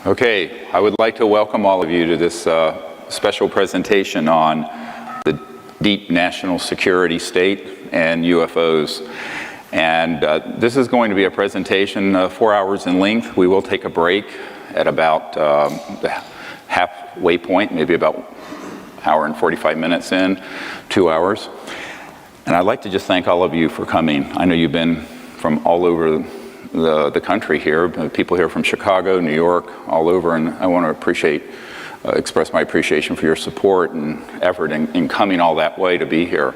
Okay, I would like to welcome all of you to this special presentation on the deep national security state and UFOs. And this is going to be a presentation 4 hours in length. We will take a break at about the halfway point, maybe about an hour and 45 minutes in, 2 hours. And I'd like to just thank all of you for coming. I know you've been from all over the country here, people here from Chicago, New York, all over, and I want to express my appreciation for your support and effort in coming all that way to be here.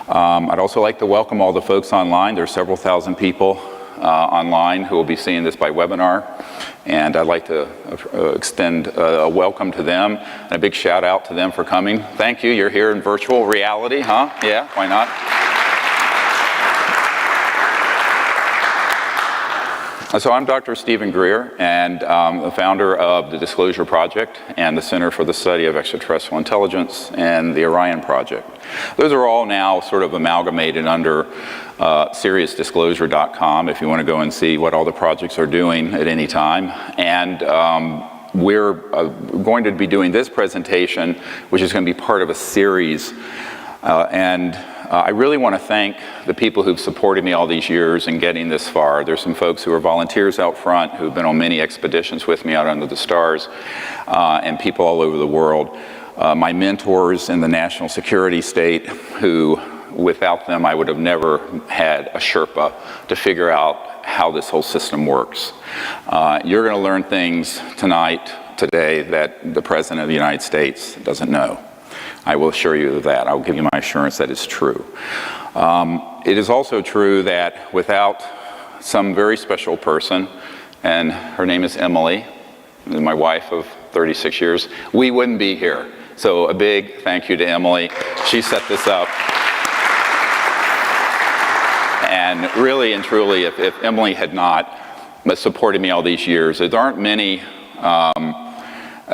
I'd also like to welcome all the folks online. There's several thousand people online who will be seeing this by webinar, and I'd like to extend a welcome to them and a big shout out to them for coming. Thank you. You're here in virtual reality, huh? Yeah, why not? So I'm Dr. Stephen Greer, and the founder of the Disclosure Project and the Center for the Study of Extraterrestrial Intelligence and the Orion Project. Those are all now sort of amalgamated under SeriousDisclosure.com if you want to go and see what all the projects are doing at any time. And we're going to be doing this presentation, which is going to be part of a series. I really want to thank the people who've supported me all these years in getting this far. There's some folks who are volunteers out front who've been on many expeditions with me out under the stars, and people all over the world. My mentors in the national security state, who without them I would have never had a Sherpa to figure out how this whole system works. You're going to learn things today, that the President of the United States doesn't know. I will assure you of that. I'll give you my assurance that it's true. It is also true that without some very special person, and her name is Emily, my wife of 36 years, we wouldn't be here. So a big thank you to Emily. She set this up. And really and truly, if Emily had not supported me all these years, there aren't many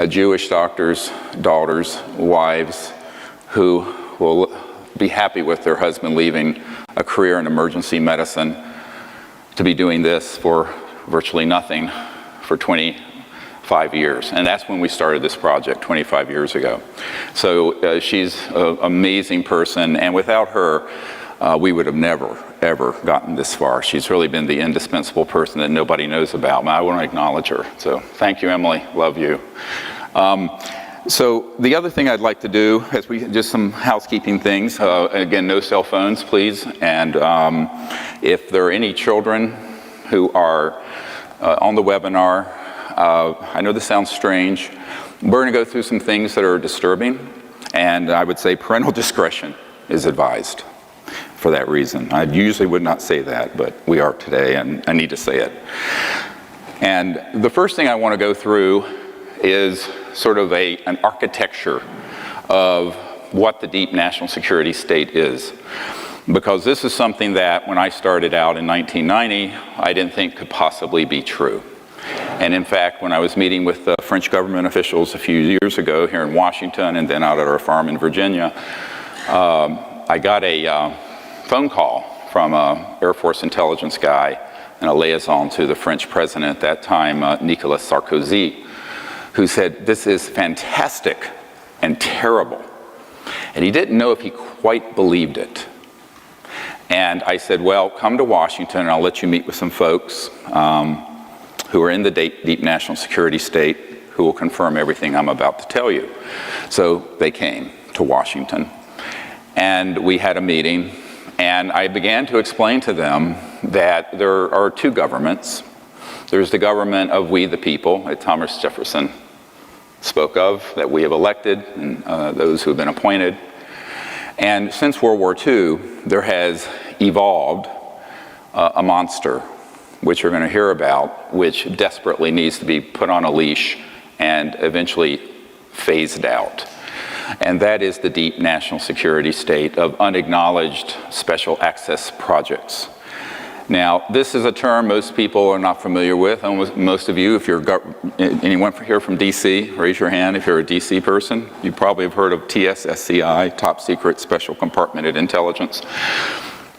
Jewish doctors, daughters, wives, who will be happy with their husband leaving a career in emergency medicine to be doing this for virtually nothing for 25 years. And that's when we started this project 25 years ago. So she's an amazing person, and without her, we would have never, ever gotten this far. She's really been the indispensable person that nobody knows about, and I want to acknowledge her. So thank you, Emily. Love you. So the other thing I'd like to do is just some housekeeping things. Again, no cell phones, please. And if there are any children who are on the webinar, I know this sounds strange. We're going to go through some things that are disturbing, and I would say parental discretion is advised for that reason. I usually would not say that, but we are today, and I need to say it. And the first thing I want to go through is sort of an architecture of what the deep national security state is. Because this is something that when I started out in 1990, I didn't think could possibly be true. And in fact, when I was meeting with the French government officials a few years ago here in Washington and then out at our farm in Virginia, I got a phone call from an Air Force intelligence guy and a liaison to the French president at that time, Nicolas Sarkozy, who said, "This is fantastic and terrible." And he didn't know if he quite believed it. And I said, well, come to Washington and I'll let you meet with some folks who are in the deep national security state who will confirm everything I'm about to tell you. So they came to Washington and we had a meeting, and I began to explain to them that there are two governments. There's the government of we the people that Thomas Jefferson spoke of, that we have elected, and those who have been appointed. And since World War II, there has evolved a monster, which you're going to hear about, which desperately needs to be put on a leash and eventually phased out. And that is the deep national security state of unacknowledged special access projects. Now, this is a term most people are not familiar with. Most of you, if you're anyone here from DC, raise your hand if you're a DC person. You probably have heard of TSSCI, Top Secret Special Compartmented Intelligence.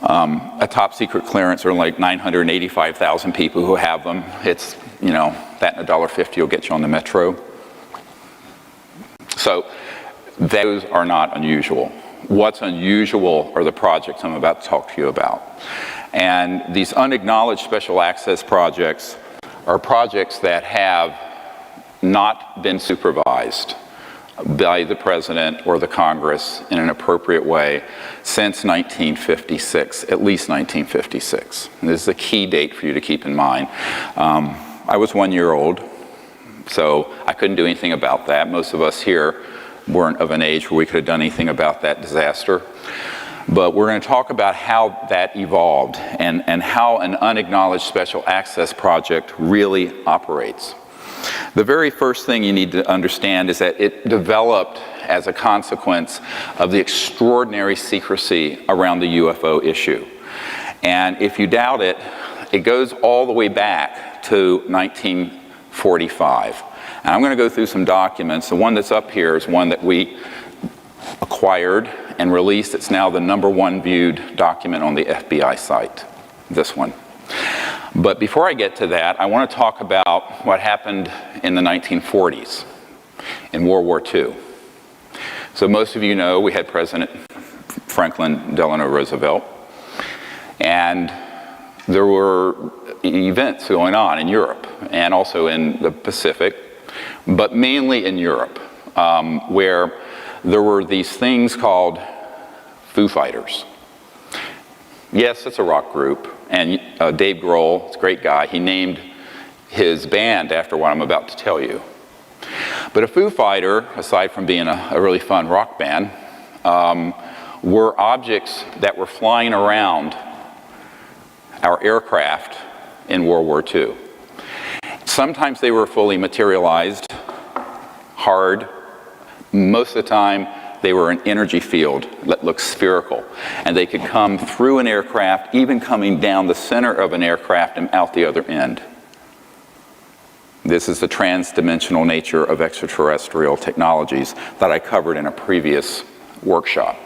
A top secret clearance are like 985,000 people who have them. It's, you know, that and $1.50 will get you on the metro. So those are not unusual. What's unusual are the projects I'm about to talk to you about. And these unacknowledged special access projects are projects that have not been supervised by the President or the Congress in an appropriate way since 1956, at least 1956. And this is a key date for you to keep in mind. I was 1 year old, so I couldn't do anything about that. Most of us here weren't of an age where we could have done anything about that disaster. But we're going to talk about how that evolved and how an unacknowledged special access project really operates. The very first thing you need to understand is that it developed as a consequence of the extraordinary secrecy around the UFO issue. And if you doubt it, it goes all the way back to 1945. And I'm going to go through some documents. The one that's up here is one that we acquired and released. It's now the #1 viewed document on the FBI site, this one. But before I get to that, I want to talk about what happened in the 1940s, in World War II. So most of you know we had President Franklin Delano Roosevelt, and there were events going on in Europe and also in the Pacific, but mainly in Europe, where there were these things called Foo Fighters. Yes, it's a rock group, and Dave Grohl, it's a great guy, he named his band after what I'm about to tell you. But a Foo Fighter, aside from being a really fun rock band, were objects that were flying around our aircraft in World War II. Sometimes they were fully materialized, hard. Most of the time, they were an energy field that looked spherical, and they could come through an aircraft, even coming down the center of an aircraft and out the other end. This is the trans-dimensional nature of extraterrestrial technologies that I covered in a previous workshop.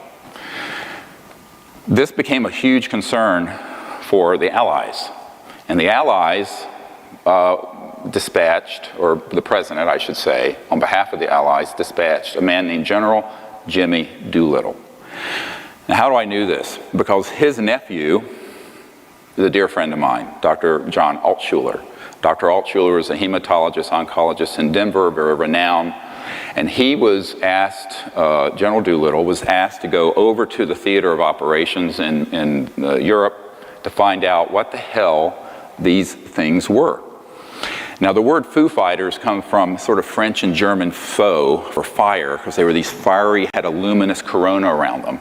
This became a huge concern for the Allies, and the Allies dispatched, or the President, I should say, on behalf of the Allies, dispatched a man named General Jimmy Doolittle. Now, how do I know this? Because his nephew is a dear friend of mine, Dr. John Altshuler. Dr. Altshuler is a hematologist, oncologist in Denver, very renowned, and he was asked, General Doolittle was asked to go over to the theater of operations in Europe to find out what the hell these things were. Now, the word Foo Fighters come from sort of French and German faux, for fire, because they were these fiery, had a luminous corona around them.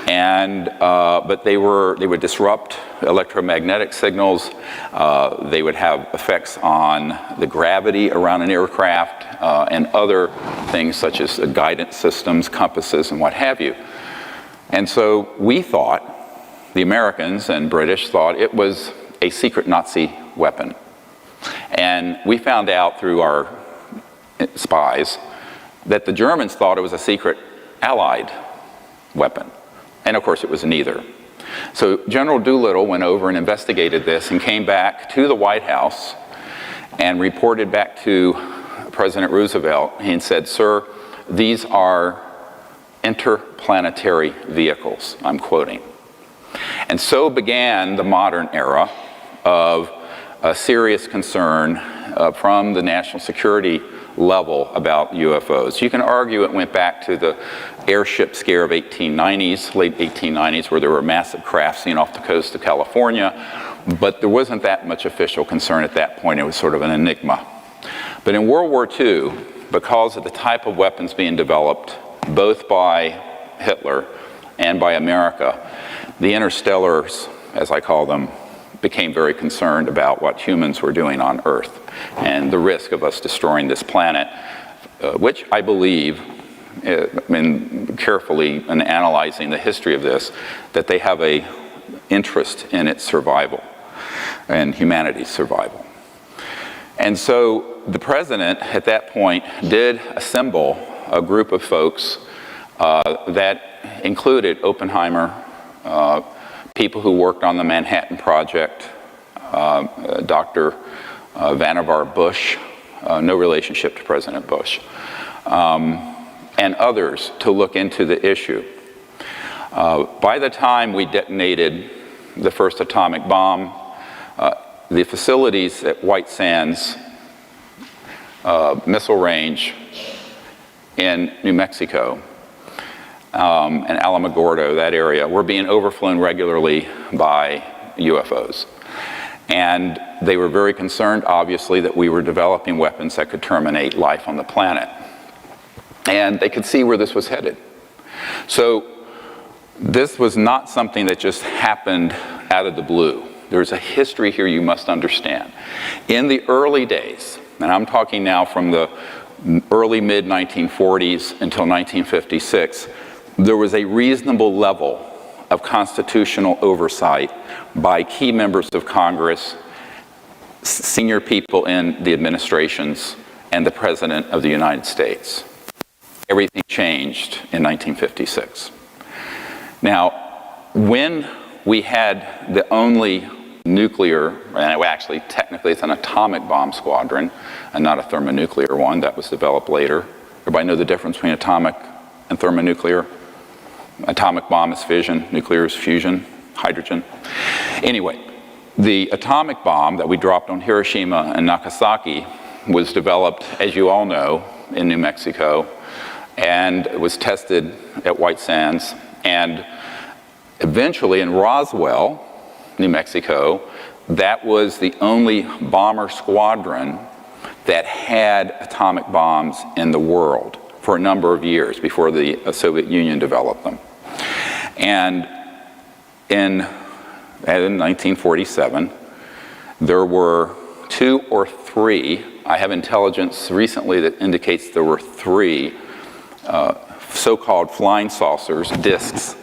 And, but they would disrupt electromagnetic signals. They would have effects on the gravity around an aircraft and other things such as guidance systems, compasses, and what have you. And so we thought, the Americans and British thought it was a secret Nazi weapon. And we found out through our spies that the Germans thought it was a secret Allied weapon. And of course it was neither. So General Doolittle went over and investigated this and came back to the White House and reported back to President Roosevelt and said, "Sir, these are interplanetary vehicles," I'm quoting. And so began the modern era of a serious concern from the national security level about UFOs. You can argue it went back to the airship scare of 1890s, late 1890s, where there were massive craft seen off the coast of California, but there wasn't that much official concern at that point. It was sort of an enigma. But in World War II, because of the type of weapons being developed, both by Hitler and by America, the interstellars, as I call them, became very concerned about what humans were doing on Earth and the risk of us destroying this planet, which I believe, in carefully in analyzing the history of this, that they have an interest in its survival and humanity's survival. And so the President at that point did assemble a group of folks that included Oppenheimer, people who worked on the Manhattan Project, Dr. Vannevar Bush, no relationship to President Bush, and others to look into the issue. By the time we detonated the first atomic bomb, the facilities at White Sands missile range in New Mexico and Alamogordo, that area, were being overflown regularly by UFOs. And they were very concerned, obviously, that we were developing weapons that could terminate life on the planet. And they could see where this was headed. So this was not something that just happened out of the blue. There's a history here you must understand. In the early days, and I'm talking now from the early mid-1940s until 1956, there was a reasonable level of constitutional oversight by key members of Congress, senior people in the administrations, and the President of the United States. Everything changed in 1956. Now, when we had the only nuclear, and actually technically it's an atomic bomb squadron and not a thermonuclear one, that was developed later. Everybody know the difference between atomic and thermonuclear? Atomic bomb is fission, nuclear is fusion, hydrogen. Anyway, the atomic bomb that we dropped on Hiroshima and Nagasaki was developed, as you all know, in New Mexico, and it was tested at White Sands, and eventually in Roswell, New Mexico, that was the only bomber squadron that had atomic bombs in the world for a number of years before the Soviet Union developed them. And in 1947, there were 2 or 3, I have intelligence recently that indicates there were 3 so-called flying saucers, discs,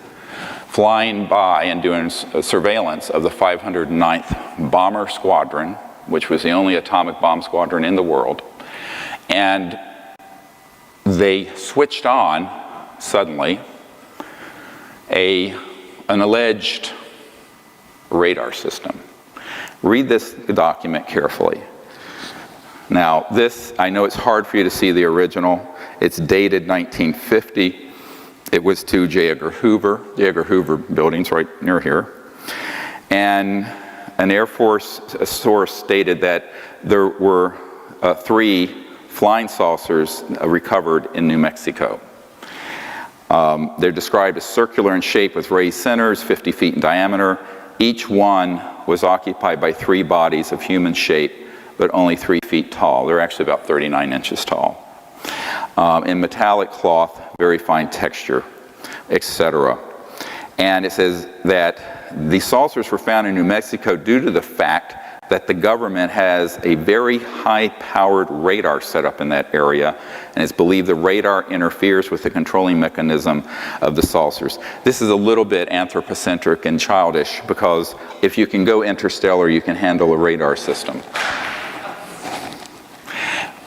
flying by and doing surveillance of the 509th Bomber Squadron, which was the only atomic bomb squadron in the world. And they switched on, suddenly, an alleged radar system. Read this document carefully. Now, this, I know it's hard for you to see the original. It's dated 1950. It was to J. Edgar Hoover. J. Edgar Hoover building's right near here. And an Air Force source stated that there were 3 flying saucers recovered in New Mexico. They're described as circular in shape with raised centers, 50 feet in diameter. Each one was occupied by 3 bodies of human shape, but only 3 feet tall. They're actually about 39 inches tall. In metallic cloth, very fine texture, etc. And it says that the saucers were found in New Mexico due to the fact that the government has a very high-powered radar set up in that area, and it's believed the radar interferes with the controlling mechanism of the saucers. This is a little bit anthropocentric and childish, because if you can go interstellar, you can handle a radar system.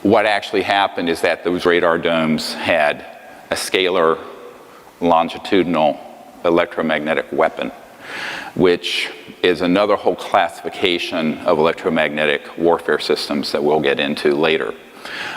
What actually happened is that those radar domes had a scalar longitudinal electromagnetic weapon, which is another whole classification of electromagnetic warfare systems that we'll get into later.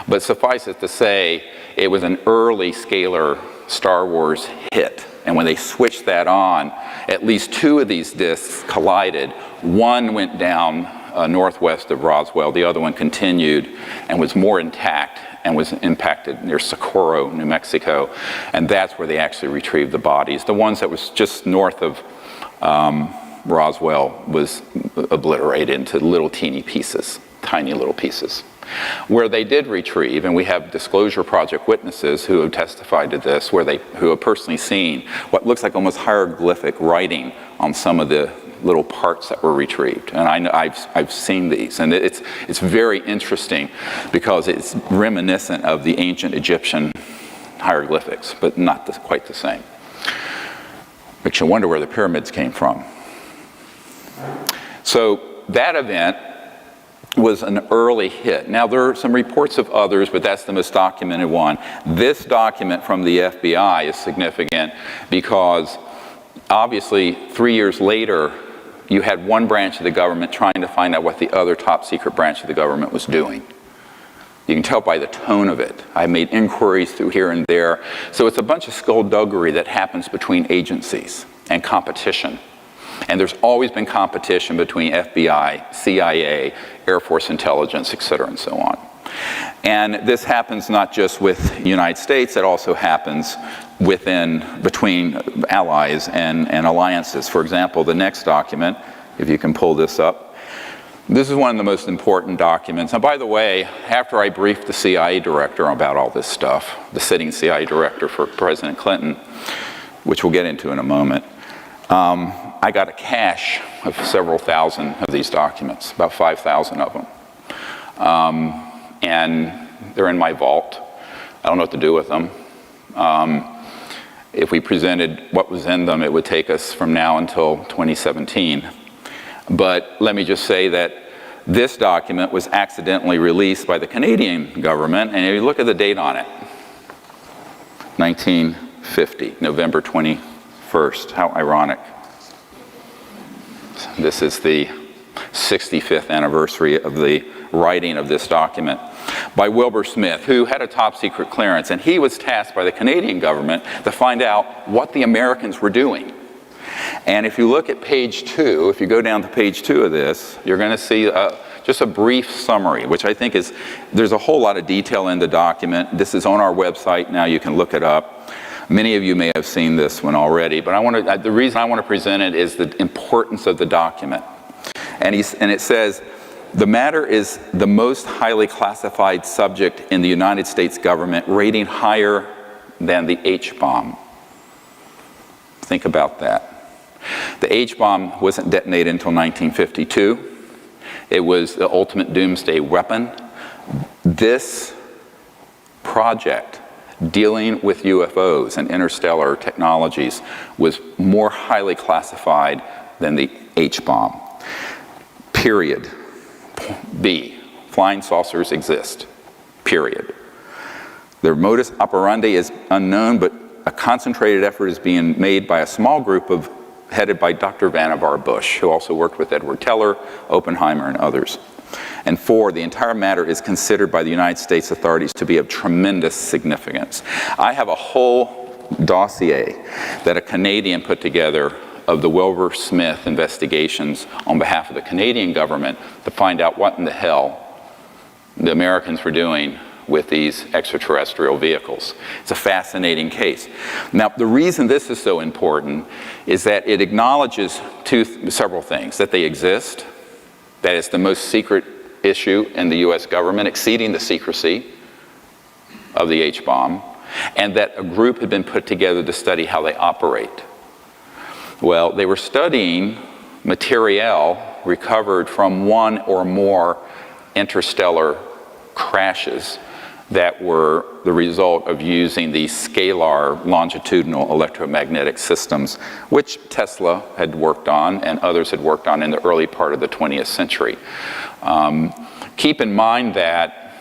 But suffice it to say, it was an early scalar Star Wars hit. And when they switched that on, at least 2 of these disks collided. One went down northwest of Roswell. The other one continued and was more intact and was impacted near Socorro, New Mexico. And that's where they actually retrieved the bodies. The ones that was just north of Roswell was obliterated into little teeny pieces, tiny little pieces. Where they did retrieve, and we have Disclosure Project witnesses who have testified to this, who have personally seen what looks like almost hieroglyphic writing on some of the little parts that were retrieved. And I've seen these, and it's very interesting because it's reminiscent of the ancient Egyptian hieroglyphics, but not quite the same. Makes you wonder where the pyramids came from. So that event was an early hit. Now there are some reports of others, but that's the most documented one. This document from the FBI is significant because obviously 3 years later, you had one branch of the government trying to find out what the other top secret branch of the government was doing. You can tell by the tone of it. I made inquiries through here and there. So it's a bunch of skullduggery that happens between agencies and competition. And there's always been competition between FBI, CIA, Air Force intelligence, et cetera, and so on. And this happens not just with the United States, it also happens between allies and alliances. For example, the next document, if you can pull this up, this is one of the most important documents. And by the way, after I briefed the CIA director about all this stuff, the sitting CIA director for President Clinton, which we'll get into in a moment, I got a cache of several thousand of these documents, about 5,000 of them. And they're in my vault. I don't know what to do with them. If we presented what was in them, it would take us from now until 2017. But let me just say that this document was accidentally released by the Canadian government, and if you look at the date on it, 1950, November 21st, how ironic. This is the 65th anniversary of the writing of this document by Wilbur Smith, who had a top secret clearance, and he was tasked by the Canadian government to find out what the Americans were doing. And if you look at page 2, if you go down to page 2 of this, you're going to see just a brief summary, which I think is, there's a whole lot of detail in the document. This is on our website now, you can look it up. Many of you may have seen this one already, but the reason I want to present it is the importance of the document. And it says, the matter is the most highly classified subject in the United States government, rating higher than the H-bomb. Think about that. The H-bomb wasn't detonated until 1952. It was the ultimate doomsday weapon. This project, dealing with UFOs and interstellar technologies, was more highly classified than the H-bomb. Period. B, flying saucers exist. Period. Their modus operandi is unknown, but a concentrated effort is being made by a small group headed by Dr. Vannevar Bush, who also worked with Edward Teller, Oppenheimer, and others. And 4, the entire matter is considered by the United States authorities to be of tremendous significance. I have a whole dossier that a Canadian put together of the Wilbur Smith investigations on behalf of the Canadian government to find out what in the hell the Americans were doing with these extraterrestrial vehicles. It's a fascinating case. Now, the reason this is so important is that it acknowledges several things: that they exist, that it's the most secret issue in the US government, exceeding the secrecy of the H-bomb, and that a group had been put together to study how they operate. Well, they were studying material recovered from one or more interstellar crashes that were the result of using these scalar longitudinal electromagnetic systems, which Tesla had worked on and others had worked on in the early part of the 20th century. Keep in mind that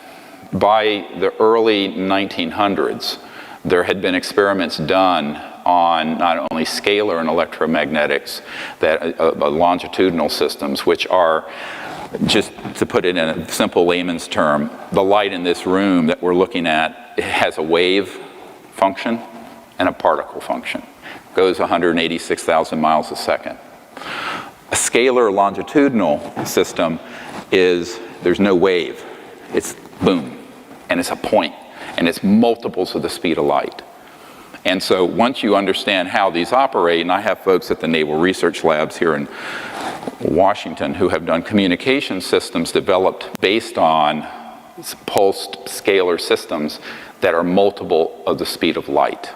by the early 1900s, there had been experiments done on not only scalar and electromagnetics, that longitudinal systems, which are, just to put it in a simple layman's term, the light in this room that we're looking at, it has a wave function and a particle function. It goes 186,000 miles a second. A scalar longitudinal system there's no wave. It's boom, and it's a point, and it's multiples of the speed of light. And so once you understand how these operate, and I have folks at the Naval Research Labs here in Washington who have done communication systems developed based on pulsed scalar systems that are multiple of the speed of light.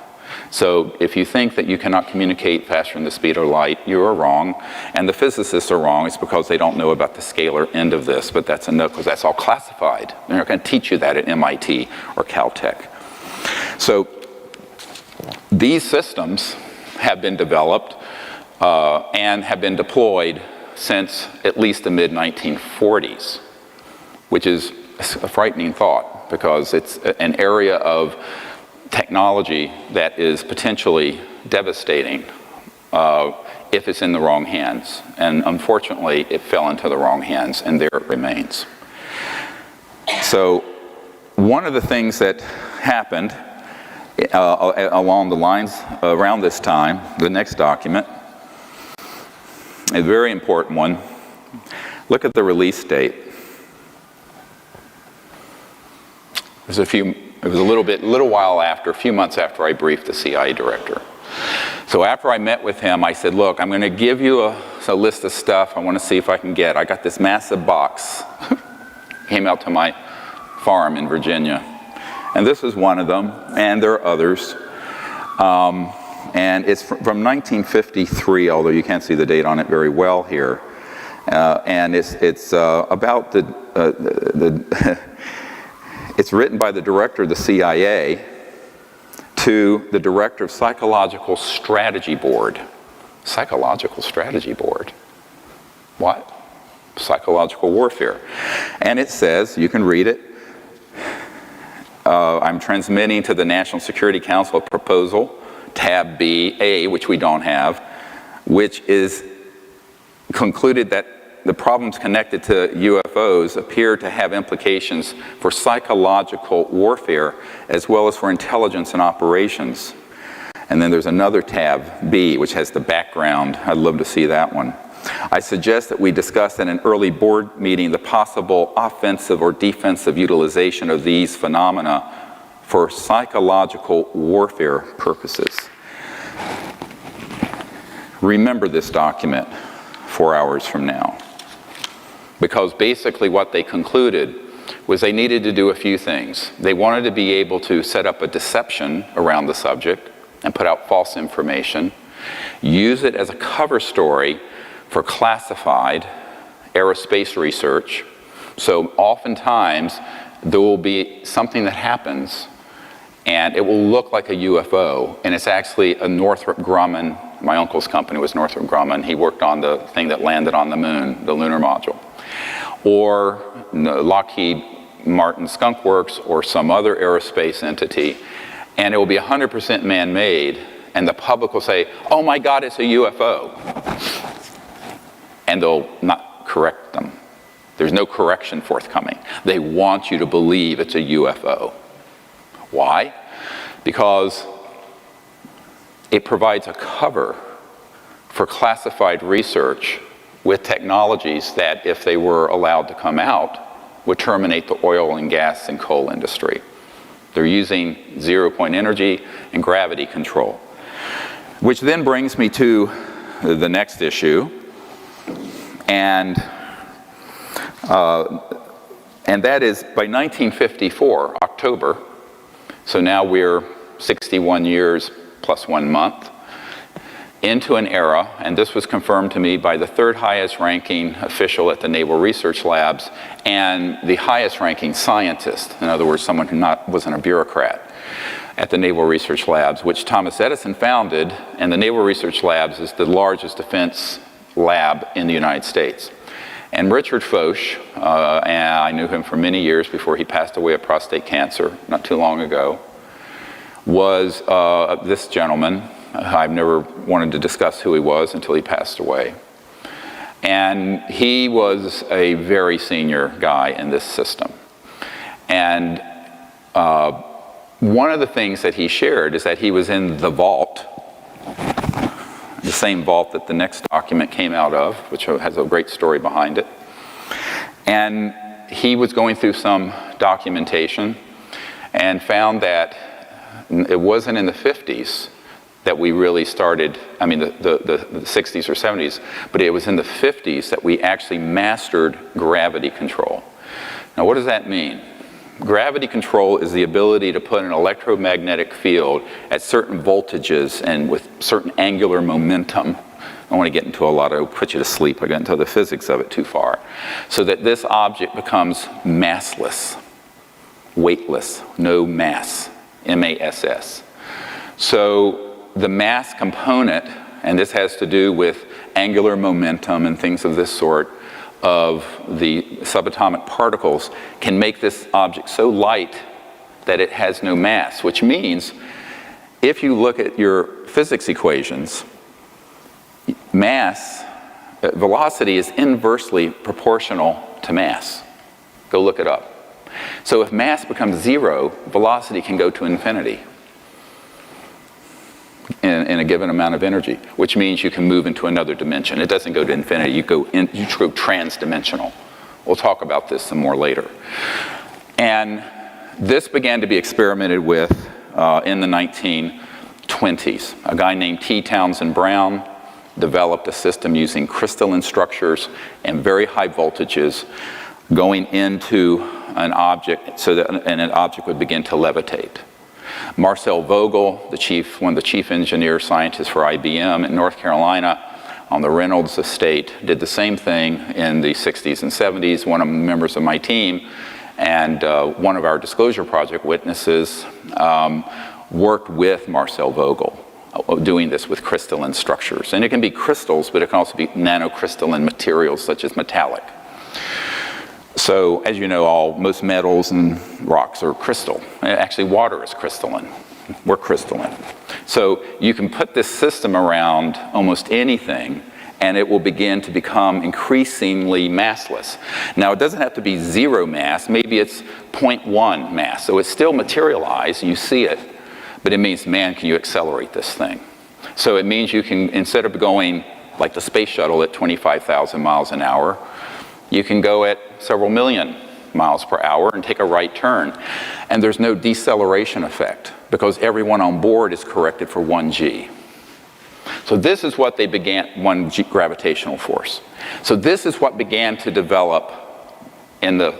So if you think that you cannot communicate faster than the speed of light, you are wrong. And the physicists are wrong. It's because they don't know about the scalar end of this, but that's enough because that's all classified. They're not going to teach you that at MIT or Caltech. So these systems have been developed and have been deployed since at least the mid-1940s, which is a frightening thought because it's an area of technology that is potentially devastating if it's in the wrong hands. And unfortunately, it fell into the wrong hands, and there it remains. So one of the things that happened along the lines around this time, the next document, a very important one. Look at the release date. It was a little while after, a few months after I briefed the CIA director. So after I met with him, I said, look, I'm going to give you a list of stuff I want to see if I can get. I got this massive box. Came out to my farm in Virginia. And this is one of them, and there are others. And it's from 1953, although you can't see the date on it very well here. And it's about it's written by the director of the CIA to the director of Psychological Strategy Board. Psychological Strategy Board. What? Psychological warfare. And it says, you can read it, I'm transmitting to the National Security Council a proposal, tab B, which we don't have, which is concluded that the problems connected to UFOs appear to have implications for psychological warfare as well as for intelligence and operations. And then there's another tab, B, which has the background. I'd love to see that one. I suggest that we discuss in an early board meeting the possible offensive or defensive utilization of these phenomena for psychological warfare purposes. Remember this document 4 hours from now. Because basically what they concluded was they needed to do a few things. They wanted to be able to set up a deception around the subject and put out false information, use it as a cover story for classified aerospace research. So oftentimes there will be something that happens and it will look like a UFO, and it's actually a Northrop Grumman. My uncle's company was Northrop Grumman. He worked on the thing that landed on the moon, the lunar module. Or Lockheed Martin Skunk Works or some other aerospace entity, and it will be 100% man-made, and the public will say, oh my God, it's a UFO. And they'll not correct them. There's no correction forthcoming. They want you to believe it's a UFO. Why? Because it provides a cover for classified research with technologies that, if they were allowed to come out, would terminate the oil and gas and coal industry. They're using zero-point energy and gravity control. Which then brings me to the next issue, and that is by 1954, October, so now we're 61 years plus 1 month, into an era, and this was confirmed to me by the third highest ranking official at the Naval Research Labs and the highest ranking scientist, in other words, someone who wasn't a bureaucrat, at the Naval Research Labs, which Thomas Edison founded, and the Naval Research Labs is the largest defense lab in the United States. And Richard Foch, and I knew him for many years before he passed away of prostate cancer not too long ago, was this gentleman. I've never wanted to discuss who he was until he passed away. And he was a very senior guy in this system. And one of the things that he shared is that he was in the vault, the same vault that the next document came out of, which has a great story behind it. And he was going through some documentation and found that it wasn't in the 50s that we really started, I mean the 60s or 70s, but it was in the 50s that we actually mastered gravity control. Now what does that mean? Gravity control is the ability to put an electromagnetic field at certain voltages and with certain angular momentum. I don't want to get into a lot of, put you to sleep, I got into the physics of it too far. So that this object becomes massless, weightless, no mass, M-A-S-S. So the mass component, and this has to do with angular momentum and things of this sort, of the subatomic particles, can make this object so light that it has no mass, which means if you look at your physics equations velocity is inversely proportional to mass. Go look it up. So if mass becomes 0, velocity can go to infinity in a given amount of energy, which means you can move into another dimension. It doesn't go to infinity, you go trans-dimensional. We'll talk about this some more later. And this began to be experimented with in the 1920s. A guy named T. Townsend Brown developed a system using crystalline structures and very high voltages going into an object so that an object would begin to levitate. Marcel Vogel, one of the chief engineer scientists for IBM in North Carolina on the Reynolds estate, did the same thing in the 60s and 70s. One of the members of my team and one of our disclosure project witnesses worked with Marcel Vogel doing this with crystalline structures. And it can be crystals, but it can also be nanocrystalline materials such as metallic. So, as you know, most metals and rocks are crystal. Actually, water is crystalline. We're crystalline. So you can put this system around almost anything, and it will begin to become increasingly massless. Now, it doesn't have to be 0 mass. Maybe it's 0.1 mass. So it's still materialized. You see it. But it means, man, can you accelerate this thing? So it means you can, instead of going like the space shuttle at 25,000 miles an hour, you can go at several million miles per hour and take a right turn. And there's no deceleration effect because everyone on board is corrected for 1g. So this is what they began, 1g gravitational force. So this is what began to develop in the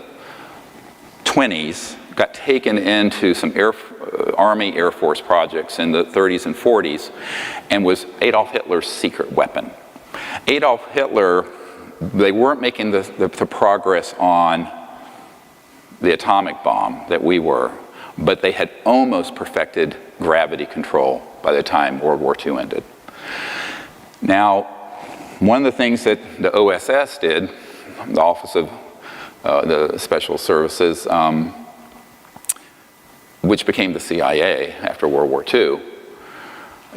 20s, got taken into some Army Air Force projects in the 30s and 40s, and was Adolf Hitler's secret weapon. Adolf Hitler, they weren't making the progress on the atomic bomb that we were, but they had almost perfected gravity control by the time World War II ended. Now, one of the things that the OSS did, the Office of the Special Services, which became the CIA after World War II,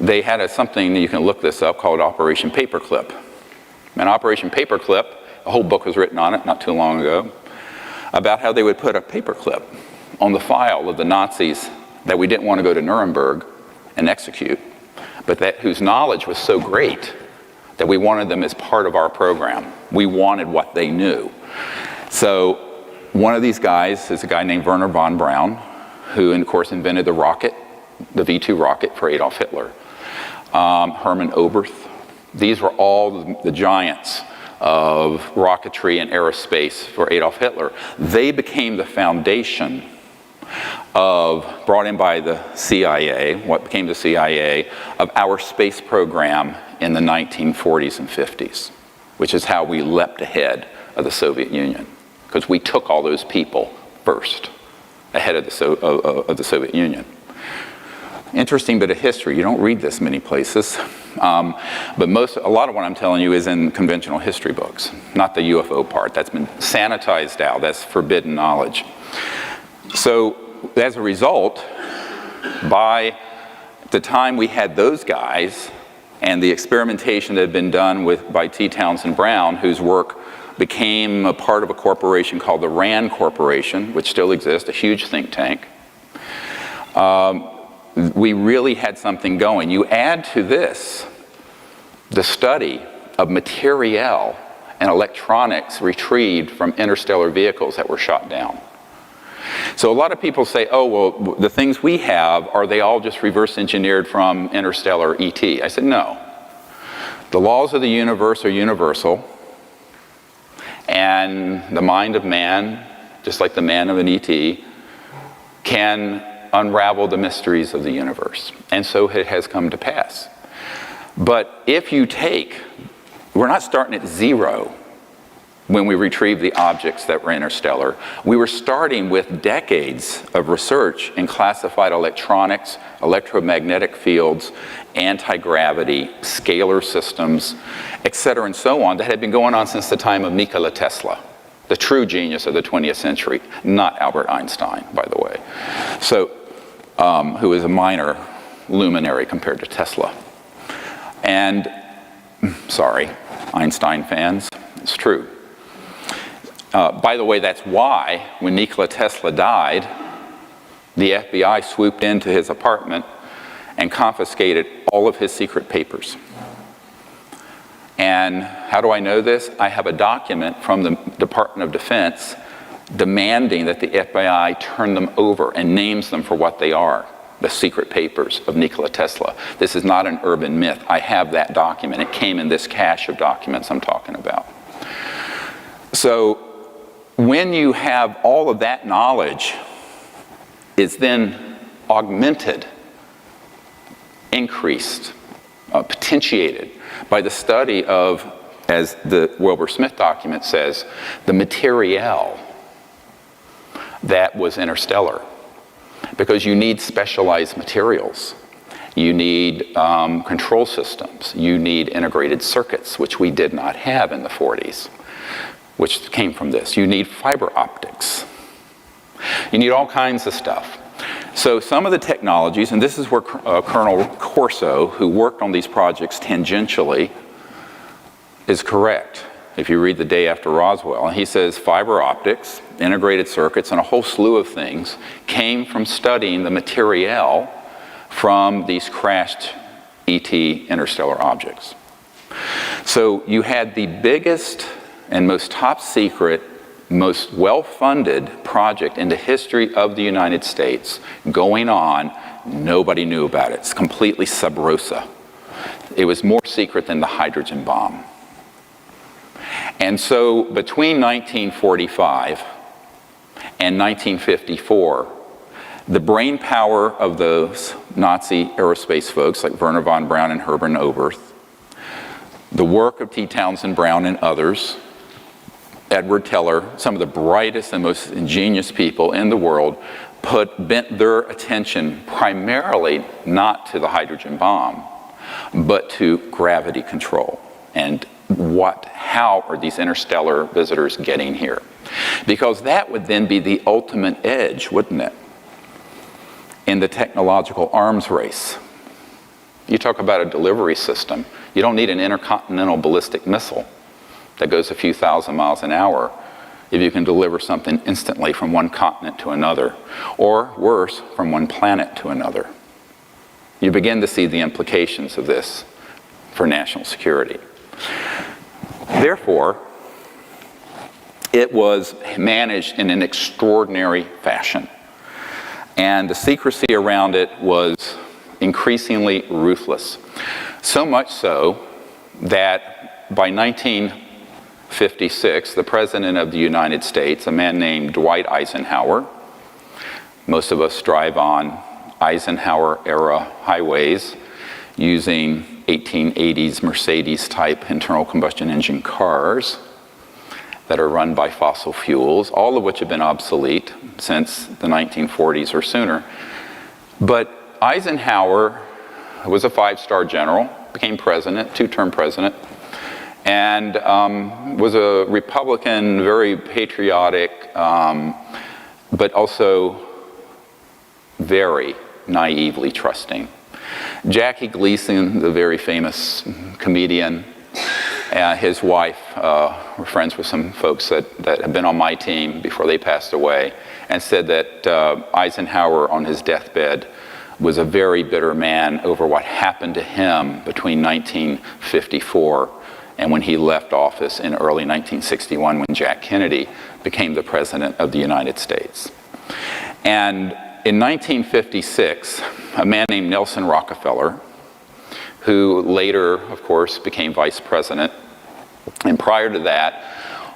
they had something, you can look this up, called Operation Paperclip. And Operation Paperclip, a whole book was written on it not too long ago, about how they would put a paperclip on the file of the Nazis that we didn't want to go to Nuremberg and execute, but whose knowledge was so great that we wanted them as part of our program. We wanted what they knew. So one of these guys is a guy named Wernher von Braun, who, of course, invented the rocket, the V-2 rocket for Adolf Hitler. Hermann Oberth. These were all the giants of rocketry and aerospace for Adolf Hitler. They became the foundation brought in by the CIA, what became the CIA, of our space program in the 1940s and 50s, which is how we leapt ahead of the Soviet Union, because we took all those people first, ahead of the Soviet Union. Interesting bit of history. You don't read this many places, but a lot of what I'm telling you is in conventional history books, not the UFO part. That's been sanitized out. That's forbidden knowledge. So as a result, by the time we had those guys and the experimentation that had been done by T. Townsend Brown, whose work became a part of a corporation called the RAND Corporation, which still exists, a huge think tank, we really had something going. You add to this the study of material and electronics retrieved from interstellar vehicles that were shot down. So a lot of people say, oh, well, the things we have, are they all just reverse engineered from interstellar ET? I said, no. The laws of the universe are universal, and the mind of man, just like the man of an ET, can unravel the mysteries of the universe. And so it has come to pass. But if you we're not starting at 0 when we retrieve the objects that were interstellar. We were starting with decades of research in classified electronics, electromagnetic fields, anti-gravity, scalar systems, et cetera, and so on, that had been going on since the time of Nikola Tesla, the true genius of the 20th century, not Albert Einstein, by the way, so who is a minor luminary compared to Tesla. And Sorry, Einstein fans, it's true. By the way, that's why when Nikola Tesla died, the FBI swooped into his apartment and confiscated all of his secret papers. And how do I know this? I have a document from the Department of Defense demanding that the FBI turn them over and names them for what they are, the secret papers of Nikola Tesla. This is not an urban myth. I have that document. It came in this cache of documents I'm talking about. So when you have all of that knowledge, it's then augmented, increased, potentiated by the study of, as the Wilbur-Smith document says, the material that was interstellar. Because you need specialized materials. You need control systems. You need integrated circuits, which we did not have in the 40s, which came from this. You need fiber optics. You need all kinds of stuff. So some of the technologies, and this is where Colonel Corso, who worked on these projects tangentially, is correct. If you read The Day After Roswell, he says fiber optics, integrated circuits, and a whole slew of things came from studying the material from these crashed ET interstellar objects. So you had the biggest and most top secret, most well-funded project in the history of the United States going on. Nobody knew about it. It's completely sub rosa. It was more secret than the hydrogen bomb. And so between 1945 and 1954, the brain power of those Nazi aerospace folks like Wernher von Braun and Hermann Oberth, the work of T. Townsend Brown and others, Edward Teller, some of the brightest and most ingenious people in the world, bent their attention primarily not to the hydrogen bomb, but to gravity control and how are these interstellar visitors getting here? Because that would then be the ultimate edge, wouldn't it, in the technological arms race. You talk about a delivery system. You don't need an intercontinental ballistic missile that goes a few thousand miles an hour if you can deliver something instantly from one continent to another, or worse, from one planet to another. You begin to see the implications of this for national security. Therefore, it was managed in an extraordinary fashion. And the secrecy around it was increasingly ruthless. So much so that by 1956, the President of the United States, a man named Dwight Eisenhower, most of us drive on Eisenhower-era highways using 1880s Mercedes-type internal combustion engine cars that are run by fossil fuels, all of which have been obsolete since the 1940s or sooner. But Eisenhower was a five-star general, became president, two-term president, and was a Republican, very patriotic, but also very naively trusting. Jackie Gleason, the very famous comedian, his wife were friends with some folks that had been on my team before they passed away, and said that Eisenhower on his deathbed was a very bitter man over what happened to him between 1954 and when he left office in early 1961 when Jack Kennedy became the President of the United States. And in 1956, a man named Nelson Rockefeller, who later, of course, became vice president, and prior to that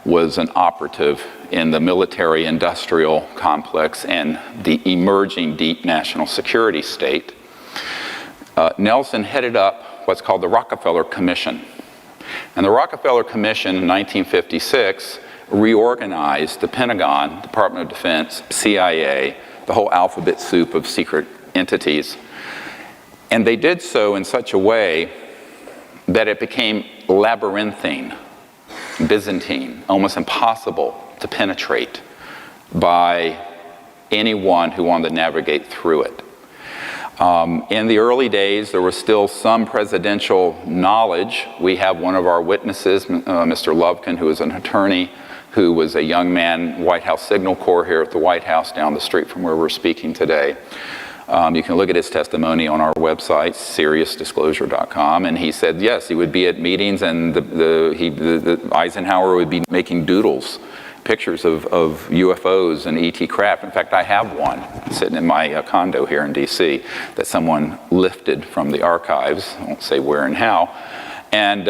was an operative in the military-industrial complex and the emerging deep national security state, Nelson headed up what's called the Rockefeller Commission. And the Rockefeller Commission in 1956 reorganized the Pentagon, Department of Defense, CIA, the whole alphabet soup of secret entities. And they did so in such a way that it became labyrinthine, Byzantine, almost impossible to penetrate by anyone who wanted to navigate through it. In the early days, there was still some presidential knowledge. We have one of our witnesses, Mr. Lovkin, who is an attorney, who was a young man, White House Signal Corps here at the White House down the street from where we're speaking today. You can look at his testimony on our website, SeriousDisclosure.com, and he said, yes, he would be at meetings and Eisenhower would be making doodles, pictures of UFOs and ET craft. In fact, I have one sitting in my condo here in DC that someone lifted from the archives. I won't say where and how. And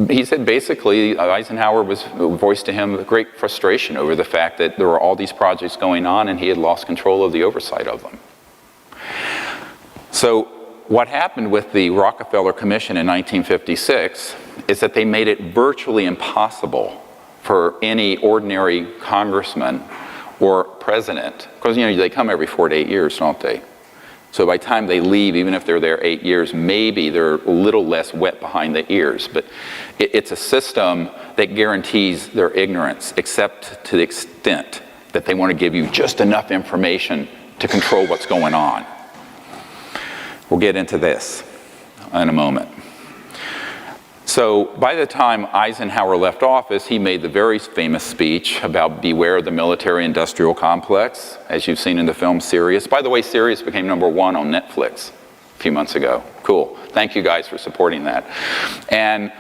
he said basically Eisenhower voiced to him great frustration over the fact that there were all these projects going on and he had lost control of the oversight of them. So what happened with the Rockefeller Commission in 1956 is that they made it virtually impossible for any ordinary congressman or president, because they come every 4 to 8 years, don't they? So by the time they leave, even if they're there 8 years, maybe they're a little less wet behind the ears. But it's a system that guarantees their ignorance, except to the extent that they want to give you just enough information to control what's going on. We'll get into this in a moment. So by the time Eisenhower left office, he made the very famous speech about beware the military-industrial complex, as you've seen in the film Sirius. By the way, Sirius became #1 on Netflix a few months ago. Cool. Thank you guys for supporting that. And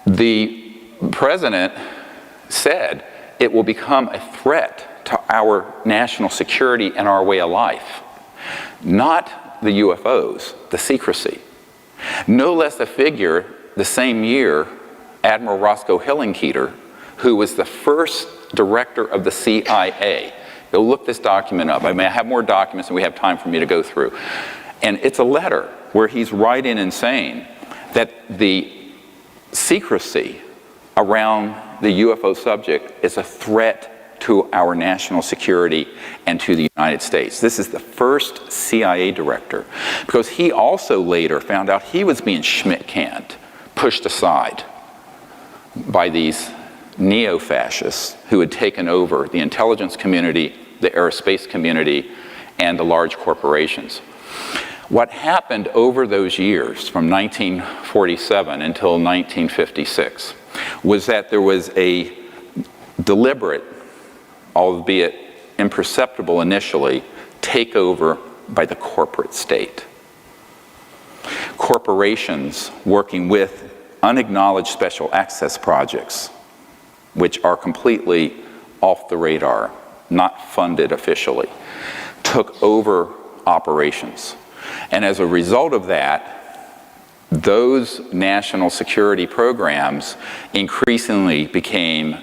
the president said it will become a threat to our national security and our way of life. Not the UFOs, the secrecy. No less a figure the same year, Admiral Roscoe Hillenkoetter, who was the first director of the CIA. Go look this document up. I mean, I have more documents than we have time for me to go through. And it's a letter where he's writing and saying that the secrecy around the UFO subject is a threat to our national security and to the United States. This is the first CIA director, because he also later found out he was being Schmidt-canned, pushed aside by these neo-fascists who had taken over the intelligence community, the aerospace community, and the large corporations. What happened over those years, from 1947 until 1956, was that there was a deliberate, albeit imperceptible initially, takeover by the corporate state. Corporations working with unacknowledged special access projects, which are completely off the radar, not funded officially, took over operations. And as a result of that, those national security programs increasingly became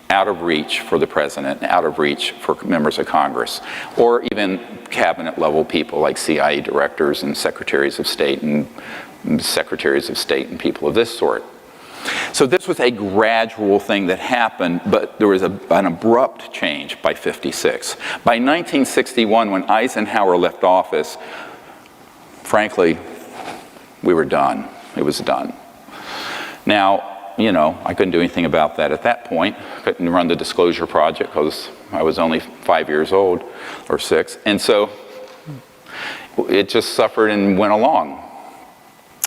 out of reach for the president, out of reach for members of Congress, or even cabinet level people like CIA directors and secretaries of state and people of this sort. So this was a gradual thing that happened, but there was an abrupt change by 56. By 1961, when Eisenhower left office, frankly, we were done. It was done. Now, I couldn't do anything about that at that point. Couldn't run the Disclosure Project because I was only 5 years old, or 6. And so it just suffered and went along.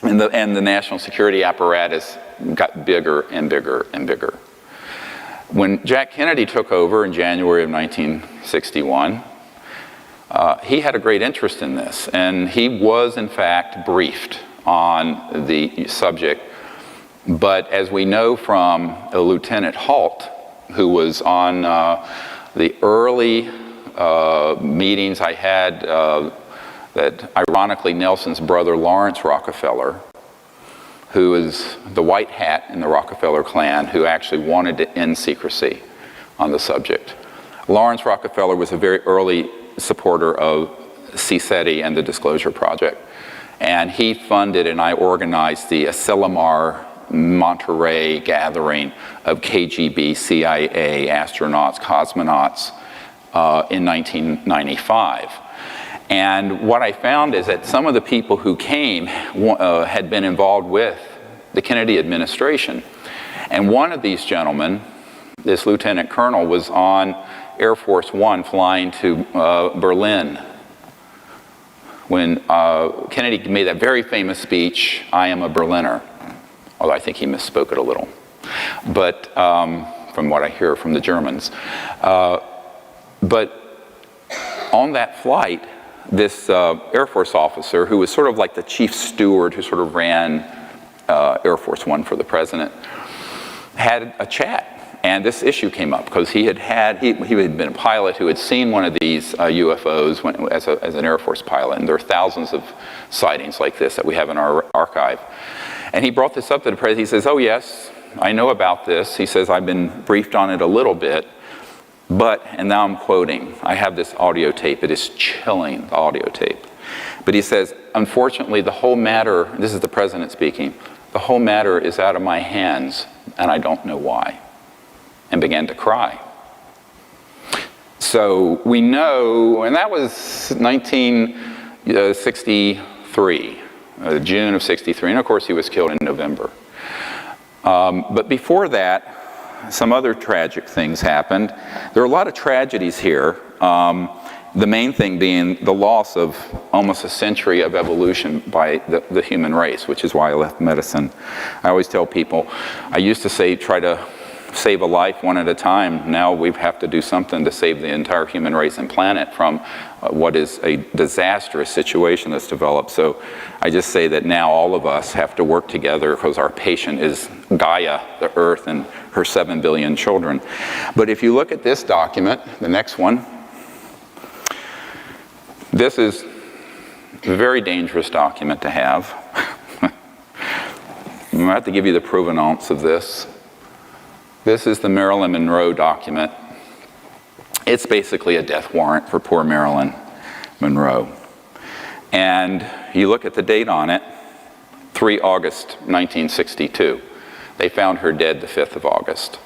And the national security apparatus got bigger and bigger and bigger. When Jack Kennedy took over in January of 1961, he had a great interest in this. And he was, in fact, briefed on the subject. But as we know from Lieutenant Halt, who was on the early meetings I had that ironically Nelson's brother Lawrence Rockefeller, who is the white hat in the Rockefeller clan, who actually wanted to end secrecy on the subject. Lawrence Rockefeller was a very early supporter of CSETI and the Disclosure Project. And he funded and I organized the Asilomar Monterey gathering of KGB, CIA, astronauts, cosmonauts in 1995. And what I found is that some of the people who came had been involved with the Kennedy administration. And one of these gentlemen, this lieutenant colonel, was on Air Force One flying to Berlin when Kennedy made that very famous speech, "I am a Berliner," although I think he misspoke it a little, but from what I hear from the Germans. But on that flight, this Air Force officer, who was sort of like the chief steward who sort of ran Air Force One for the president, had a chat. And this issue came up because he had been a pilot who had seen one of these UFOs as an Air Force pilot. And there are thousands of sightings like this that we have in our archive. And he brought this up to the president. He says, "Oh yes, I know about this." He says, "I've been briefed on it a little bit. But," and now I'm quoting, I have this audio tape. It is chilling, the audio tape. But he says, "Unfortunately, the whole matter," this is the president speaking, "the whole matter is out of my hands, and I don't know why," and began to cry. So we know, and that was 1963, June of 63, and of course he was killed in November. But before that, some other tragic things happened. There are a lot of tragedies here. The main thing being the loss of almost a century of evolution by the human race, which is why I left medicine. I always tell people, I used to say, try to save a life one at a time. Now we have to do something to save the entire human race and planet from what is a disastrous situation that's developed. So I just say that now all of us have to work together because our patient is Gaia, the Earth, and her 7 billion children. But if you look at this document, the next one, this is a very dangerous document to have. I'm going to have to give you the provenance of this. This is the Marilyn Monroe document. It's basically a death warrant for poor Marilyn Monroe. And you look at the date on it, 3 August 1962. They found her dead the 5th of August.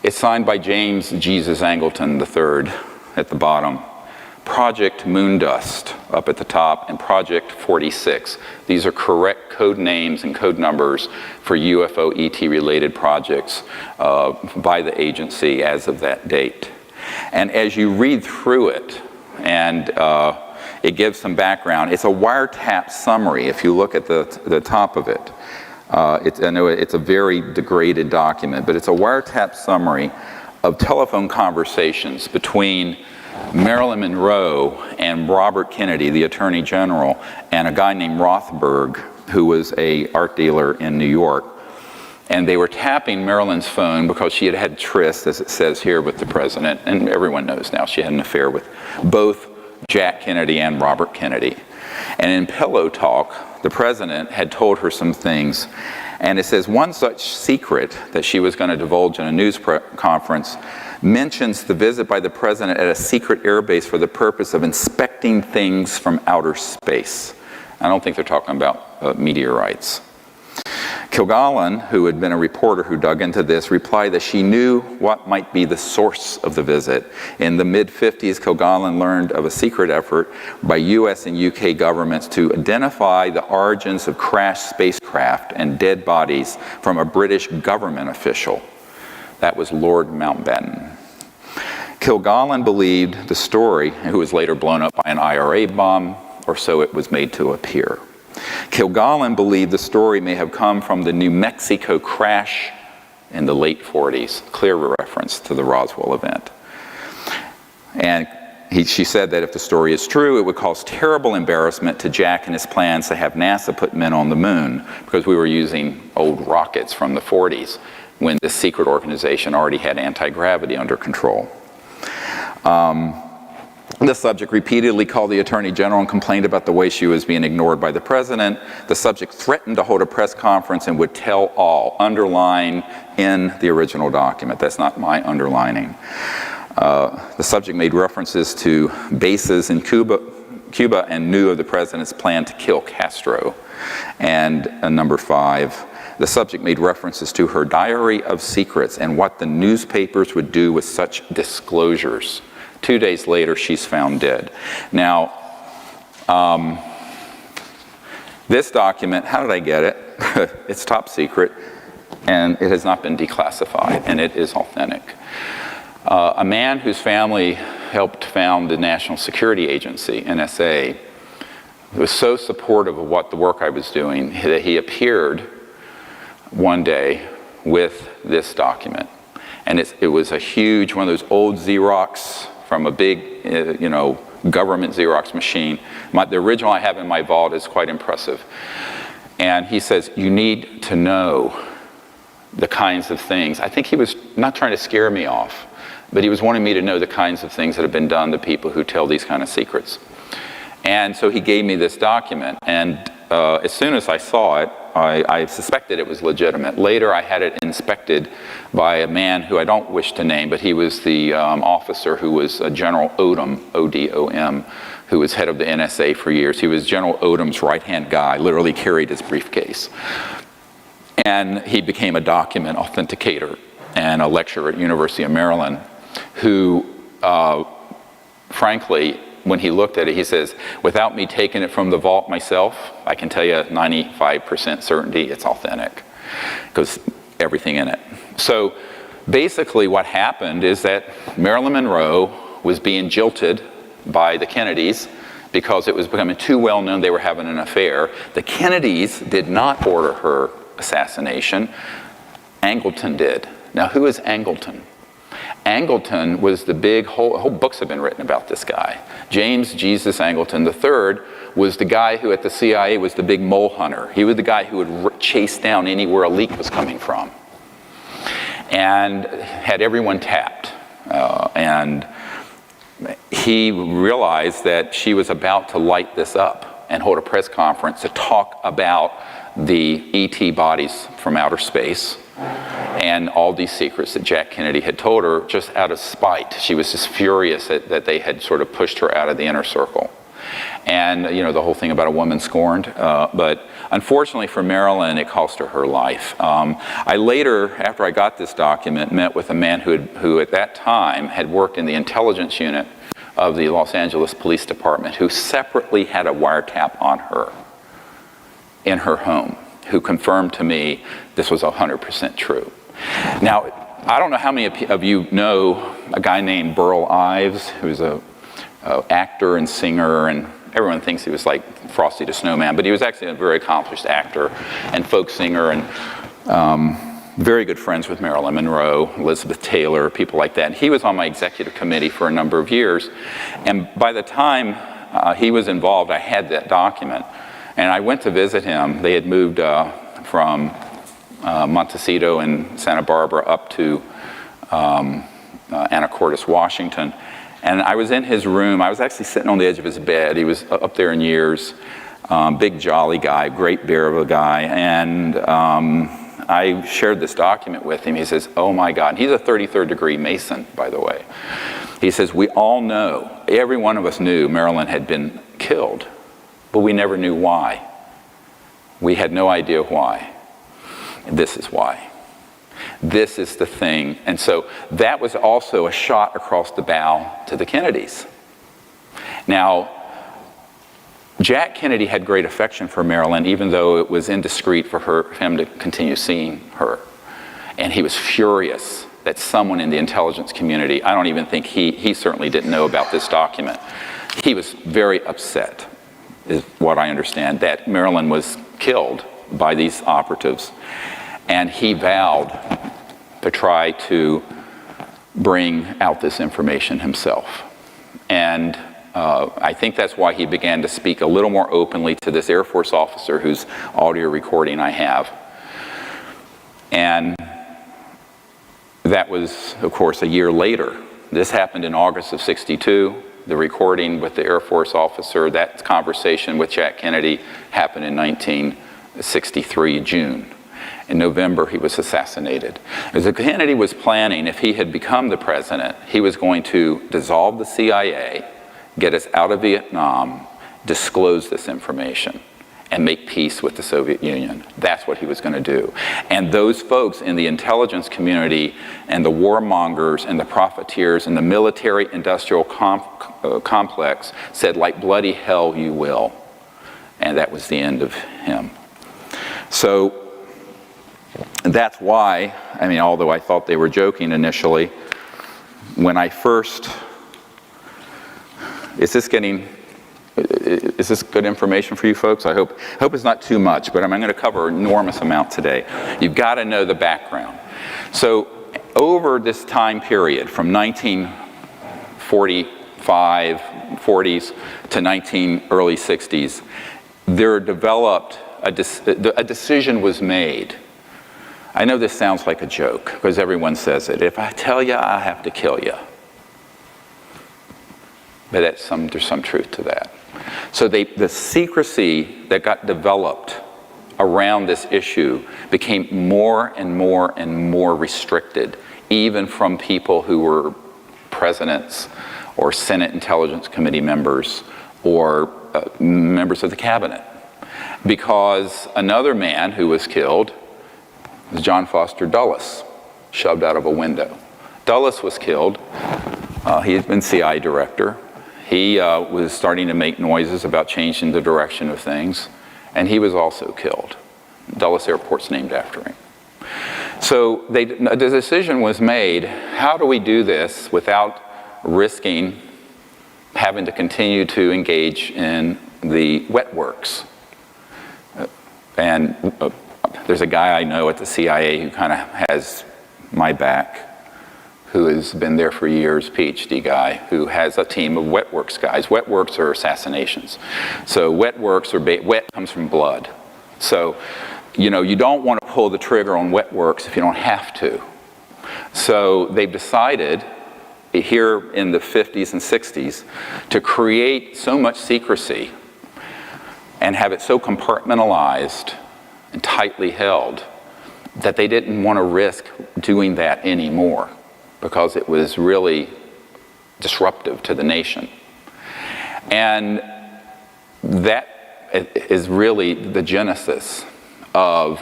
It's signed by James Jesus Angleton III at the bottom. Project Moondust up at the top, and Project 46. These are correct code names and code numbers for UFO ET related projects by the agency as of that date. And as you read through it, and it gives some background, it's a wiretap summary if you look at the top of it. I know it's a very degraded document, but it's a wiretap summary of telephone conversations between Marilyn Monroe and Robert Kennedy, the Attorney General, and a guy named Rothberg, who was an art dealer in New York. And they were tapping Marilyn's phone because she had had tryst, as it says here, with the president. And everyone knows now she had an affair with both Jack Kennedy and Robert Kennedy. And in pillow talk, the president had told her some things. And it says one such secret that she was going to divulge in a news conference mentions the visit by the president at a secret airbase for the purpose of inspecting things from outer space. I don't think they're talking about meteorites. Kilgallen, who had been a reporter who dug into this, replied that she knew what might be the source of the visit. In the mid-50s, Kilgallen learned of a secret effort by US and UK governments to identify the origins of crashed spacecraft and dead bodies from a British government official. That was Lord Mountbatten. Kilgallen believed the story, who was later blown up by an IRA bomb, or so it was made to appear. Kilgallen believed the story may have come from the New Mexico crash in the late 40s, clear reference to the Roswell event. And she said that if the story is true, it would cause terrible embarrassment to Jack and his plans to have NASA put men on the moon, because we were using old rockets from the 40s when this secret organization already had anti-gravity under control. The subject repeatedly called the Attorney General and complained about the way she was being ignored by the president. The subject threatened to hold a press conference and would tell all, underline in the original document. That's not my underlining. The subject made references to bases in Cuba and knew of the president's plan to kill Castro. And number 5, the subject made references to her diary of secrets and what the newspapers would do with such disclosures. 2 days later, she's found dead. Now, this document, how did I get it? It's top secret, and it has not been declassified, and it is authentic. A man whose family helped found the National Security Agency, NSA, was so supportive of what the work I was doing that he appeared one day with this document. And it was a huge, one of those old Xerox from a big, government Xerox machine. The original I have in my vault is quite impressive. And he says, you need to know the kinds of things. I think he was not trying to scare me off, but he was wanting me to know the kinds of things that have been done to people who tell these kind of secrets. And so he gave me this document, and as soon as I saw it, I suspected it was legitimate. Later, I had it inspected by a man who I don't wish to name, but he was the officer who was General Odom, O-D-O-M, who was head of the NSA for years. He was General Odom's right-hand guy, literally carried his briefcase. And he became a document authenticator and a lecturer at University of Maryland who, frankly, when he looked at it, he says, without me taking it from the vault myself, I can tell you 95% certainty it's authentic, because everything in it. So basically what happened is that Marilyn Monroe was being jilted by the Kennedys because it was becoming too well known they were having an affair. The Kennedys did not order her assassination. Angleton did. Now, who is Angleton? Angleton was the big, whole books have been written about this guy. James Jesus Angleton III was the guy who at the CIA was the big mole hunter. He was the guy who would chase down anywhere a leak was coming from and had everyone tapped. And he realized that she was about to light this up and hold a press conference to talk about the ET bodies from outer space and all these secrets that Jack Kennedy had told her just out of spite. She was just furious that they had sort of pushed her out of the inner circle. And, the whole thing about a woman scorned. But unfortunately for Marilyn, it cost her her life. I later, after I got this document, met with a man who at that time had worked in the intelligence unit of the Los Angeles Police Department, who separately had a wiretap on her in her home, who confirmed to me this was 100% true. Now, I don't know how many of you know a guy named Burl Ives, who's an actor and singer, and everyone thinks he was like Frosty the Snowman, but he was actually a very accomplished actor and folk singer, and very good friends with Marilyn Monroe, Elizabeth Taylor, people like that. And he was on my executive committee for a number of years, and by the time he was involved, I had that document. And I went to visit him. They had moved from Montecito and Santa Barbara up to Anacortes, Washington. And I was in his room. I was actually sitting on the edge of his bed. He was up there in years, big jolly guy, great bear of a guy. And I shared this document with him. He says, oh my God. And he's a 33rd degree Mason, by the way. He says, we all know, every one of us knew Marilyn had been killed, but we never knew why. We had no idea why. And this is why. This is the thing. And so that was also a shot across the bow to the Kennedys. Now, Jack Kennedy had great affection for Marilyn, even though it was indiscreet for him to continue seeing her. And he was furious that someone in the intelligence community, I don't even think he certainly didn't know about this document. He was very upset, is what I understand, that Marilyn was killed by these operatives. And he vowed to try to bring out this information himself. And I think that's why he began to speak a little more openly to this Air Force officer whose audio recording I have. And that was, of course, a year later. This happened in August of '62. The recording with the Air Force officer, that conversation with Jack Kennedy happened in 1963, June. In November, he was assassinated. As Kennedy was planning, if he had become the president, he was going to dissolve the CIA, get us out of Vietnam, disclose this information, and make peace with the Soviet Union. That's what he was going to do. And those folks in the intelligence community and the warmongers and the profiteers and the military-industrial complex said, like bloody hell you will. And that was the end of him. So that's why, although I thought they were joking initially, when I first, is this getting Is this good information for you folks? I hope it's not too much, but I'm going to cover an enormous amount today. You've got to know the background. So over this time period from 1945, 40s to early 60s, there developed a decision was made. I know this sounds like a joke because everyone says it. If I tell you, I have to kill you. But there's some truth to that. So the secrecy that got developed around this issue became more and more and more restricted, even from people who were presidents or Senate Intelligence Committee members or members of the cabinet. Because another man who was killed was John Foster Dulles, shoved out of a window. Dulles was killed. He had been CIA director. He was starting to make noises about changing the direction of things, and he was also killed. Dulles Airport's named after him. So the decision was made, how do we do this without risking having to continue to engage in the wet works? And there's a guy I know at the CIA who kind of has my back, who has been there for years, PhD guy, who has a team of wet works guys. Wet works are assassinations. So wet works are, wet comes from blood. So, you know, you don't want to pull the trigger on wet works if you don't have to. So they've decided here in the 50s and 60s to create so much secrecy and have it so compartmentalized and tightly held that they didn't want to risk doing that anymore, because it was really disruptive to the nation. And that is really the genesis of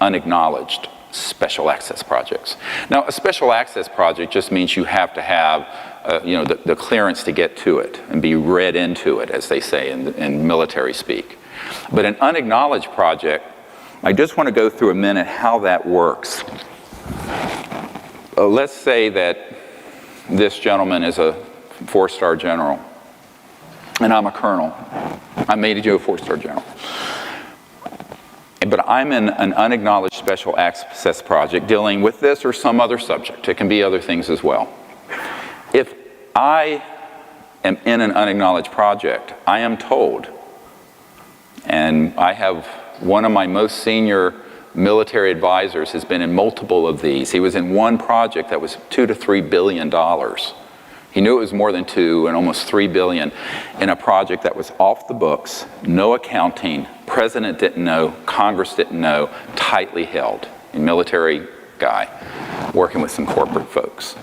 unacknowledged special access projects. Now, a special access project just means you have to have the clearance to get to it and be read into it, as they say in military speak. But an unacknowledged project, I just want to go through a minute how that works. Let's say that this gentleman is a 4-star general, and I'm a colonel. I made you a 4-star general. But I'm in an unacknowledged special access project dealing with this or some other subject. It can be other things as well. If I am in an unacknowledged project, I am told, and I have one of my most senior military advisors has been in multiple of these. He was in one project that was $2 to $3 billion. He knew it was more than 2 and almost 3 billion in a project that was off the books, no accounting, president didn't know, Congress didn't know, tightly held. A military guy working with some corporate folks.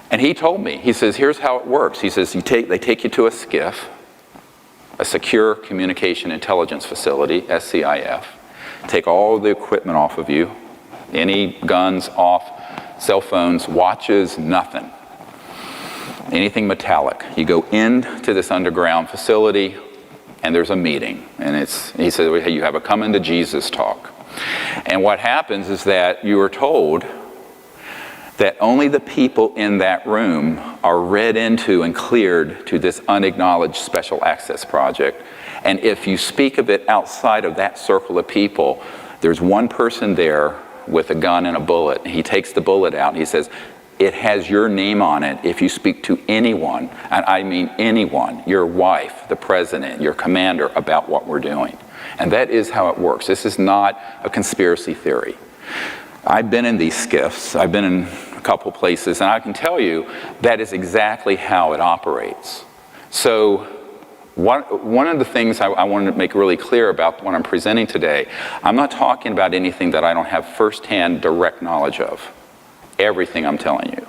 And he told me, he says, here's how it works. He says, they take you to a SCIF, a Secure Communication Intelligence Facility, SCIF, take all the equipment off of you, any guns off, cell phones, watches, nothing. Anything metallic. You go into this underground facility and there's a meeting. And he said, hey, you have a come into Jesus talk. And what happens is that you are told that only the people in that room are read into and cleared to this unacknowledged special access project. And if you speak of it outside of that circle of people, there's one person there with a gun and a bullet. He takes the bullet out and he says, it has your name on it if you speak to anyone, and I mean anyone, your wife, the president, your commander, about what we're doing. And that is how it works. This is not a conspiracy theory. I've been in these SCIFs. I've been in a couple places, and I can tell you that is exactly how it operates. So one of the things I wanted to make really clear about what I'm presenting today, I'm not talking about anything that I don't have firsthand direct knowledge of. Everything I'm telling you,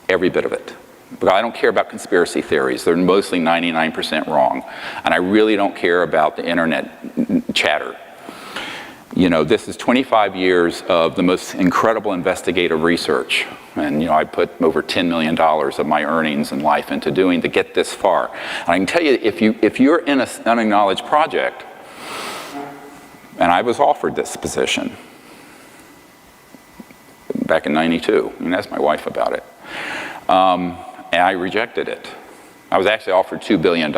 every bit of it. But I don't care about conspiracy theories. They're mostly 99% wrong. And I really don't care about the internet chatter. You know, this is 25 years of the most incredible investigative research. And, you know, I put over $10 million of my earnings and life into doing to get this far. And I can tell you, if you're in an unacknowledged project, and I was offered this position back in '92, and asked my wife about it, and I rejected it. I was actually offered $2 billion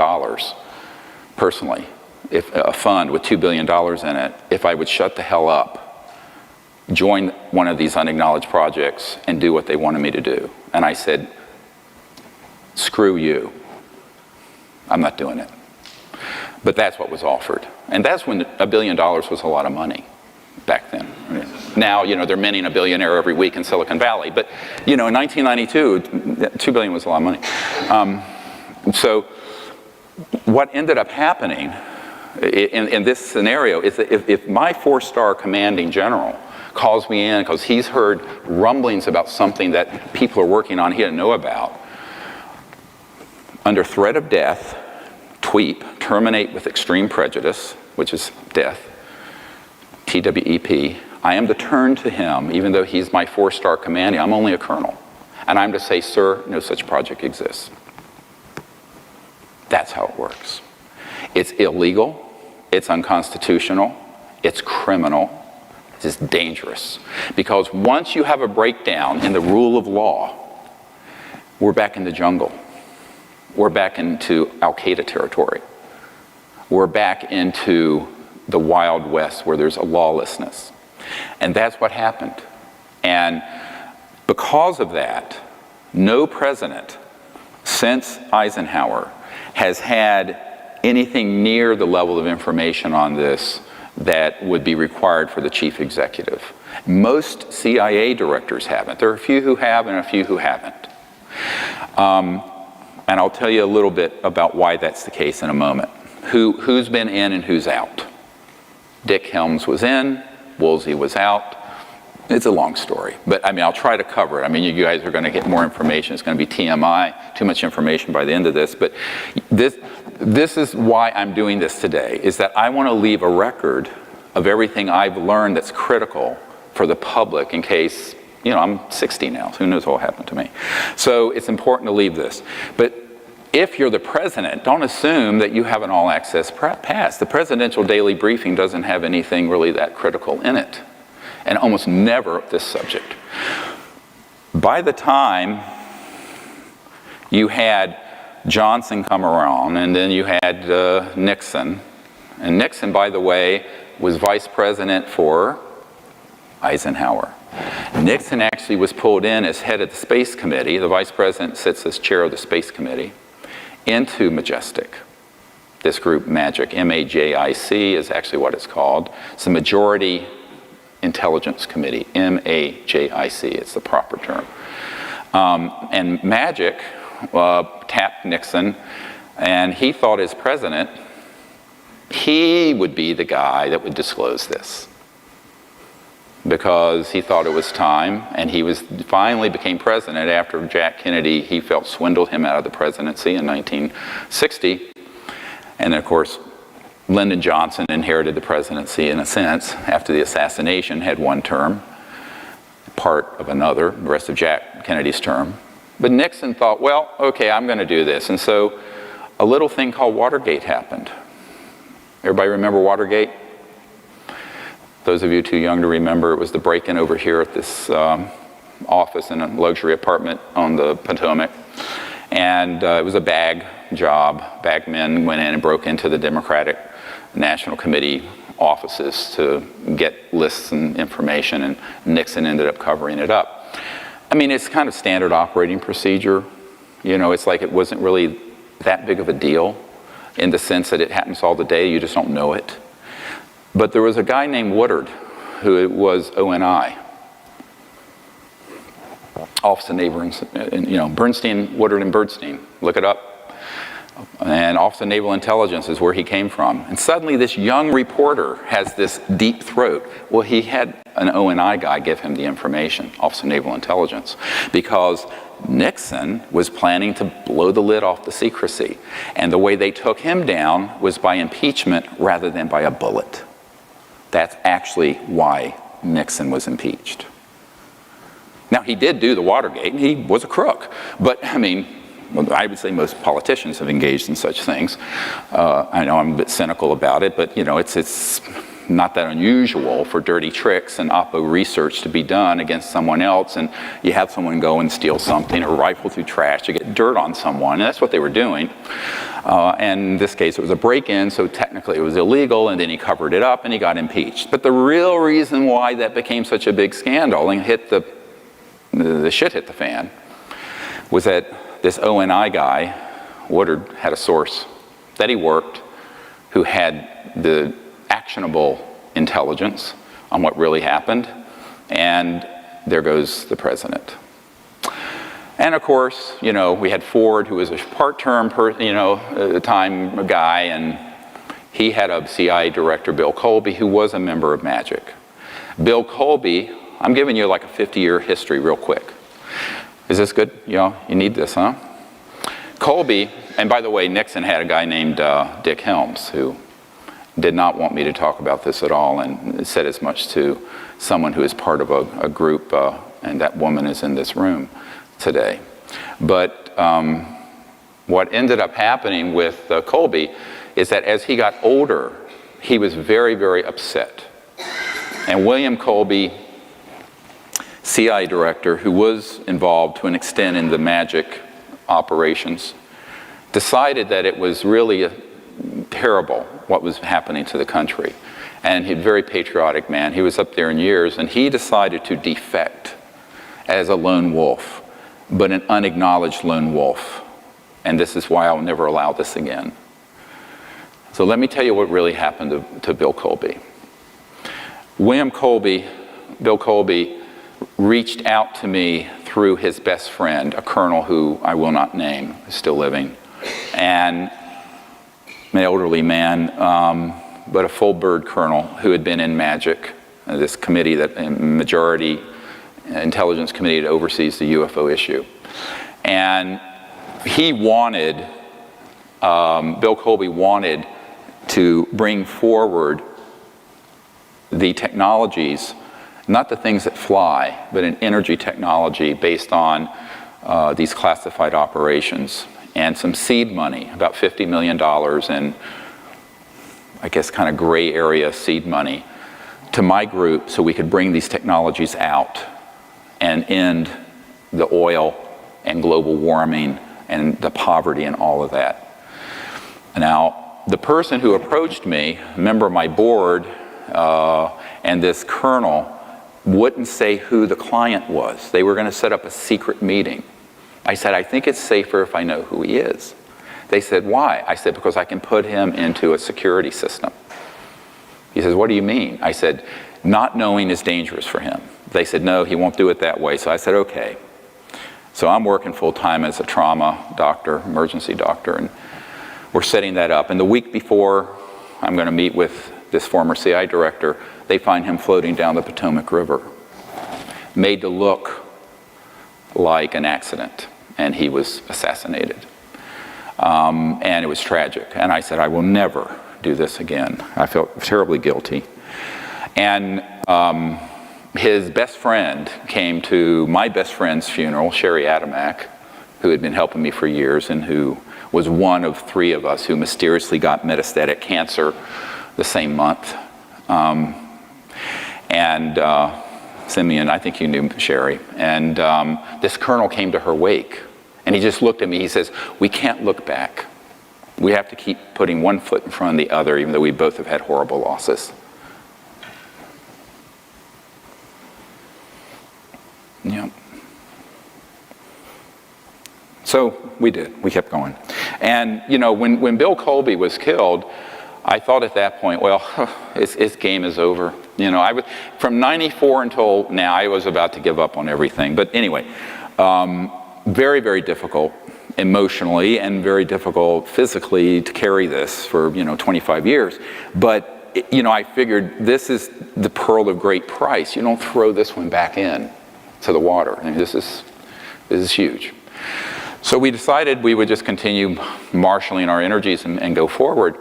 personally, if a fund with $2 billion in it, if I would shut the hell up, join one of these unacknowledged projects and do what they wanted me to do. And I said, screw you. I'm not doing it. But that's what was offered. And that's when $1 billion was a lot of money back then. Now, they're minting a billionaire every week in Silicon Valley. But, in 1992, $2 billion was a lot of money. So what ended up happening in this scenario is that if my 4-star commanding general calls me in because he's heard rumblings about something that people are working on he didn't know about, under threat of death, TWEEP, terminate with extreme prejudice, which is death, TWEP, I am to turn to him, even though he's my 4-star commanding, I'm only a colonel, and I'm to say, sir, no such project exists. That's how it works. It's illegal, it's unconstitutional, it's criminal, it's dangerous. Because once you have a breakdown in the rule of law, we're back in the jungle. We're back into Al-Qaeda territory. We're back into the Wild West where there's a lawlessness. And that's what happened. And because of that, no president since Eisenhower has had anything near the level of information on this that would be required for the chief executive. Most CIA directors haven't. There are a few who have and a few who haven't. And I'll tell you a little bit about why that's the case in a moment. Who's been in and who's out? Dick Helms was in, Woolsey was out. It's a long story, but I'll try to cover it. You guys are going to get more information. It's going to be TMI, too much information by the end of this. But this is why I'm doing this today, is that I want to leave a record of everything I've learned that's critical for the public in case, I'm 60 now, so who knows what will happen to me. So it's important to leave this. But if you're the president, don't assume that you have an all-access pass. The presidential daily briefing doesn't have anything really that critical in it, and almost never this subject. By the time you had Johnson come around, and then you had Nixon, and Nixon, by the way, was vice president for Eisenhower. Nixon actually was pulled in as head of the Space Committee. The vice president sits as chair of the Space Committee into Majestic. This group, MAJIC, M-A-J-I-C is actually what it's called. It's the Majority Intelligence Committee, M-A-J-I-C, it's the proper term. And MAJIC tapped Nixon, and he thought as president, he would be the guy that would disclose this, because he thought it was time, and he finally became president after Jack Kennedy, he felt, swindled him out of the presidency in 1960. And then, of course, Lyndon Johnson inherited the presidency in a sense after the assassination, had one term, part of another, the rest of Jack Kennedy's term. But Nixon thought, well, okay, I'm going to do this. And so a little thing called Watergate happened. Everybody remember Watergate? Those of you too young to remember, it was the break-in over here at this office in a luxury apartment on the Potomac. And it was a bag job. Bagmen went in and broke into the Democratic National Committee offices to get lists and information, and Nixon ended up covering it up. It's kind of standard operating procedure. It's like it wasn't really that big of a deal in the sense that it happens all the day, you just don't know it. But there was a guy named Woodard who was ONI, Office of Naval, Bernstein, Woodard and Bernstein, look it up. And Office of Naval Intelligence is where he came from. And suddenly this young reporter has this deep throat. Well, he had an ONI guy give him the information, Office of Naval Intelligence, because Nixon was planning to blow the lid off the secrecy. And the way they took him down was by impeachment rather than by a bullet. That's actually why Nixon was impeached. Now, he did do the Watergate, and he was a crook. But, I would say most politicians have engaged in such things. I know I'm a bit cynical about it, but, it's not that unusual for dirty tricks and oppo research to be done against someone else, and you have someone go and steal something or rifle through trash to get dirt on someone, and that's what they were doing. And in this case, it was a break-in, so technically it was illegal, and then he covered it up and he got impeached. But the real reason why that became such a big scandal and the shit hit the fan was that this ONI guy, Woodard, had a source that he worked who had the actionable intelligence on what really happened, and there goes the president. And of course, you know, we had Ford, who was a part-term, time guy, and he had a CIA director, Bill Colby, who was a member of MAGIC. Bill Colby, I'm giving you like a 50-year history real quick. Is this good? You need this, huh? Colby, and by the way, Nixon had a guy named Dick Helms, who did not want me to talk about this at all, and said as much to someone who is part of a group, and that woman is in this room today. But what ended up happening with Colby is that as he got older, he was very, very upset. And William Colby, CIA director, who was involved to an extent in the MAGIC operations, decided that it was really terrible what was happening to the country. And he's a very patriotic man. He was up there in years, and he decided to defect as a lone wolf, but an unacknowledged lone wolf. And this is why I'll never allow this again. So let me tell you what really happened to Bill Colby. Bill Colby reached out to me through his best friend, a colonel who I will not name, is still living, and an elderly man, but a full-bird colonel who had been in MAGIC, this committee, that majority intelligence committee that oversees the UFO issue. And he wanted, Bill Colby wanted to bring forward the technologies, not the things that fly, but an energy technology based on these classified operations, and some seed money, about $50 million in, I guess, kind of gray area seed money, to my group so we could bring these technologies out and end the oil and global warming and the poverty and all of that. Now, the person who approached me, a member of my board, and this colonel, wouldn't say who the client was. They were going to set up a secret meeting. I said, I think it's safer if I know who he is. They said, why? I said, because I can put him into a security system. He says, what do you mean? I said, not knowing is dangerous for him. They said, no, he won't do it that way. So I said, okay. So I'm working full-time as a trauma doctor, emergency doctor, and we're setting that up. And the week before I'm going to meet with this former CI director, they find him floating down the Potomac River, made to look like an accident, and he was assassinated. And it was tragic. And I said, I will never do this again. I felt terribly guilty. And his best friend came to my best friend's funeral, Sherry Adamak, who had been helping me for years and who was one of 3 of us who mysteriously got metastatic cancer the same month. Simeon, I think you knew Sherry. And this colonel came to her wake, and he just looked at me. He says, we can't look back. We have to keep putting one foot in front of the other, even though we both have had horrible losses. Yeah. So we did. We kept going. And, you know, when Bill Colby was killed, I thought at that point, well, his game is over. You know, from 94 until now, I was about to give up on everything. But anyway, very, very difficult emotionally and very difficult physically to carry this for, 25 years. But, I figured this is the pearl of great price. You don't throw this one back in to the water. I mean, this is huge. So we decided we would just continue marshaling our energies and go forward.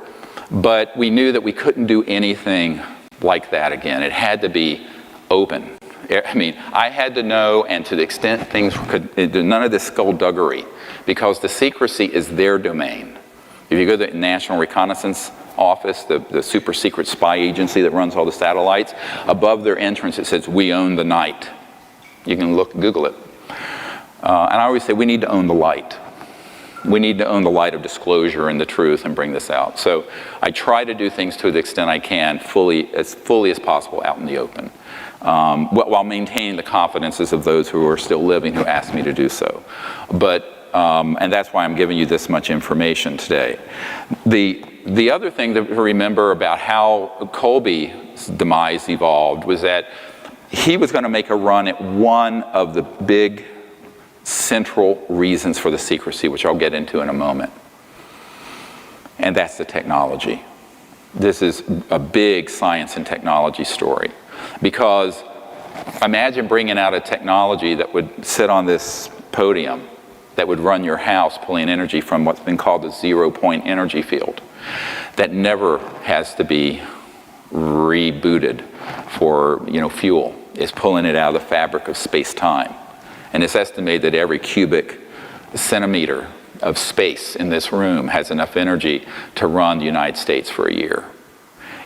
But we knew that we couldn't do anything like that again. It had to be open. I mean, I had to know, and to the extent things none of this skullduggery, because the secrecy is their domain. If you go to the National Reconnaissance Office, the super secret spy agency that runs all the satellites, above their entrance it says, "We own the night." You can Google it. And I always say we need to own the light. We need to own the light of disclosure and the truth and bring this out. So I try to do things to the extent I can as fully as possible out in the open, while maintaining the confidences of those who are still living who ask me to do so. And that's why I'm giving you this much information today. The other thing to remember about how Colby's demise evolved was that he was going to make a run at one of the big central reasons for the secrecy, which I'll get into in a moment. And that's the technology. This is a big science and technology story. Because imagine bringing out a technology that would sit on this podium, that would run your house, pulling energy from what's been called the zero-point energy field, that never has to be rebooted for fuel. It's pulling it out of the fabric of space-time. And it's estimated that every cubic centimeter of space in this room has enough energy to run the United States for a year,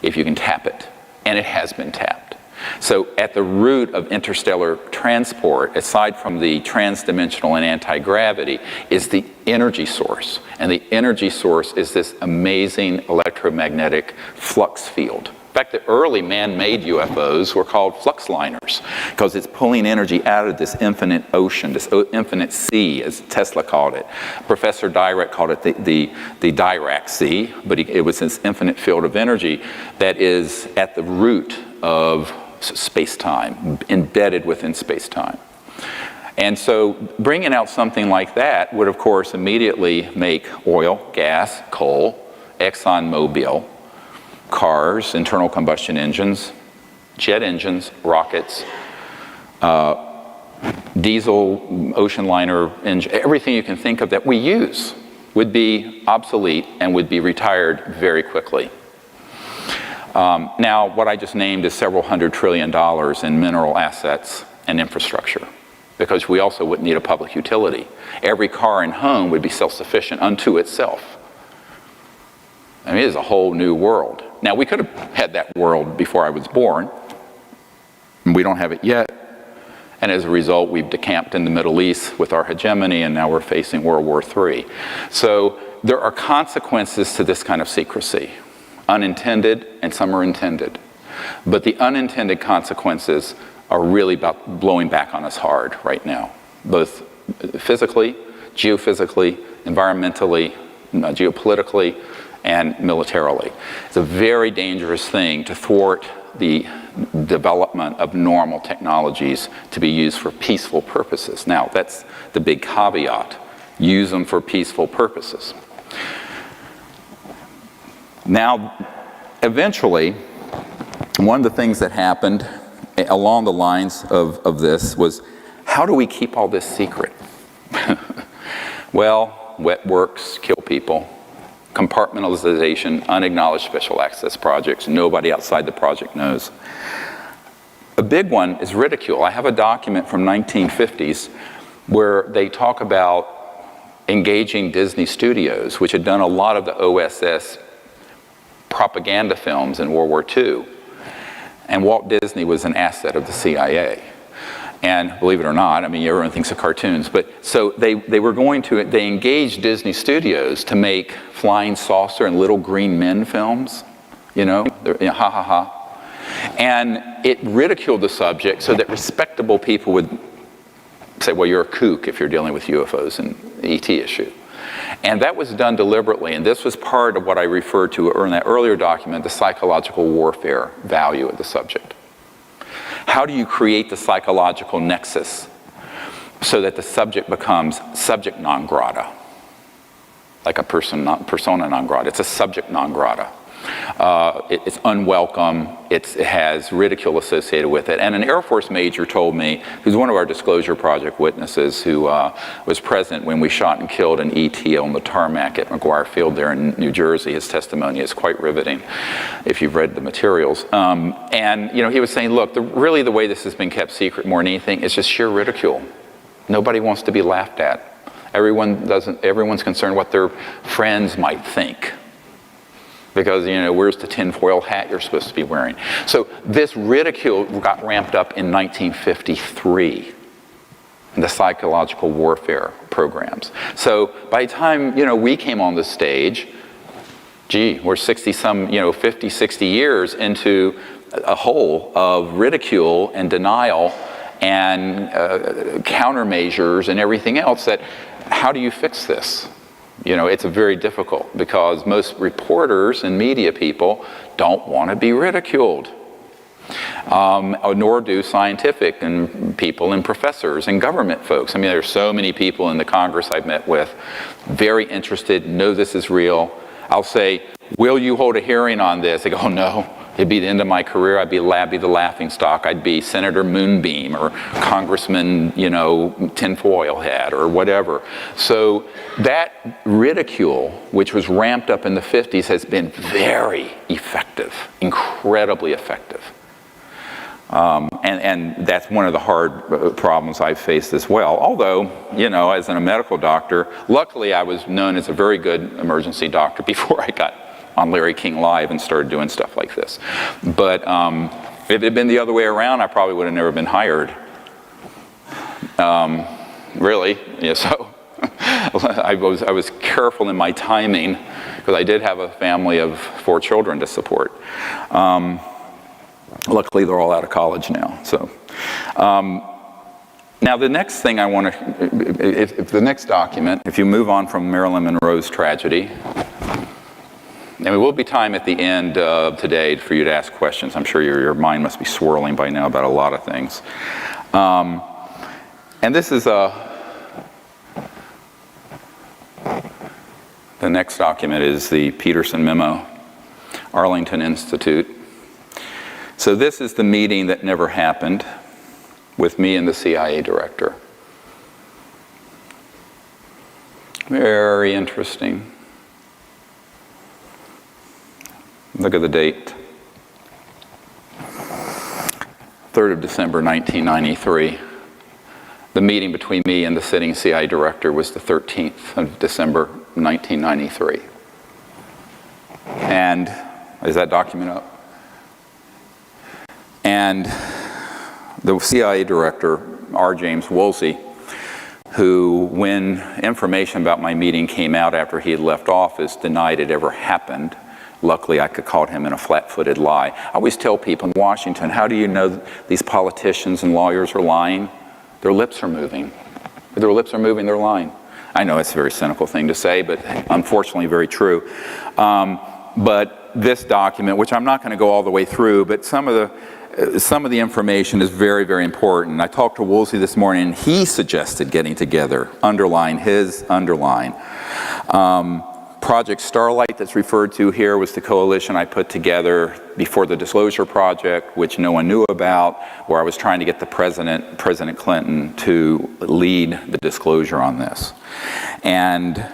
if you can tap it. And it has been tapped. So at the root of interstellar transport, aside from the transdimensional and anti-gravity, is the energy source. And the energy source is this amazing electromagnetic flux field. In fact, the early man-made UFOs were called flux liners because it's pulling energy out of this infinite ocean, this infinite sea, as Tesla called it. Professor Dirac called it the Dirac Sea, but it was this infinite field of energy that is at the root of space-time, embedded within space-time. And so bringing out something like that would, of course, immediately make oil, gas, coal, ExxonMobil, cars, internal combustion engines, jet engines, rockets, diesel, ocean liner engine, everything you can think of that we use would be obsolete and would be retired very quickly. Now, what I just named is several $100 trillion in mineral assets and infrastructure, because we also wouldn't need a public utility. Every car and home would be self-sufficient unto itself. I mean, it is a whole new world. Now, we could have had that world before I was born, and we don't have it yet. And as a result, we've decamped in the Middle East with our hegemony, and now we're facing World War III. So there are consequences to this kind of secrecy, unintended, and some are intended. But the unintended consequences are really about blowing back on us hard right now, both physically, geophysically, environmentally, geopolitically, and militarily. It's a very dangerous thing to thwart the development of normal technologies to be used for peaceful purposes. Now, that's the big caveat. Use them for peaceful purposes. Now, eventually, one of the things that happened along the lines of this was, how do we keep all this secret? Well, wet works kill people. Compartmentalization, unacknowledged special access projects, nobody outside the project knows. A big one is ridicule. I have a document from 1950s where they talk about engaging Disney Studios, which had done a lot of the OSS propaganda films in World War II. And Walt Disney was an asset of the CIA. And believe it or not, I mean, everyone thinks of cartoons, but so they engaged Disney Studios to make Flying Saucer and Little Green Men films, ha ha ha. And it ridiculed the subject so that respectable people would say, well, you're a kook if you're dealing with UFOs and the ET issue. And that was done deliberately, and this was part of what I referred to in that earlier document, the psychological warfare value of the subject. How do you create the psychological nexus so that the subject becomes subject non grata? Like a persona non grata. It's a subject non grata. It's unwelcome. It has ridicule associated with it. And an Air Force major told me, who's one of our Disclosure Project witnesses, who was present when we shot and killed an ET on the tarmac at McGuire Field there in New Jersey. His testimony is quite riveting if you've read the materials. And he was saying, look, really the way this has been kept secret more than anything is just sheer ridicule. Nobody wants to be laughed at. Everyone's concerned what their friends might think. Because, where's the tinfoil hat you're supposed to be wearing? So this ridicule got ramped up in 1953 in the psychological warfare programs. So by the time, we came on the stage, we're 50, 60 years into a hole of ridicule and denial and countermeasures and everything else that, how do you fix this? It's very difficult because most reporters and media people don't want to be ridiculed. Nor do scientific and people and professors and government folks. There's so many people in the Congress I've met with, very interested, know this is real. I'll say, will you hold a hearing on this? They go, oh no, it'd be the end of my career. I'd be the laughing stock. I'd be Senator Moonbeam or Congressman, Tinfoil Hat or whatever. So that ridicule, which was ramped up in the 50s, has been very effective, incredibly effective. And that's one of the hard problems I've faced as well. Although, as a medical doctor, luckily I was known as a very good emergency doctor before I got on Larry King Live and started doing stuff like this. But if it had been the other way around, I probably would have never been hired. Really, so I was careful in my timing because I did have a family of 4 children to support. Luckily, they're all out of college now. So, now the next thing I want to, if the next document, if you move on from Marilyn Monroe's tragedy, and there will be time at the end of today for you to ask questions. I'm sure your mind must be swirling by now about a lot of things. And this is the next document is the Peterson Memo, Arlington Institute. So this is the meeting that never happened with me and the CIA director. Very interesting. Look at the date. 3rd of December, 1993. The meeting between me and the sitting CIA director was the 13th of December, 1993. And is that document up? And the CIA director, R. James Woolsey, who, when information about my meeting came out after he had left office, denied it ever happened. Luckily, I could call him in a flat-footed lie. I always tell people in Washington, how do you know these politicians and lawyers are lying? Their lips are moving. If their lips are moving, they're lying. I know it's a very cynical thing to say, but unfortunately very true. But this document, which I'm not going to go all the way through, but some of the information is very, very important. I talked to Woolsey this morning, and he suggested getting together, underline. Project Starlight that's referred to here was the coalition I put together before the Disclosure Project, which no one knew about, where I was trying to get the President Clinton to lead the disclosure on this. And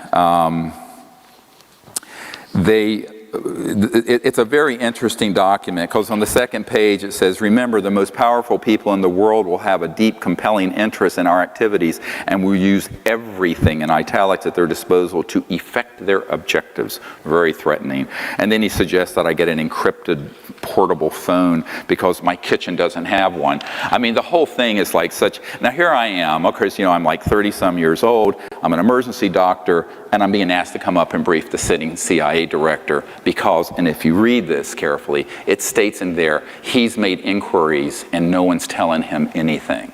it's a very interesting document because on the second page it says, remember, the most powerful people in the world will have a deep, compelling interest in our activities and will use everything in italics at their disposal to effect their objectives. Very threatening. And then he suggests that I get an encrypted portable phone because my kitchen doesn't have one. I mean, the whole thing is like such. Now here I am, of course, I'm like 30-some years old, I'm an emergency doctor, and I'm being asked to come up and brief the sitting CIA director because, and if you read this carefully, it states in there, he's made inquiries and no one's telling him anything.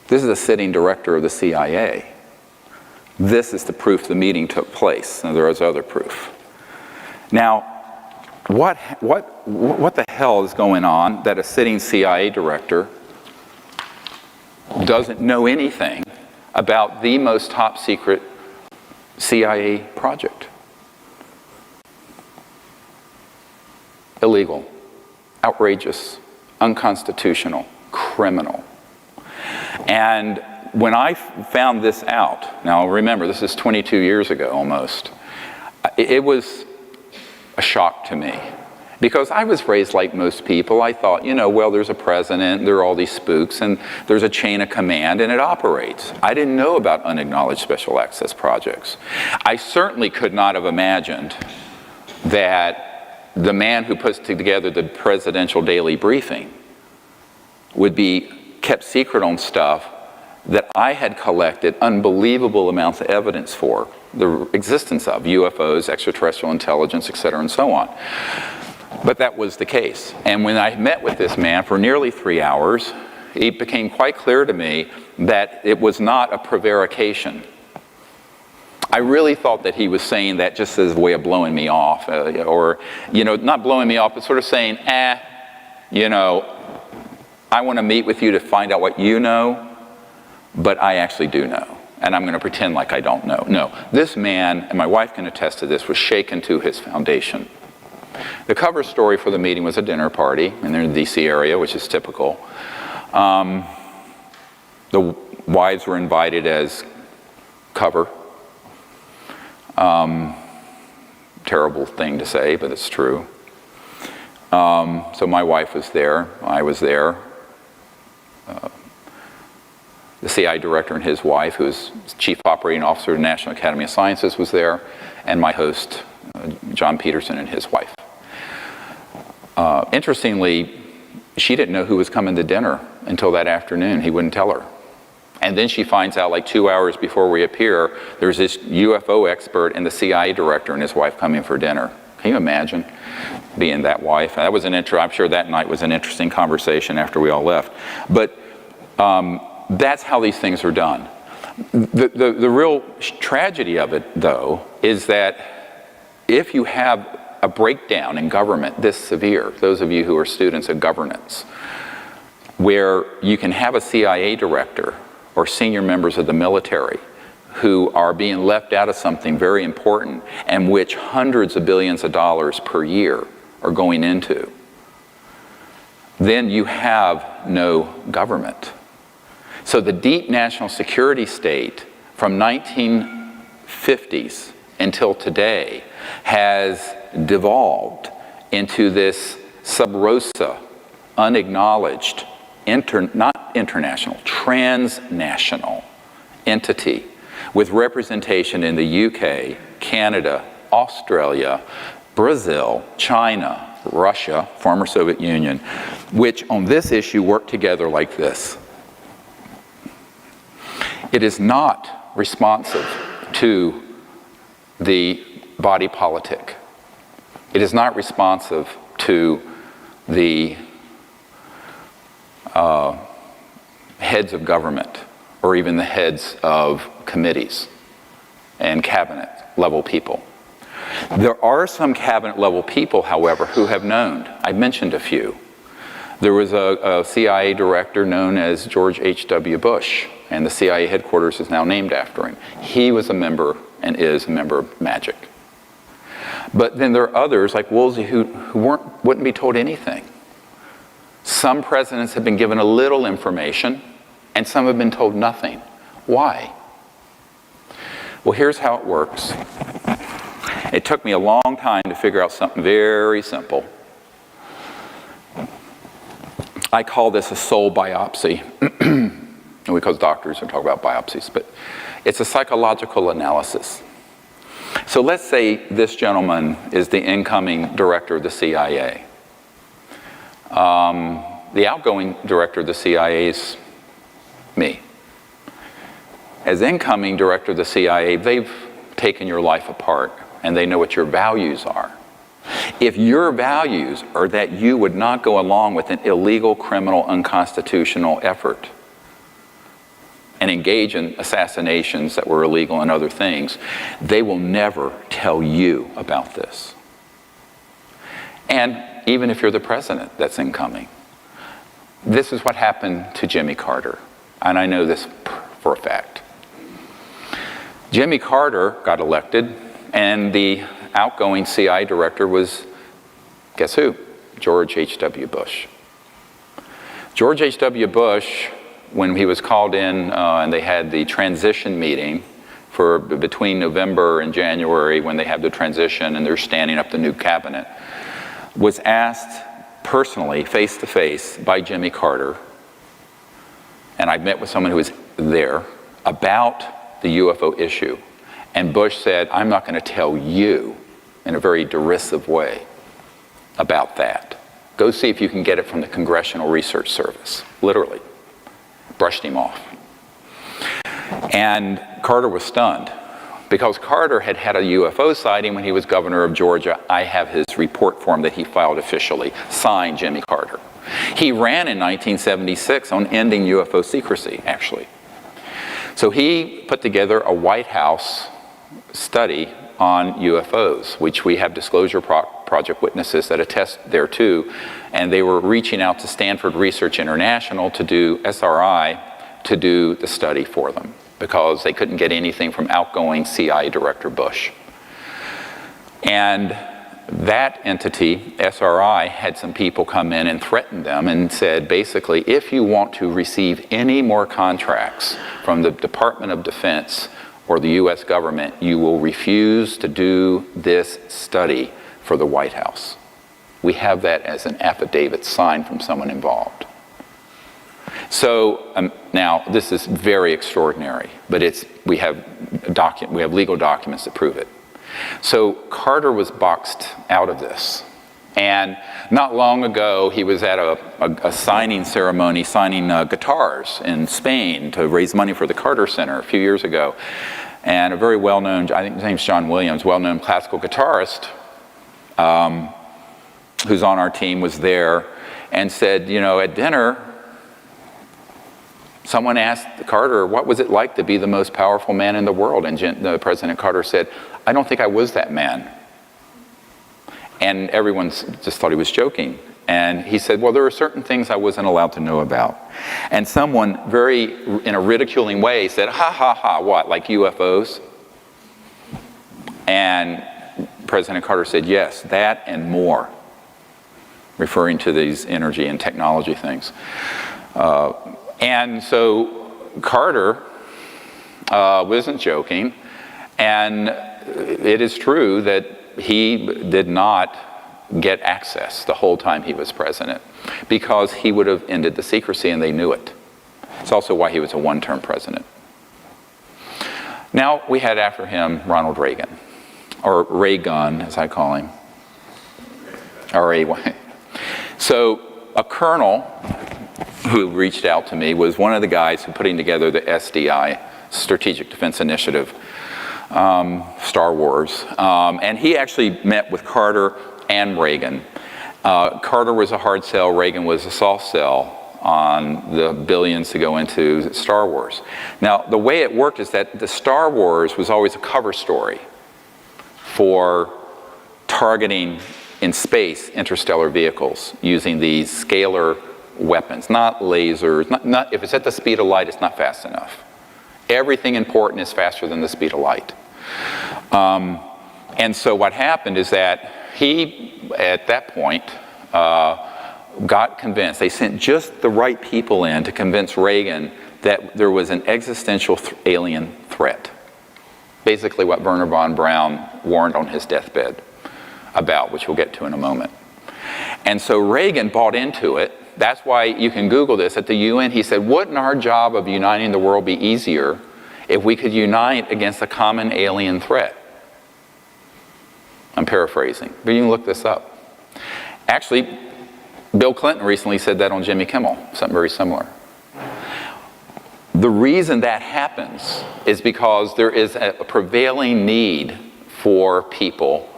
This is the sitting director of the CIA. This is the proof the meeting took place. Now, there is other proof. Now, what the hell is going on that a sitting CIA director doesn't know anything about the most top secret CIA project? Illegal, outrageous, unconstitutional, criminal. And when I found this out, now remember, this is 22 years ago almost, it was a shock to me. Because I was raised like most people. I thought, well, there's a president, there are all these spooks, and there's a chain of command, and it operates. I didn't know about unacknowledged special access projects. I certainly could not have imagined that the man who puts together the presidential daily briefing would be kept secret on stuff that I had collected unbelievable amounts of evidence for the existence of UFOs, extraterrestrial intelligence, et cetera, and so on. But that was the case. And when I met with this man for nearly 3 hours, it became quite clear to me that it was not a prevarication. I really thought that he was saying that just as a way of blowing me off, or, not blowing me off, but sort of saying, I want to meet with you to find out what you know, but I actually do know. And I'm going to pretend like I don't know. No, this man, and my wife can attest to this, was shaken to his foundation. The cover story for the meeting was a dinner party, and they're in the D.C. area, which is typical. The wives were invited as cover. Terrible thing to say, but it's true. So my wife was there. I was there. The CIA director and his wife, who's Chief Operating Officer of the National Academy of Sciences, was there, and my host, John Peterson, and his wife. Interestingly, she didn't know who was coming to dinner until that afternoon. He wouldn't tell her. And then she finds out like 2 hours before we appear, there's this UFO expert and the CIA director and his wife coming for dinner. Can you imagine being that wife? That was I'm sure that night was an interesting conversation after we all left. But that's how these things are done. The real tragedy of it, though, is that if you have a breakdown in government this severe, those of you who are students of governance, where you can have a CIA director or senior members of the military who are being left out of something very important and which hundreds of billions of dollars per year are going into, then you have no government. So the deep national security state from 1950s until today has devolved into this sub rosa, unacknowledged, not international, transnational entity with representation in the UK, Canada, Australia, Brazil, China, Russia, former Soviet Union, which on this issue work together like this. It is not responsive to the body politic. It is not responsive to the heads of government or even the heads of committees and cabinet level people. There are some cabinet level people, however, who have known. I mentioned a few. There was a CIA director known as George H.W. Bush, and the CIA headquarters is now named after him. He was a member and is a member of MAGIC. But then there are others like Woolsey who wouldn't be told anything. Some presidents have been given a little information, and some have been told nothing. Why? Well, here's how it works. It took me a long time to figure out something very simple. I call this a soul biopsy, because doctors are talking about biopsies, but it's a psychological analysis. So let's say this gentleman is the incoming director of the CIA. The outgoing director of the CIA is me. As incoming director of the CIA, they've taken your life apart, and they know what your values are. If your values are that you would not go along with an illegal, criminal, unconstitutional effort and engage in assassinations that were illegal and other things, they will never tell you about this. And even if you're the president that's incoming, this is what happened to Jimmy Carter. And I know this for a fact. Jimmy Carter got elected, and the outgoing CIA director was, guess who? George H.W. Bush. George H.W. Bush, when he was called in and they had the transition meeting for between November and January when they have the transition and they're standing up the new cabinet, was asked personally, face to face, by Jimmy Carter, and I met with someone who was there, about the UFO issue. And Bush said, I'm not going to tell you, in a very derisive way, about that. Go see if you can get it from the Congressional Research Service. Literally. Brushed him off. And Carter was stunned, because Carter had had a UFO sighting when he was governor of Georgia. I have his report form that he filed officially, signed Jimmy Carter. He ran in 1976 on ending UFO secrecy, actually. So he put together a White House study on UFOs, which we have Disclosure Project witnesses that attest thereto, and they were reaching out to Stanford Research International to do SRI, to do the study for them, because they couldn't get anything from outgoing CIA Director Bush. And that entity, SRI, had some people come in and threaten them and said, basically, if you want to receive any more contracts from the Department of Defense or the US government, you will refuse to do this study for the White House. We have that as an affidavit signed from someone involved. So now this is very extraordinary, but we have legal documents that prove it. So Carter was boxed out of this. And not long ago, he was at a signing ceremony, signing guitars in Spain to raise money for the Carter Center a few years ago. And a very well-known, I think his name's John Williams, well-known classical guitarist who's on our team, was there and said, you know, at dinner, someone asked Carter, what was it like to be the most powerful man in the world? And President Carter said, I don't think I was that man. And everyone just thought he was joking. And he said, well, there are certain things I wasn't allowed to know about. And someone in a ridiculing way said, ha, ha, ha, what, like UFOs? And President Carter said, yes, that and more, referring to these energy and technology things. And so Carter wasn't joking, and it is true that he did not get access the whole time he was president, because he would have ended the secrecy and they knew it. It's also why he was a one-term president. Now we had after him Ronald Reagan, or Reagan as I call him, R-A-Y. So a colonel who reached out to me was one of the guys who putting together the SDI, Strategic Defense Initiative, Star Wars. And he actually met with Carter and Reagan. Carter was a hard sell, Reagan was a soft sell on the billions to go into Star Wars. Now, the way it worked is that the Star Wars was always a cover story for targeting in space interstellar vehicles using these scalar weapons, not lasers, not if it's at the speed of light, it's not fast enough. Everything important is faster than the speed of light. And so what happened is that he, at that point, got convinced. They sent just the right people in to convince Reagan that there was an existential alien threat. Basically what Wernher von Braun warned on his deathbed about, which we'll get to in a moment. And so Reagan bought into it. That's why you can Google this. At the UN, he said, wouldn't our job of uniting the world be easier if we could unite against a common alien threat? I'm paraphrasing, but you can look this up. Actually, Bill Clinton recently said that on Jimmy Kimmel, something very similar. The reason that happens is because there is a prevailing need for people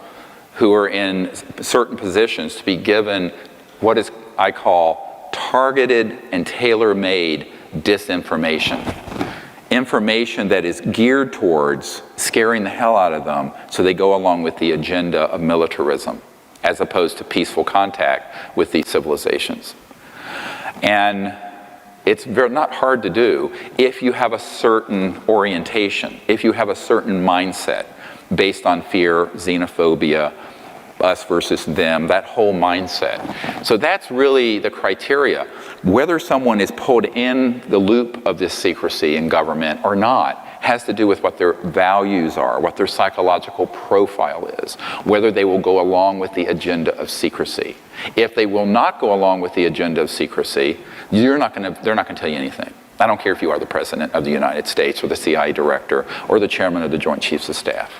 who are in certain positions to be given what is, I call, targeted and tailor-made disinformation. Information that is geared towards scaring the hell out of them so they go along with the agenda of militarism as opposed to peaceful contact with these civilizations. And it's not hard to do if you have a certain orientation, if you have a certain mindset based on fear, xenophobia, us versus them, that whole mindset. So that's really the criteria. Whether someone is pulled in the loop of this secrecy in government or not has to do with what their values are, what their psychological profile is, whether they will go along with the agenda of secrecy. If they will not go along with the agenda of secrecy, they're not going to tell you anything. I don't care if you are the President of the United States or the CIA Director or the Chairman of the Joint Chiefs of Staff.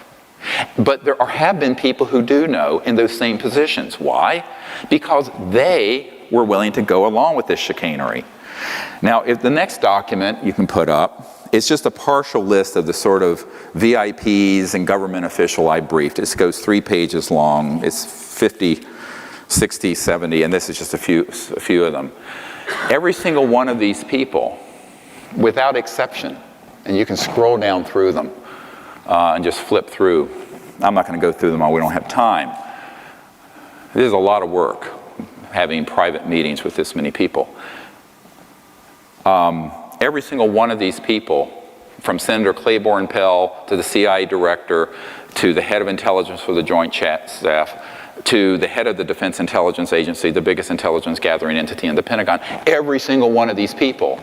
But there have been people who do know in those same positions. Why? Because they were willing to go along with this chicanery. Now, if the next document you can put up, it's just a partial list of the sort of VIPs and government official I briefed. It goes 3 pages long. It's 50, 60, 70, and this is just a few of them. Every single one of these people, without exception, and you can scroll down through them and just flip through. I'm not going to go through them all. We don't have time. This is a lot of work, having private meetings with this many people. Every single one of these people, from Senator Claiborne Pell to the CIA Director to the head of intelligence for the Joint Staff to the head of the Defense Intelligence Agency, the biggest intelligence gathering entity in the Pentagon, every single one of these people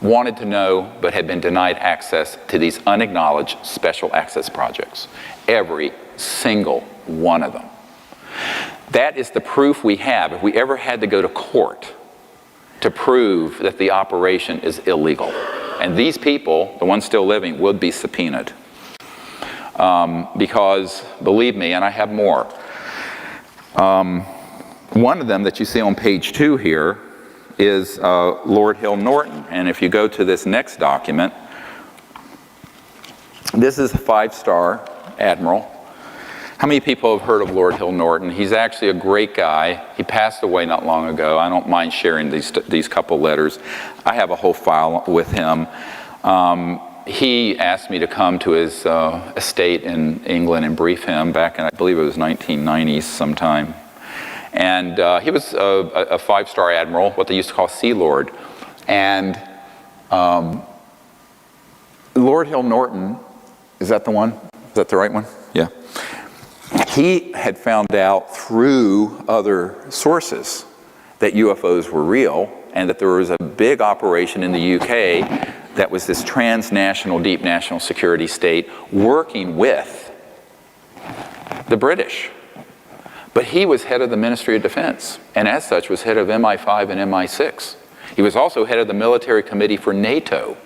wanted to know but had been denied access to these unacknowledged special access projects. Every single one of them. That is the proof we have. If we ever had to go to court to prove that the operation is illegal, and these people, the ones still living, would be subpoenaed. Because, believe me, and I have more, one of them that you see on page 2 here is Lord Hill Norton. And if you go to this next document, this is a 5-star admiral. How many people have heard of Lord Hill Norton? He's actually a great guy. He passed away not long ago. I don't mind sharing these couple letters. I have a whole file with him. He asked me to come to his estate in England and brief him back in, I believe it was 1990s sometime. And he was a 5-star admiral, what they used to call Sea Lord. And Lord Hill Norton, is that the one? Is that the right one? Yeah. He had found out through other sources that UFOs were real and that there was a big operation in the UK that was this transnational, deep national security state working with the British. But he was head of the Ministry of Defense, and as such was head of MI5 and MI6. He was also head of the Military Committee for NATO.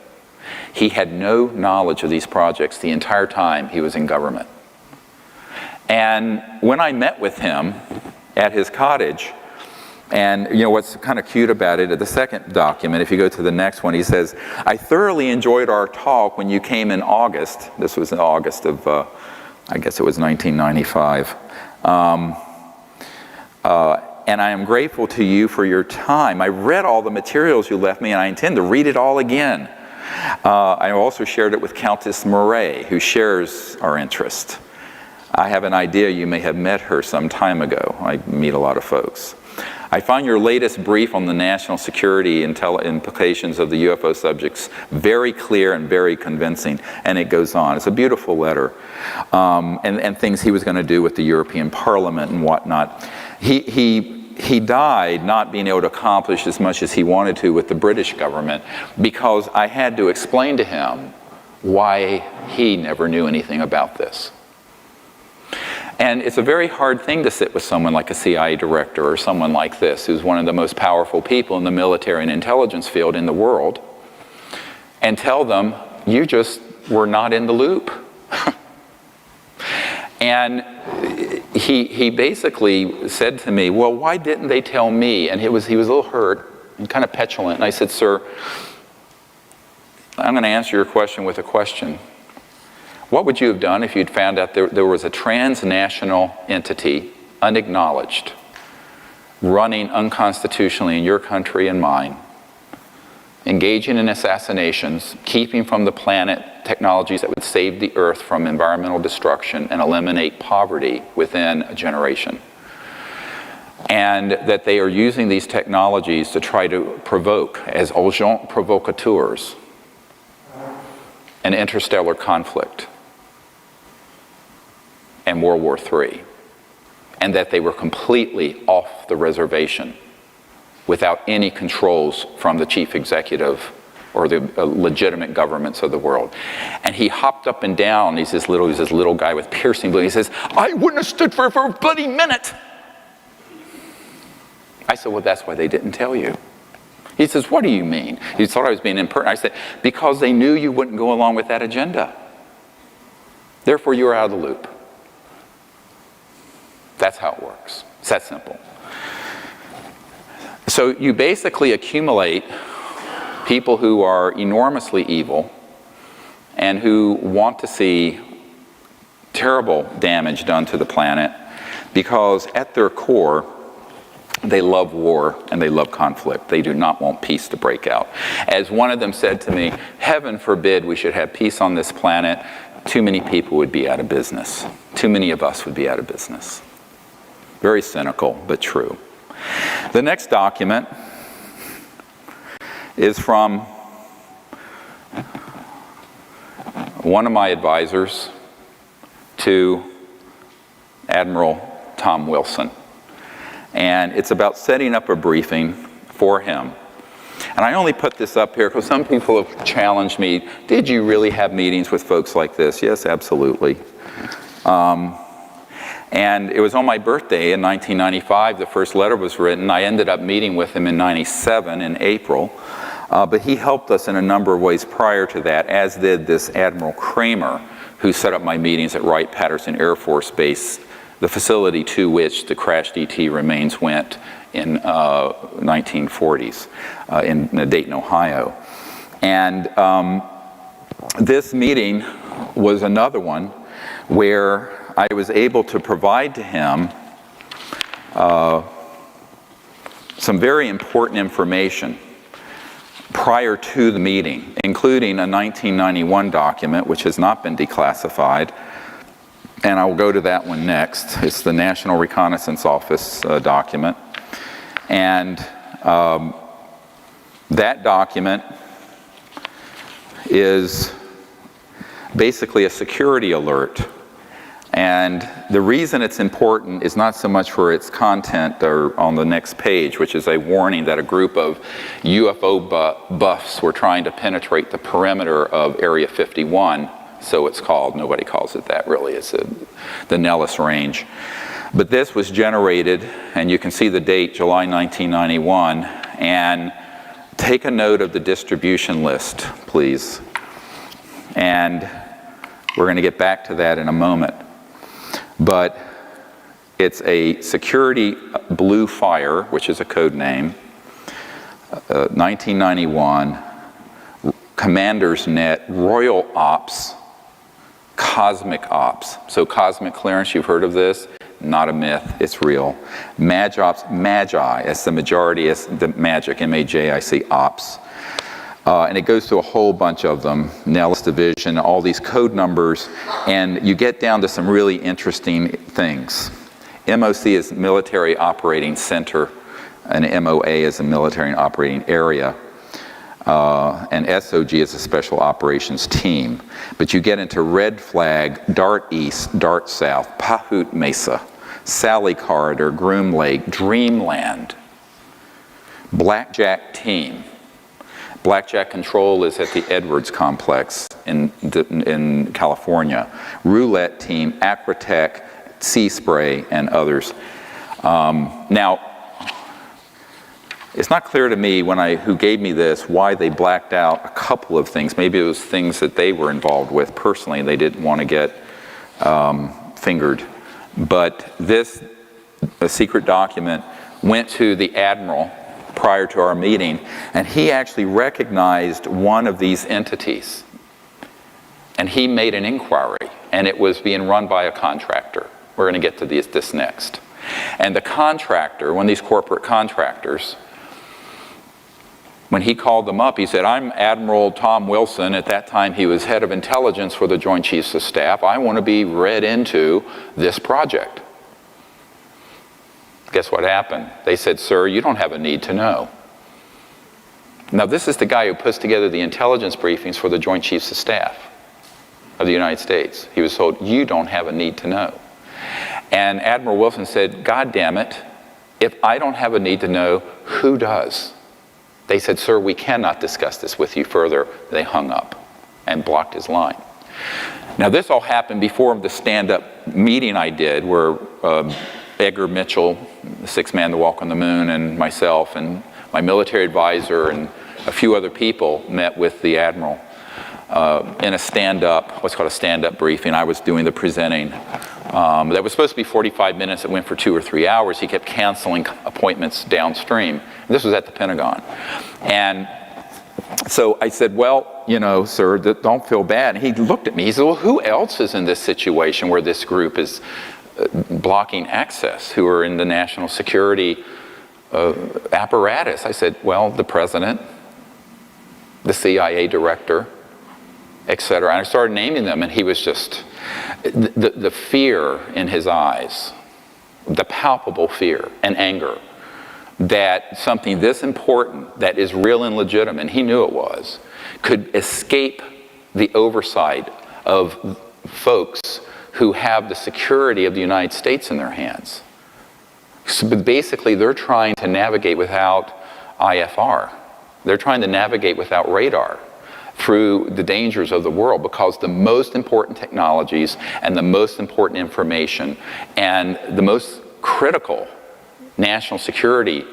He had no knowledge of these projects the entire time he was in government. And when I met with him at his cottage, and you know what's kind of cute about it, at the second document, if you go to the next one, he says, I thoroughly enjoyed our talk when you came in August. This was in August of, I guess it was 1995. And I am grateful to you for your time. I read all the materials you left me, and I intend to read it all again. I also shared it with Countess Murray, who shares our interest. I have an idea you may have met her some time ago. I meet a lot of folks. I find your latest brief on the national security implications of the UFO subjects very clear and very convincing, and it goes on. It's a beautiful letter, and things he was going to do with the European Parliament and whatnot. He died not being able to accomplish as much as he wanted to with the British government because I had to explain to him why he never knew anything about this. And it's a very hard thing to sit with someone like a CIA director or someone like this, who's one of the most powerful people in the military and intelligence field in the world, and tell them, you just were not in the loop. And he basically said to me, well, why didn't they tell me? And he was a little hurt and kind of petulant. And I said, sir, I'm going to answer your question with a question. What would you have done if you'd found out there was a transnational entity, unacknowledged, running unconstitutionally in your country and mine, engaging in assassinations, keeping from the planet technologies that would save the earth from environmental destruction and eliminate poverty within a generation? And that they are using these technologies to try to provoke, as agents provocateurs, an interstellar conflict. and World War III, and that they were completely off the reservation without any controls from the chief executive or the legitimate governments of the world. And he hopped up and down. He's this little guy with piercing blue. He says, "I wouldn't have stood for a bloody minute." I said, "Well, that's why they didn't tell you." He says, "What do you mean?" He thought I was being impertinent. I said, "Because they knew you wouldn't go along with that agenda. Therefore, you were out of the loop." That's how it works. It's that simple. So you basically accumulate people who are enormously evil and who want to see terrible damage done to the planet because at their core, they love war and they love conflict. They do not want peace to break out. As one of them said to me, "Heaven forbid we should have peace on this planet. Too many people would be out of business. Too many of us would be out of business." Very cynical, but true. The next document is from one of my advisors to Admiral Tom Wilson. And it's about setting up a briefing for him. And I only put this up here because some people have challenged me, did you really have meetings with folks like this? Yes, absolutely. And it was on my birthday in 1995, the first letter was written. I ended up meeting with him in 97 in April. But he helped us in a number of ways prior to that, as did this Admiral Kramer, who set up my meetings at Wright-Patterson Air Force Base, the facility to which the crashed ET remains went in 1940s in Dayton, Ohio. And this meeting was another one where I was able to provide to him some very important information prior to the meeting, including a 1991 document which has not been declassified, and I will go to that one next. It's the National Reconnaissance Office document. And that document is basically a security alert. And the reason it's important is not so much for its content or on the next page, which is a warning that a group of UFO buffs were trying to penetrate the perimeter of Area 51, so it's called. Nobody calls it that, really. It's the Nellis Range. But this was generated, and you can see the date, July 1991, and take a note of the distribution list, please. And we're going to get back to that in a moment. But it's a security blue fire, which is a code name, 1991, Commander's Net, Royal Ops, Cosmic Ops. So cosmic clearance, you've heard of this? Not a myth, it's real. Ops, Magi, as the majority, as the magic, M-A-J-I-C, Ops. And it goes through a whole bunch of them, Nellis Division, all these code numbers, and you get down to some really interesting things. MOC is Military Operating Center, and MOA is a Military Operating Area, and SOG is a Special Operations Team. But you get into Red Flag, Dart East, Dart South, Pahut Mesa, Sally Corridor, Groom Lake, Dreamland, Blackjack Team. Blackjack Control is at the Edwards Complex in California. Roulette Team, Aquatech, Sea Spray, and others. Now, it's not clear to me who gave me this why they blacked out a couple of things. Maybe it was things that they were involved with personally and they didn't want to get fingered. But this secret document went to the Admiral prior to our meeting, and he actually recognized one of these entities. And he made an inquiry, and it was being run by a contractor. We're going to get to this next. And the contractor, one of these corporate contractors, when he called them up, he said, "I'm Admiral Tom Wilson." At that time, he was head of intelligence for the Joint Chiefs of Staff. "I want to be read into this project." Guess what happened? They said, "Sir, you don't have a need to know." Now, this is the guy who puts together the intelligence briefings for the Joint Chiefs of Staff of the United States. He was told, "You don't have a need to know." And Admiral Wilson said, God damn it, if I don't have a need to know, who does? They said, sir, we cannot discuss this with you further. They hung up and blocked his line. Now, this all happened before the stand-up meeting I did where Edgar Mitchell, the sixth man to walk on the moon, and myself and my military advisor and a few other people met with the Admiral in a stand-up, what's called a stand-up briefing. I was doing the presenting. That was supposed to be 45 minutes. It went for 2 or 3 hours. He kept canceling appointments downstream. This was at the Pentagon. And so I said, well, you know, sir, don't feel bad. And he looked at me. He said, well, who else is in this situation where this group is blocking access, who are in the national security apparatus? I said, well, the president, the CIA director, etc. And I started naming them, and he was just, the fear in his eyes, the palpable fear and anger that something this important, that is real and legitimate, and he knew it was, could escape the oversight of folks who have the security of the United States in their hands. So basically, they're trying to navigate without IFR. They're trying to navigate without radar through the dangers of the world, because the most important technologies and the most important information and the most critical national security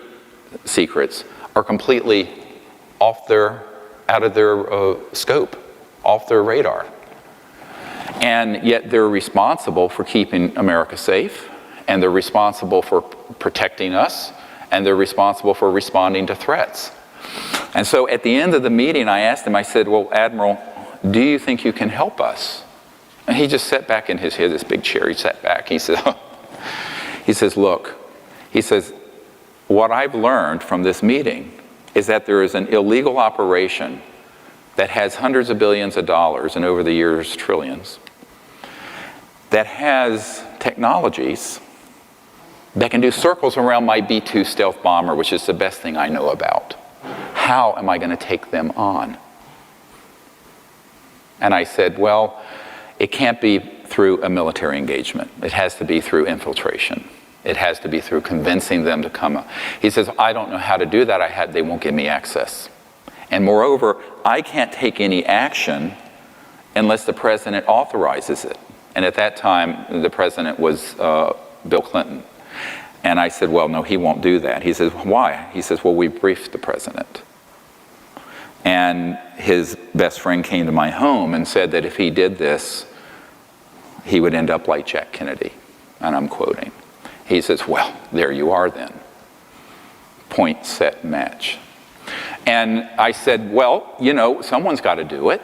secrets are completely out of their scope, off their radar. And yet they're responsible for keeping America safe, and they're responsible for protecting us, and they're responsible for responding to threats. And so at the end of the meeting, I asked him, I said, well, Admiral, do you think you can help us? And he just sat back in his head, this big chair, he sat back. He said, he says, look, he says, what I've learned from this meeting is that there is an illegal operation that has hundreds of billions of dollars and over the years trillions, that has technologies that can do circles around my B-2 stealth bomber, which is the best thing I know about. How am I going to take them on? And I said, well, it can't be through a military engagement. It has to be through infiltration. It has to be through convincing them to come up. He says, I don't know how to do that. They won't give me access. And moreover, I can't take any action unless the president authorizes it. And at that time, the president was Bill Clinton. And I said, well, no, he won't do that. He says, why? He says, well, we briefed the president. And his best friend came to my home and said that if he did this, he would end up like Jack Kennedy. And I'm quoting. He says, well, there you are then. Point, set, match. And I said, well, you know, someone's got to do it.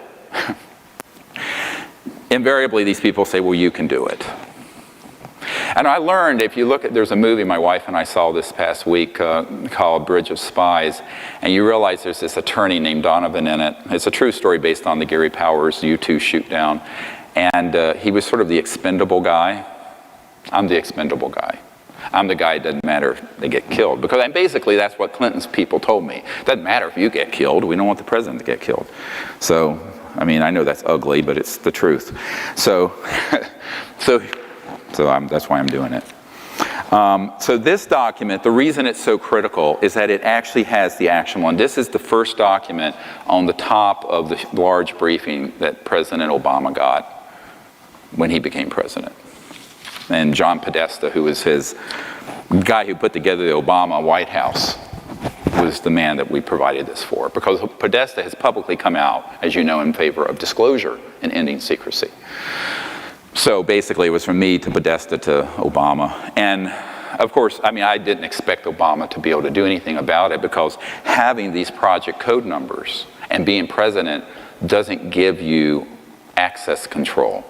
Invariably, these people say, well, you can do it. And I learned, if you look at, there's a movie my wife and I saw this past week called Bridge of Spies, and you realize there's this attorney named Donovan in it. It's a true story based on the Gary Powers U-2 shoot down. And he was sort of the expendable guy. I'm the expendable guy. I'm the guy, it doesn't matter if they get killed. Because basically that's what Clinton's people told me. It doesn't matter if you get killed, we don't want the president to get killed. So, I mean, I know that's ugly, but it's the truth. So that's why I'm doing it. So this document, the reason it's so critical is that it actually has the actionable. And this is the first document on the top of the large briefing that President Obama got when he became president. And John Podesta, who was his guy who put together the Obama White House, was the man that we provided this for. Because Podesta has publicly come out, as you know, in favor of disclosure and ending secrecy. So basically it was from me to Podesta to Obama. And of course, I mean, I didn't expect Obama to be able to do anything about it, because having these project code numbers and being president doesn't give you access control.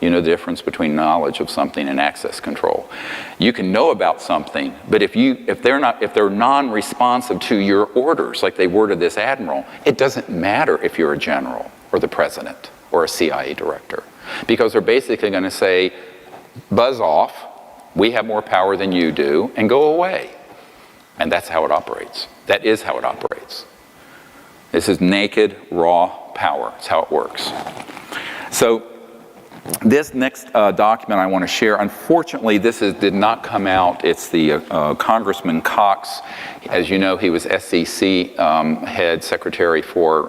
You know the difference between knowledge of something and access control. You can know about something, but if they're non-responsive to your orders, like they were to this admiral, it doesn't matter if you're a general or the president or a CIA director, because they're basically going to say, buzz off, we have more power than you do, and go away. And that's how it operates. That is how it operates. This is naked, raw power. It's how it works. So This next document I want to share, unfortunately, did not come out. It's the Congressman Cox. As you know, he was SEC head secretary for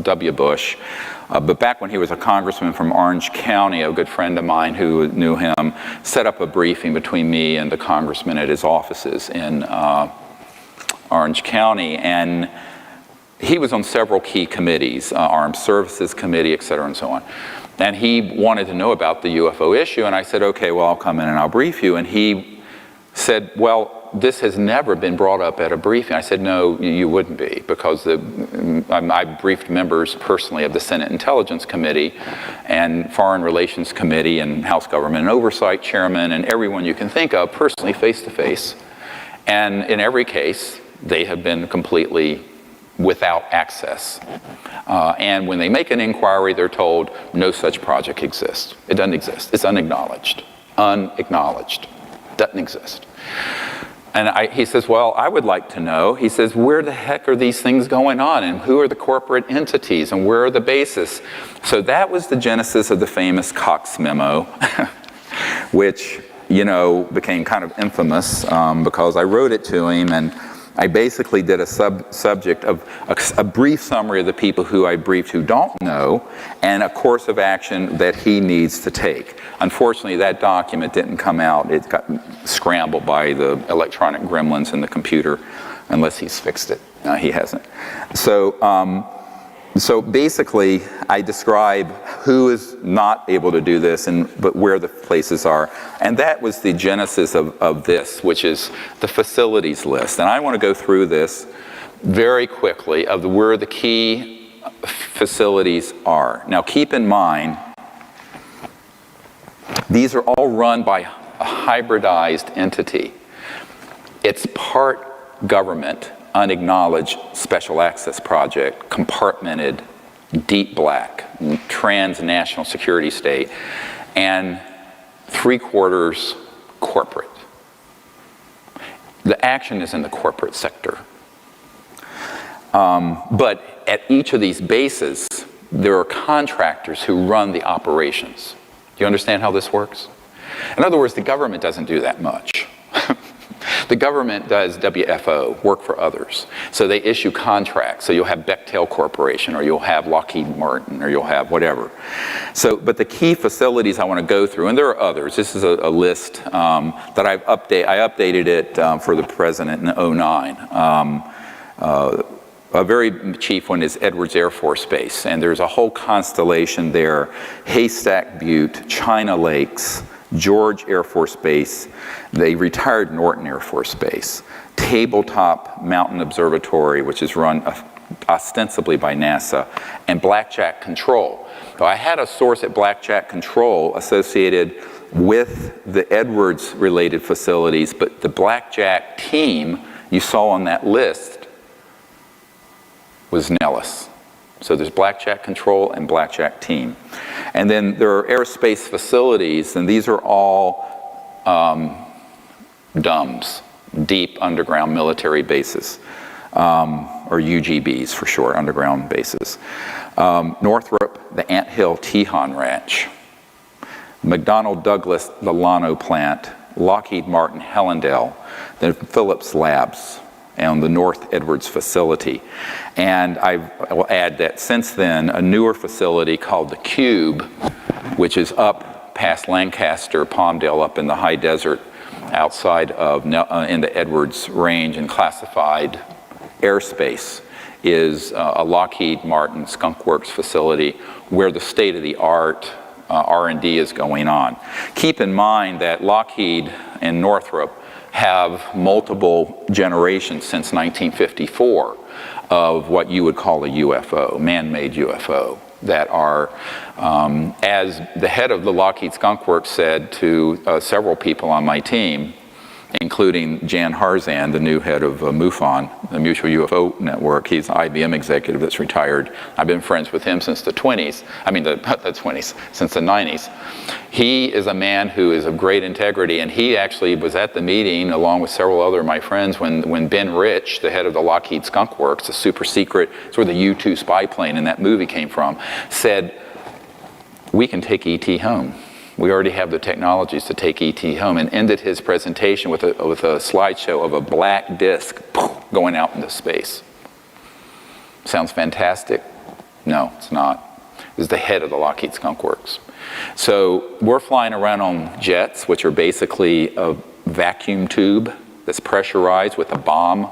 W. Bush. But back when he was a congressman from Orange County, a good friend of mine who knew him set up a briefing between me and the congressman at his offices in Orange County. And he was on several key committees, Armed Services Committee, et cetera, and so on. And he wanted to know about the UFO issue, and I said, okay, well, I'll come in and I'll brief you. And he said, well, this has never been brought up at a briefing. I said, no, you wouldn't be, because I briefed members personally of the Senate Intelligence Committee and Foreign Relations Committee and House Government and Oversight Chairman and everyone you can think of personally, face to face. And in every case, they have been completely without access. And when they make an inquiry, they're told no such project exists. It doesn't exist. It's unacknowledged. Unacknowledged. Doesn't exist. And he says, well, I would like to know. He says, where the heck are these things going on? And who are the corporate entities? And where are the bases? So that was the genesis of the famous Cox memo, which, you know, became kind of infamous because I wrote it to him, and I basically did a subject of a brief summary of the people who I briefed who don't know, and a course of action that he needs to take. Unfortunately, that document didn't come out. It got scrambled by the electronic gremlins in the computer, unless he's fixed it. No, he hasn't. So basically, I describe who is not able to do this, but where the places are. And that was the genesis of this, which is the facilities list. And I want to go through this very quickly of where the key facilities are. Now, keep in mind, these are all run by a hybridized entity. It's part government, unacknowledged special access project, compartmented, deep black, transnational security state, and 3/4 corporate. The action is in the corporate sector. But at each of these bases, there are contractors who run the operations. Do you understand how this works? In other words, the government doesn't do that much. The government does WFO, work for others. So they issue contracts. So you'll have Bechtel Corporation, or you'll have Lockheed Martin, or you'll have whatever. So, but the key facilities I want to go through, and there are others. This is a list that I updated it for the president in 2009. A very chief one is Edwards Air Force Base, and there's a whole constellation there. Haystack Butte, China Lakes, George Air Force Base, the retired Norton Air Force Base, Tabletop Mountain Observatory, which is run ostensibly by NASA, and Blackjack Control. So I had a source at Blackjack Control associated with the Edwards-related facilities, but the Blackjack team you saw on that list was Nellis. So there's Blackjack Control and Blackjack Team. And then there are aerospace facilities, and these are all DUMBs, Deep Underground Military Bases, or UGBs for short, underground bases. Northrop, the Ant Hill Tejon Ranch. McDonnell Douglas, the Llano Plant. Lockheed Martin, Hellendale. Then Phillips Labs, and the North Edwards facility. And I will add that since then, a newer facility called the Cube, which is up past Lancaster, Palmdale, up in the high desert outside of in the Edwards Range and classified airspace, is a Lockheed Martin Skunk Works facility where the state-of-the-art R&D is going on. Keep in mind that Lockheed and Northrop have multiple generations since 1954 of what you would call a UFO, man-made UFO, that are, as the head of the Lockheed Skunk Works said to several people on my team, including Jan Harzan, the new head of MUFON, the Mutual UFO Network. He's an IBM executive that's retired. I've been friends with him since the 20s, since the 90s. He is a man who is of great integrity, and he actually was at the meeting along with several other of my friends when Ben Rich, the head of the Lockheed Skunk Works, a super secret, it's where the U-2 spy plane in that movie came from, said, we can take ET home. We already have the technologies to take ET home, and ended his presentation with a slideshow of a black disc going out into space. Sounds fantastic? No, it's not. This is the head of the Lockheed Skunk Works. So we're flying around on jets, which are basically a vacuum tube that's pressurized with a bomb,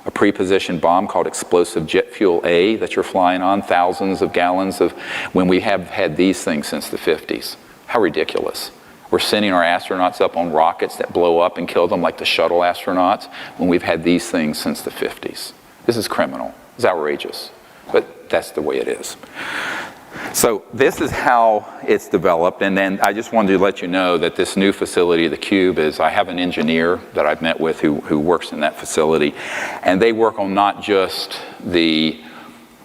a pre-positioned bomb called explosive jet fuel A that you're flying on, thousands of gallons of, when we have had these things since the 50s. How ridiculous. We're sending our astronauts up on rockets that blow up and kill them like the shuttle astronauts when we've had these things since the 50s. This is criminal. It's outrageous. But that's the way it is. So this is how it's developed, and then I just wanted to let you know that this new facility, the Cube, is, I have an engineer that I've met with who works in that facility, and they work on not just the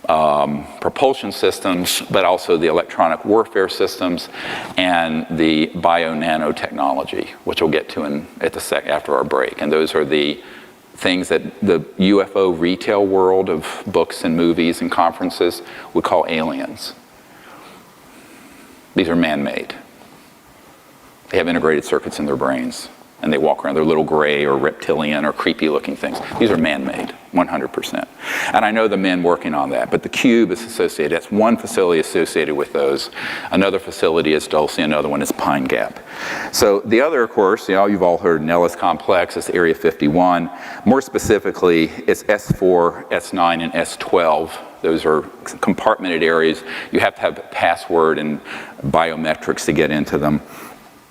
propulsion systems, but also the electronic warfare systems and the bio-nanotechnology, which we'll get to after our break. And those are the things that the UFO retail world of books and movies and conferences would call aliens. These are man-made. They have integrated circuits in their brains, and they walk around. They're little gray or reptilian or creepy-looking things. These are man-made, 100%. And I know the men working on that, but the Cube is associated. That's one facility associated with those. Another facility is Dulce, another one is Pine Gap. So the other, of course, you've all heard Nellis Complex, it's Area 51. More specifically, it's S4, S9, and S12. Those are compartmented areas. You have to have a password and biometrics to get into them.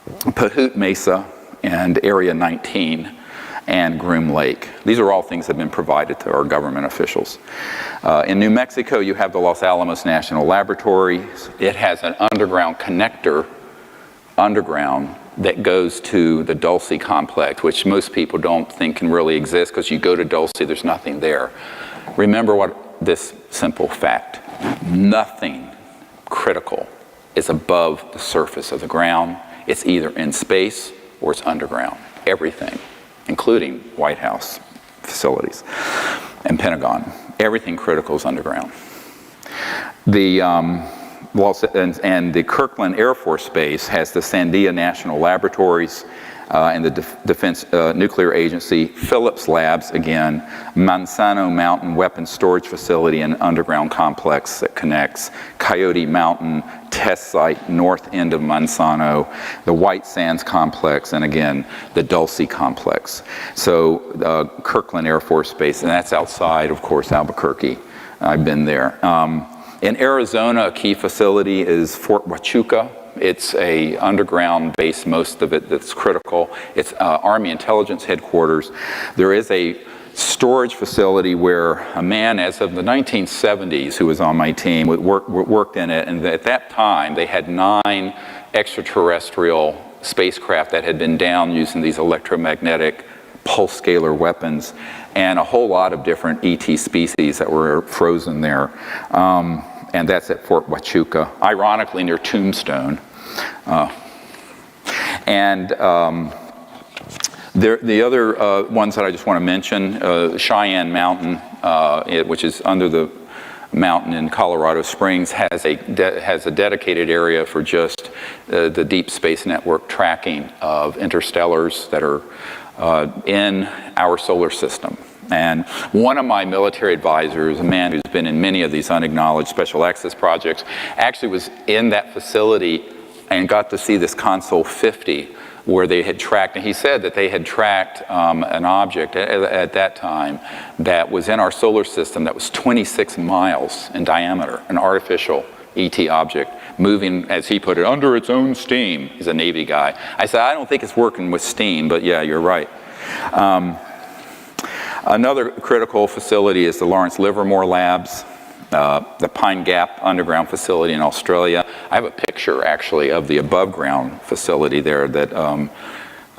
Pahut Mesa and Area 19 and Groom Lake. These are all things that have been provided to our government officials. In New Mexico, you have the Los Alamos National Laboratory. It has an underground connector, that goes to the Dulce complex, which most people don't think can really exist, because you go to Dulce, there's nothing there. Remember this simple fact: nothing critical is above the surface of the ground. It's either in space or it's underground. Everything, including White House facilities and Pentagon, everything critical is underground. The Kirkland Air Force Base has the Sandia National Laboratories and the Defense Nuclear Agency, Phillips Labs again, Manzano Mountain Weapons Storage Facility and underground complex that connects, Coyote Mountain Test Site, north end of Manzano, the White Sands Complex, and again, the Dulce Complex. So Kirkland Air Force Base, and that's outside, of course, Albuquerque. I've been there. In Arizona, a key facility is Fort Huachuca. It's a underground base, most of it, that's critical. It's Army Intelligence Headquarters. There is a storage facility where a man, as of the 1970s, who was on my team, worked in it, and at that time, they had 9 extraterrestrial spacecraft that had been down using these electromagnetic pulse scalar weapons, and a whole lot of different ET species that were frozen there. And that's at Fort Huachuca, ironically near Tombstone. The other ones that I just want to mention, Cheyenne Mountain, which is under the mountain in Colorado Springs, has a dedicated area for just the Deep Space Network tracking of interstellars that are in our solar system. And one of my military advisors, a man who's been in many of these unacknowledged special access projects, actually was in that facility and got to see this Console 50 where they had tracked, and he said that they had tracked an object at that time that was in our solar system that was 26 miles in diameter, an artificial ET object, moving, as he put it, under its own steam. He's a Navy guy. I said, I don't think it's working with steam, but yeah, you're right. Another critical facility is the Lawrence Livermore Labs, the Pine Gap underground facility in Australia. I have a picture, actually, of the above ground facility there that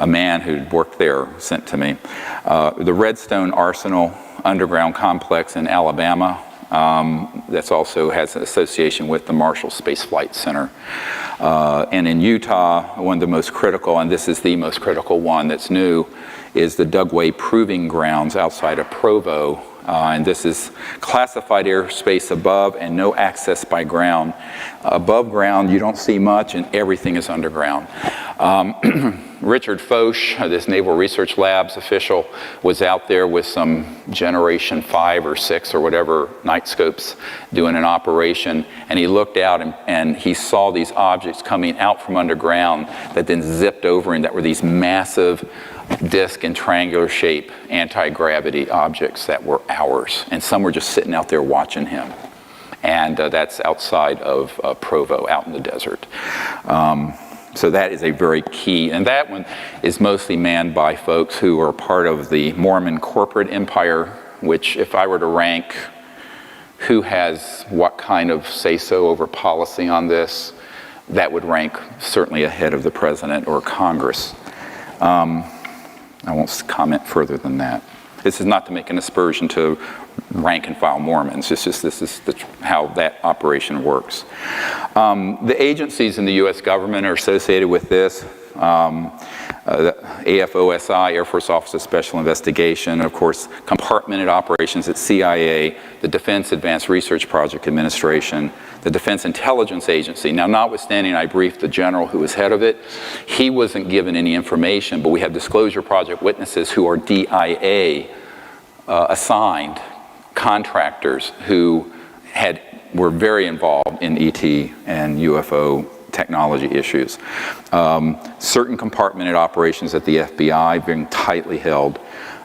a man who'd worked there sent to me. The Redstone Arsenal underground complex in Alabama, that's also has an association with the Marshall Space Flight Center. And in Utah, one of the most critical, and this is the most critical one that's new, is the Dugway Proving Grounds outside of Provo, And this is classified airspace above and no access by ground. Above ground, you don't see much, and everything is underground. Richard Foch, this Naval Research Labs official, was out there with some Generation 5 or 6 or whatever night scopes doing an operation, and he looked out and he saw these objects coming out from underground that then zipped over, and that were these massive disc and triangular shape anti-gravity objects that were ours, and some were just sitting out there watching him. And that's outside of Provo, out in the desert. So that is a very key, and that one is mostly manned by folks who are part of the Mormon corporate empire, which, if I were to rank who has what kind of say-so over policy on this, that would rank certainly ahead of the president or Congress. I won't comment further than that. This is not to make an aspersion to rank and file Mormons. It's just this is how that operation works. The agencies in the U.S. government are associated with this. The AFOSI, Air Force Office of Special Investigation, of course, compartmented operations at CIA, the Defense Advanced Research Project Administration, the Defense Intelligence Agency. Now, notwithstanding I briefed the general who was head of it, he wasn't given any information, but we have Disclosure Project witnesses who are DIA assigned contractors who were very involved in ET and UFO technology issues. Certain compartmented operations at the FBI being tightly held.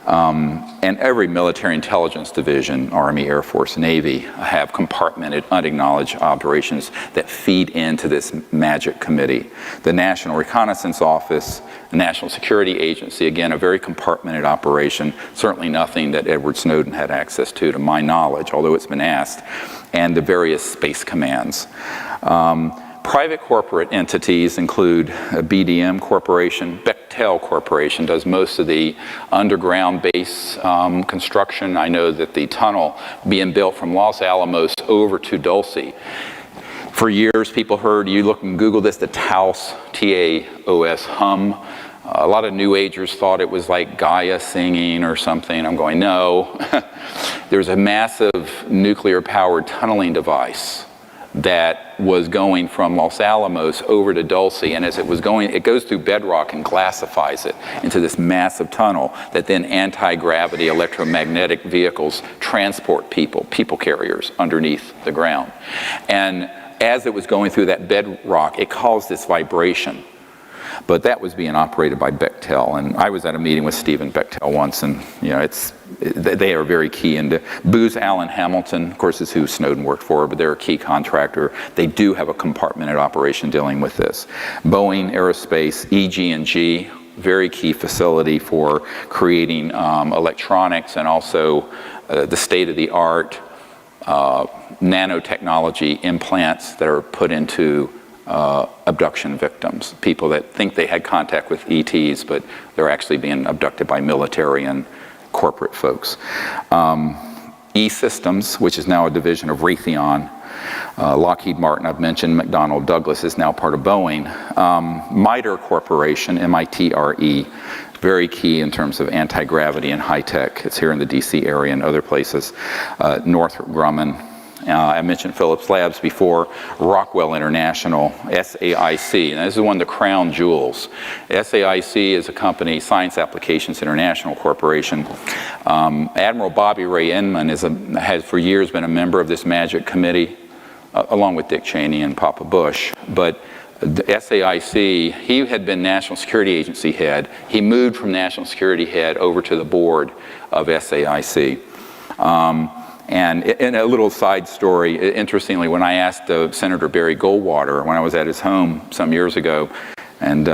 And every military intelligence division, Army, Air Force, Navy, have compartmented, unacknowledged operations that feed into this magic committee. The National Reconnaissance Office, the National Security Agency, again, a very compartmented operation, certainly nothing that Edward Snowden had access to my knowledge, although it's been asked, and the various space commands. Private corporate entities include BDM Corporation. Bechtel Corporation does most of the underground base construction. I know that the tunnel being built from Los Alamos over to Dulce. For years, people heard, you look and Google this, the Taos, T-A-O-S, hum. A lot of New Agers thought it was like Gaia singing or something. I'm going, no. There's a massive nuclear-powered tunneling device that was going from Los Alamos over to Dulce, and as it was going, it goes through bedrock and glassifies it into this massive tunnel that then anti-gravity electromagnetic vehicles transport people carriers underneath the ground. And as it was going through that bedrock, it caused this vibration. But that was being operated by Bechtel, and I was at a meeting with Stephen Bechtel once, and they are very key. And Booz Allen Hamilton, of course, is who Snowden worked for, but they're a key contractor. They do have a compartmented operation dealing with this. Boeing Aerospace, EG&G, very key facility for creating electronics and also the state-of-the-art nanotechnology implants that are put into abduction victims, people that think they had contact with ETs, but they're actually being abducted by military and corporate folks. E-Systems, which is now a division of Raytheon. Lockheed Martin, I've mentioned. McDonnell Douglas is now part of Boeing. MITRE Corporation, M-I-T-R-E, very key in terms of anti-gravity and high-tech. It's here in the DC area and other places. Northrop Grumman. I mentioned Phillips Labs before. Rockwell International, SAIC, and this is one of the crown jewels. SAIC is a company, Science Applications International Corporation. Admiral Bobby Ray Inman has for years been a member of this magic committee, along with Dick Cheney and Papa Bush. But the SAIC, he had been National Security Agency head. He moved from National Security head over to the board of SAIC. And in a little side story, interestingly, when I asked Senator Barry Goldwater, when I was at his home some years ago, and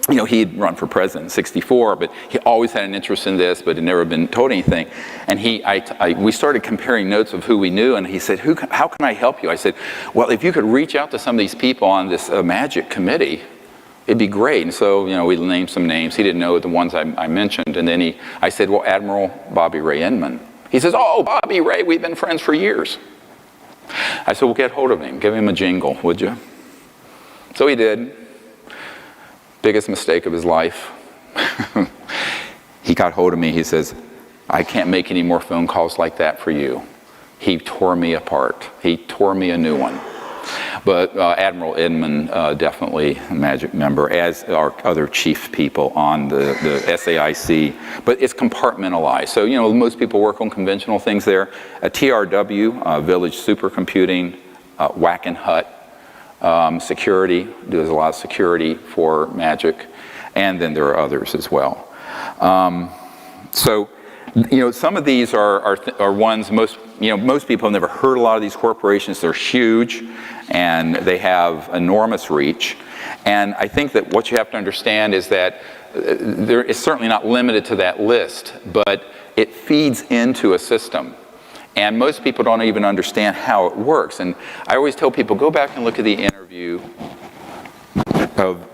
he'd run for president in '64, but he always had an interest in this, but had never been told anything. And we started comparing notes of who we knew, and he said, how can I help you? I said, well, if you could reach out to some of these people on this magic committee, it'd be great. And so, we named some names. He didn't know the ones I mentioned. And then I said, well, Admiral Bobby Ray Inman. He says, oh, Bobby Ray, we've been friends for years. I said, well, get hold of him. Give him a jingle, would you? So he did. Biggest mistake of his life. He got hold of me. He says, I can't make any more phone calls like that for you. He tore me apart. He tore me a new one. But Admiral Inman, definitely a magic member, as are other chief people on the SAIC. But it's compartmentalized. So, you know, most people work on conventional things there. TRW, Village Supercomputing, Wackenhut, security, does a lot of security for magic. And then there are others as well. So, you know, some of these are ones most people have never heard a lot of these corporations. They're huge and they have enormous reach. And I think that what you have to understand is that there is certainly not limited to that list, but it feeds into a system. And most people don't even understand how it works. And I always tell people, go back and look at the interview of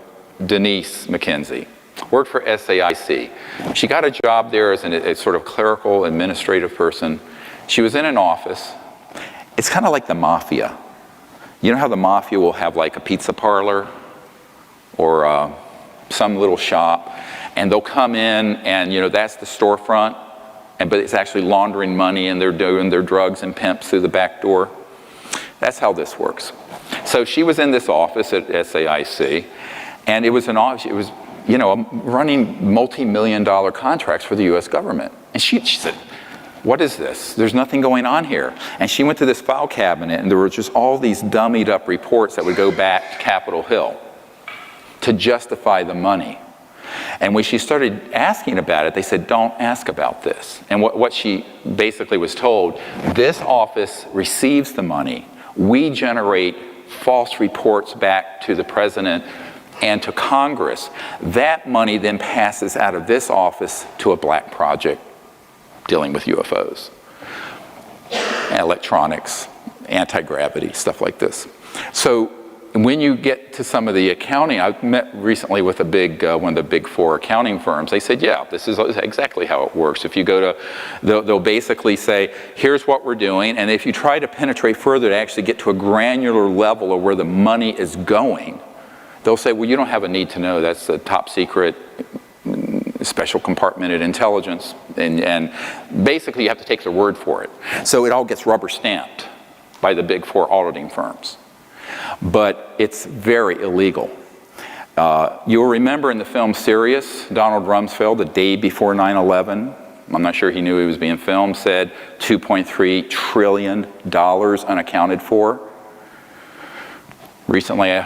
Denise McKenzie. Worked for SAIC. She got a job there as a sort of clerical administrative person. She was in an office. It's kind of like the mafia. You know how the mafia will have like a pizza parlor or some little shop, and they'll come in and, you know, that's the storefront, but it's actually laundering money and they're doing their drugs and pimps through the back door. That's how this works. So she was in this office at SAIC, and it was an office, it was, you know, running multi-million-dollar contracts for the U.S. government. And she said, what is this? There's nothing going on here. And she went to this file cabinet, and there were just all these dummied up reports that would go back to Capitol Hill to justify the money. And when she started asking about it, they said, don't ask about this. And what she basically was told, this office receives the money. We generate false reports back to the president and to Congress. That money then passes out of this office to a black project dealing with UFOs, electronics, anti-gravity, stuff like this. So when you get to some of the accounting, I met recently with one of the big four accounting firms. They said, yeah, this is exactly how it works. If you go to, they'll basically say, here's what we're doing, and if you try to penetrate further to actually get to a granular level of where the money is going, they'll say, well, you don't have a need to know. That's a top secret, special compartmented intelligence. And basically, you have to take their word for it. So it all gets rubber stamped by the big four auditing firms. But it's very illegal. You'll remember in the film Sirius, Donald Rumsfeld, the day before 9/11, I'm not sure he knew he was being filmed, said $2.3 trillion unaccounted for. Recently I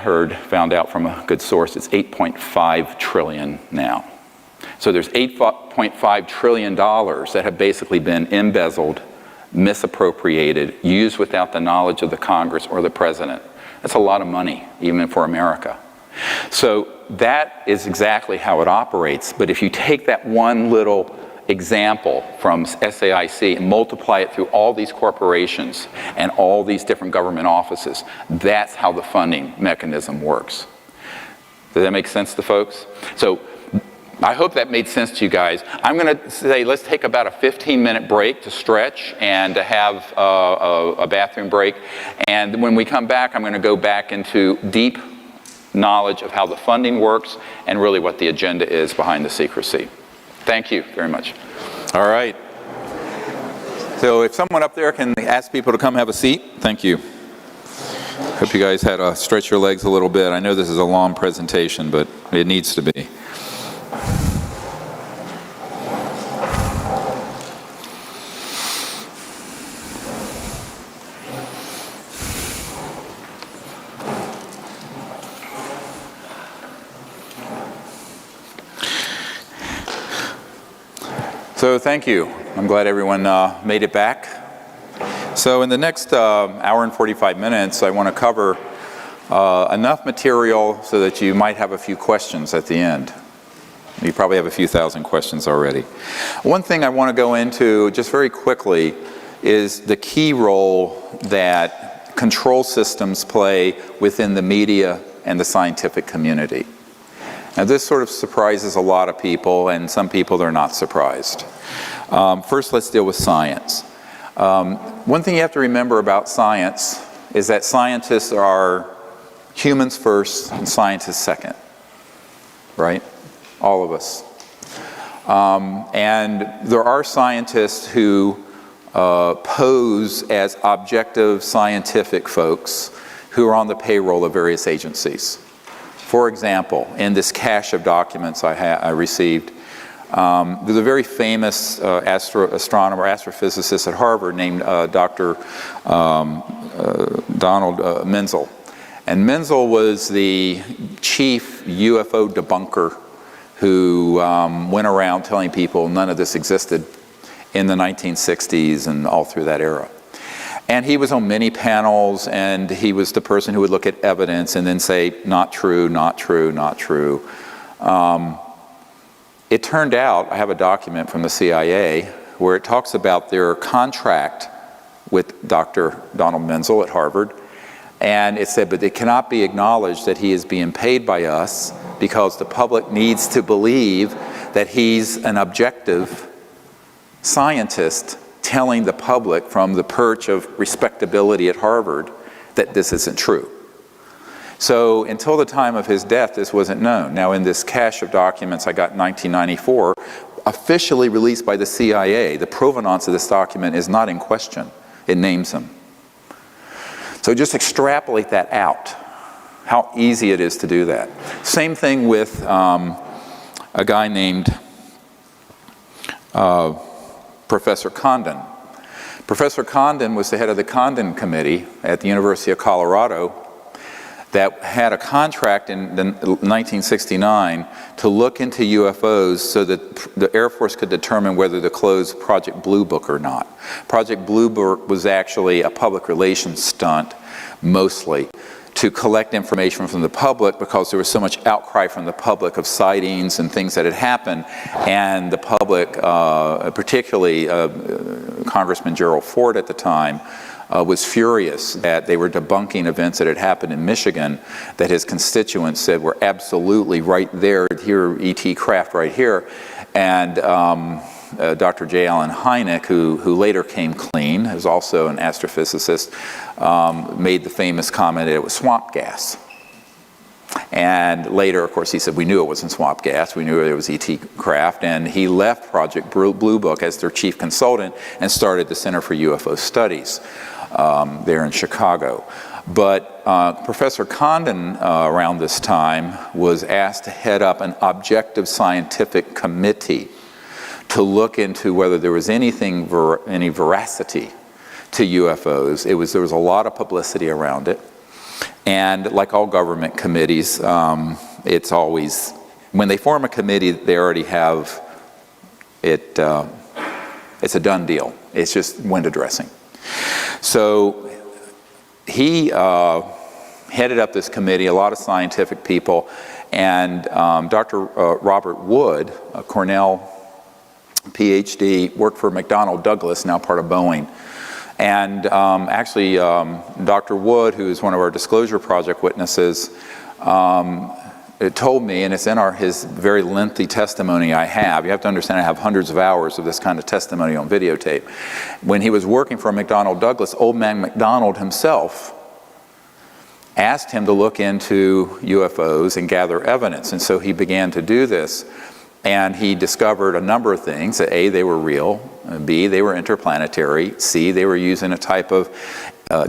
found out from a good source, it's 8.5 trillion now. So there's $8.5 trillion that have basically been embezzled, misappropriated, used without the knowledge of the Congress or the president. That's a lot of money, even for America. So that is exactly how it operates. But if you take that one little example from SAIC and multiply it through all these corporations and all these different government offices, that's how the funding mechanism works. Does that make sense to folks? So I hope that made sense to you guys. I'm going to say let's take about a 15-minute break to stretch and to have a bathroom break. And when we come back, I'm going to go back into deep knowledge of how the funding works and really what the agenda is behind the secrecy. Thank you very much. All right. So if someone up there can ask people to come have a seat, thank you. Hope you guys had to stretch your legs a little bit. I know this is a long presentation, but it needs to be. So thank you. I'm glad everyone made it back. So in the next hour and 45 minutes, I want to cover enough material so that you might have a few questions at the end. You probably have a few thousand questions already. One thing I want to go into just very quickly is the key role that control systems play within the media and the scientific community. Now this sort of surprises a lot of people, and some people they're not surprised. First, let's deal with science. One thing you have to remember about science is that scientists are humans first and scientists second, right? All of us. And there are scientists who pose as objective scientific folks who are on the payroll of various agencies. For example, in this cache of documents I received, there's a very famous astronomer, astrophysicist at Harvard named Dr. Donald Menzel. And Menzel was the chief UFO debunker who went around telling people none of this existed in the 1960s and all through that era. And he was on many panels, and he was the person who would look at evidence and then say, not true, not true, not true. It turned out, I have a document from the CIA where it talks about their contract with Dr. Donald Menzel at Harvard, and it said, but it cannot be acknowledged that he is being paid by us because the public needs to believe that he's an objective scientist telling the public from the perch of respectability at Harvard that this isn't true. So until the time of his death, this wasn't known. Now in this cache of documents I got in 1994, officially released by the CIA, the provenance of this document is not in question. It names him. So just extrapolate that out, how easy it is to do that. Same thing with a guy named Professor Condon. Professor Condon was the head of the Condon Committee at the University of Colorado that had a contract in 1969 to look into UFOs so that the Air Force could determine whether to close Project Blue Book or not. Project Blue Book was actually a public relations stunt, mostly, to collect information from the public because there was so much outcry from the public of sightings and things that had happened, and the public, particularly Congressman Gerald Ford at the time, was furious that they were debunking events that had happened in Michigan that his constituents said were absolutely right there, here, E.T. craft right here. And Dr. J. Allen Hynek, who later came clean, who's also an astrophysicist, made the famous comment that it was swamp gas. And later, of course, he said, we knew it wasn't swamp gas, we knew it was E.T. craft, and he left Project Blue Book as their chief consultant and started the Center for UFO Studies there in Chicago. But Professor Condon, around this time, was asked to head up an objective scientific committee to look into whether there was any veracity to UFOs. There was a lot of publicity around it. And like all government committees, it's always, when they form a committee, they already have it, it's a done deal. It's just window dressing. So he headed up this committee, a lot of scientific people, and Dr. Robert Wood, a Cornell PhD, worked for McDonnell Douglas, now part of Boeing. And actually, Dr. Wood, who is one of our Disclosure Project witnesses, it told me, and it's in his very lengthy testimony I have. You have to understand I have hundreds of hours of this kind of testimony on videotape. When he was working for McDonnell Douglas, old man McDonald himself asked him to look into UFOs and gather evidence. And so he began to do this. And he discovered a number of things, that A, they were real, B, they were interplanetary, C, they were using a type of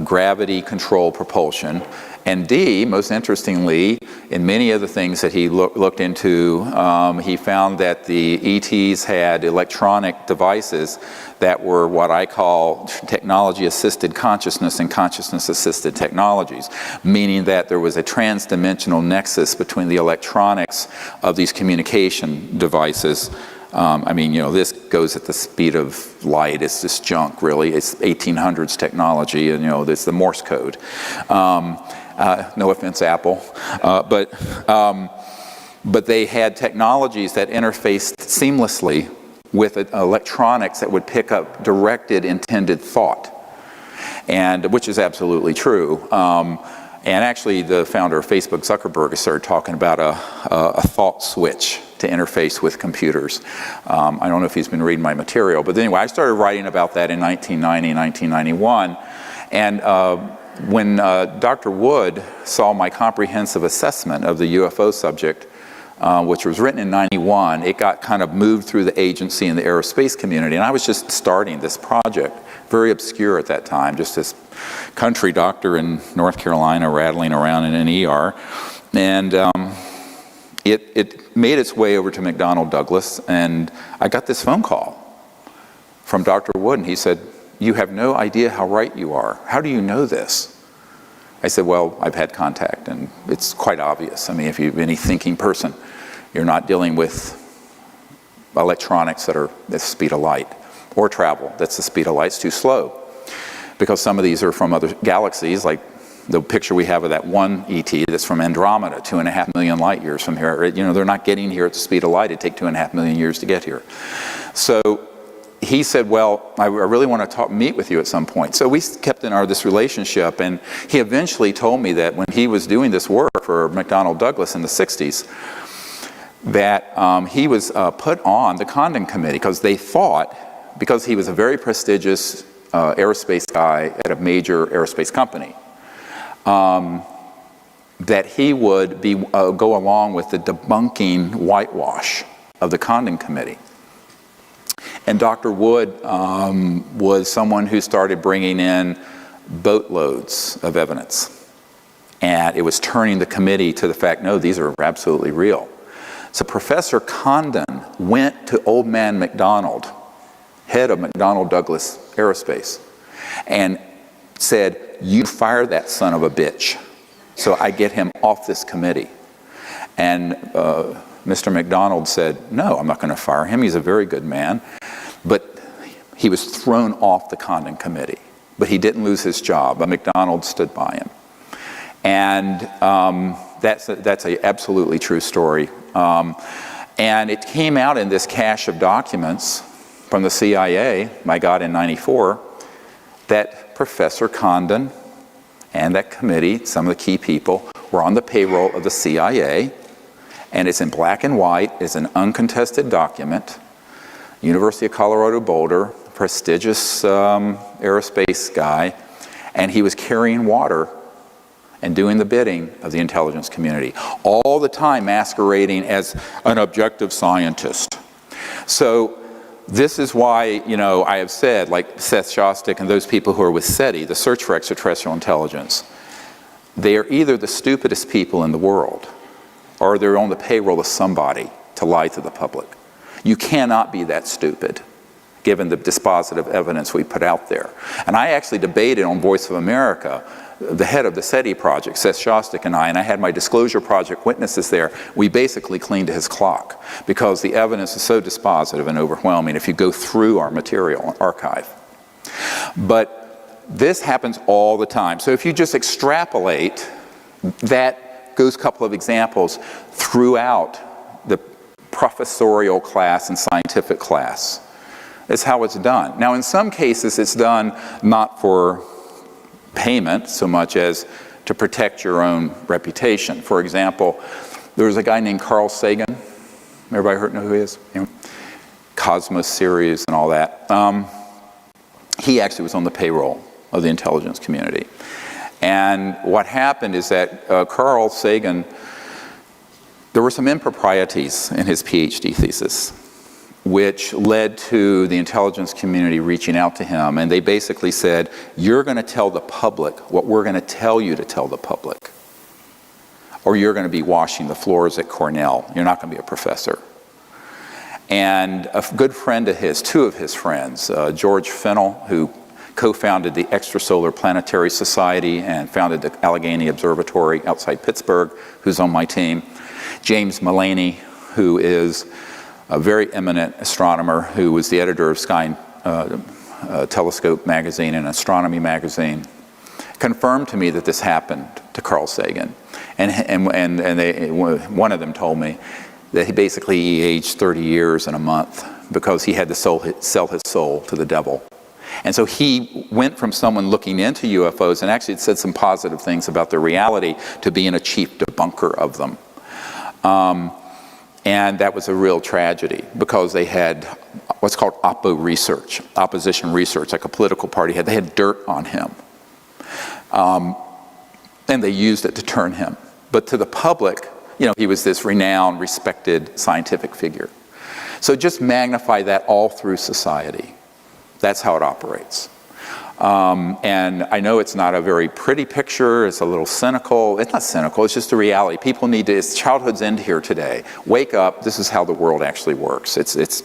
gravity control propulsion, and D, most interestingly, in many of the things that he looked into, he found that the ETs had electronic devices that were what I call technology-assisted consciousness and consciousness-assisted technologies, meaning that there was a trans-dimensional nexus between the electronics of these communication devices. I mean, you know, this goes at the speed of light. It's just junk, really. It's 1800s technology, and, you know, it's the Morse code. No offense, Apple. But they had technologies that interfaced seamlessly with electronics that would pick up directed, intended thought, and which is absolutely true. And actually, the founder of Facebook, Zuckerberg, started talking about a thought switch to interface with computers. I don't know if he's been reading my material, but anyway, I started writing about that in 1990, 1991. And when Dr. Wood saw my comprehensive assessment of the UFO subject, which was written in '91, it got kind of moved through the agency and the aerospace community. And I was just starting this project, very obscure at that time, just this country doctor in North Carolina rattling around in an ER. And it made its way over to McDonnell Douglas, and I got this phone call from Dr. Wood, and he said, "You have no idea how right you are. How do you know this?" I said, "Well, I've had contact, and it's quite obvious. I mean, if you're any thinking person, you're not dealing with electronics that are the speed of light, or travel that's the speed of light. It's too slow. Because some of these are from other galaxies, like the picture we have of that one ET that's from Andromeda, 2.5 million light years from here. You know, they're not getting here at the speed of light. It'd take 2.5 million years to get here." So he said, "Well, I really want to meet with you at some point." So we kept in this relationship, and he eventually told me that when he was doing this work for McDonnell Douglas in the 60s, that he was put on the Condon Committee because they thought, because he was a very prestigious aerospace guy at a major aerospace company, that he would go along with the debunking whitewash of the Condon Committee. And Dr. Wood was someone who started bringing in boatloads of evidence. And it was turning the committee to the fact, no, these are absolutely real. So Professor Condon went to Old Man McDonald, head of McDonnell Douglas Aerospace, and said, "You fire that son of a bitch so I get him off this committee." And Mr. McDonald said, "No, I'm not going to fire him. He's a very good man." But he was thrown off the Condon Committee. But he didn't lose his job. McDonald stood by him. And that's an absolutely true story. And it came out in this cache of documents from the CIA, I got in '94, that Professor Condon and that committee, some of the key people, were on the payroll of the CIA. And it's in black and white. It's an uncontested document. University of Colorado Boulder, prestigious aerospace guy, and he was carrying water and doing the bidding of the intelligence community, all the time masquerading as an objective scientist. So this is why, you know, I have said, like Seth Shostak and those people who are with SETI, the Search for Extraterrestrial Intelligence, they are either the stupidest people in the world, or they're on the payroll of somebody to lie to the public. You cannot be that stupid, given the dispositive evidence we put out there. And I actually debated on Voice of America, the head of the SETI project, Seth Shostak, and I had my disclosure project witnesses there. We basically cleaned his clock because the evidence is so dispositive and overwhelming if you go through our material archive. But this happens all the time. So if you just extrapolate, that goes a couple of examples throughout the professorial class and scientific class. That's how it's done. Now, in some cases, it's done not for payment so much as to protect your own reputation. For example, there was a guy named Carl Sagan. Everybody know who he is? You know, Cosmos series and all that. He actually was on the payroll of the intelligence community. And what happened is that Carl Sagan, there were some improprieties in his PhD thesis, which led to the intelligence community reaching out to him. And they basically said, "You're going to tell the public what we're going to tell you to tell the public, or you're going to be washing the floors at Cornell. You're not going to be a professor." And a good friend of his, two of his friends, George Fennell, who co-founded the Extrasolar Planetary Society and founded the Allegheny Observatory outside Pittsburgh, who's on my team, James Mullaney, who is a very eminent astronomer who was the editor of Sky Telescope magazine and Astronomy magazine, confirmed to me that this happened to Carl Sagan. And one of them told me that he aged 30 years in a month because he had to sell his soul to the devil. And so he went from someone looking into UFOs and actually said some positive things about their reality to being a chief debunker of them. And that was a real tragedy because they had what's called opposition research, like a political party had. They had dirt on him. And they used it to turn him. But to the public, he was this renowned, respected scientific figure. So just magnify that all through society. That's how it operates. And I know it's not a very pretty picture, it's a little cynical. It's not cynical, it's just a reality. People need to, it's childhood's end here today. Wake up, this is how the world actually works. It's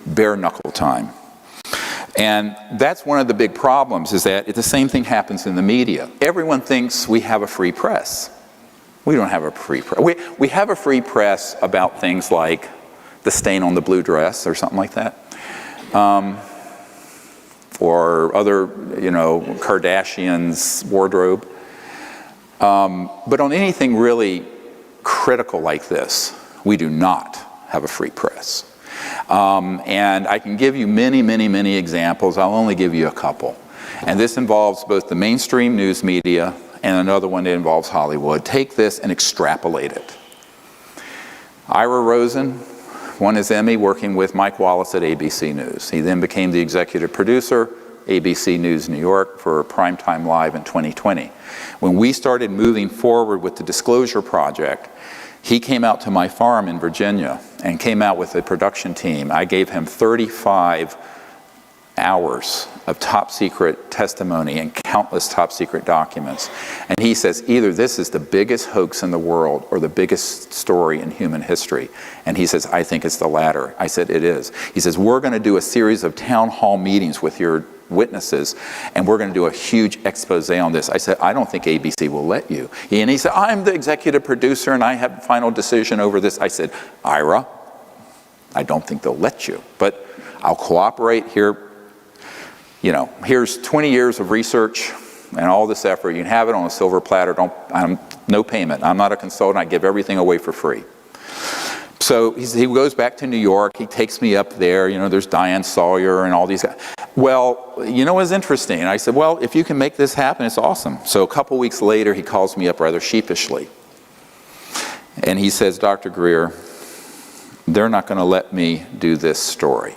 bare knuckle time. And that's one of the big problems, is that the same thing happens in the media. Everyone thinks we have a free press. We don't have a free press. We have a free press about things like the stain on the blue dress or something like that. Or other, Kardashian's wardrobe. But on anything really critical like this, we do not have a free press. And I can give you many, many, many examples. I'll only give you a couple. And this involves both the mainstream news media and another one that involves Hollywood. Take this and extrapolate it. Ira Rosen won his Emmy working with Mike Wallace at ABC News. He then became the executive producer, ABC News New York, for Primetime Live in 2020. When we started moving forward with the Disclosure Project, he came out to my farm in Virginia and came out with a production team. I gave him 35 hours of top secret testimony and countless top secret documents. And he says, either this is the biggest hoax in the world or the biggest story in human history. And he says, I think it's the latter. I said, it is. He says, we're going to do a series of town hall meetings with your witnesses, and we're going to do a huge expose on this. I said, I don't think ABC will let you. And he said, I'm the executive producer and I have the final decision over this. I said, Ira, I don't think they'll let you, but I'll cooperate here. Here's 20 years of research and all this effort. You can have it on a silver platter. No payment. I'm not a consultant. I give everything away for free. So he goes back to New York. He takes me up there. There's Diane Sawyer and all these guys. Well, what's interesting? And I said, well, if you can make this happen, it's awesome. So a couple weeks later, he calls me up rather sheepishly. And he says, Dr. Greer, they're not going to let me do this story.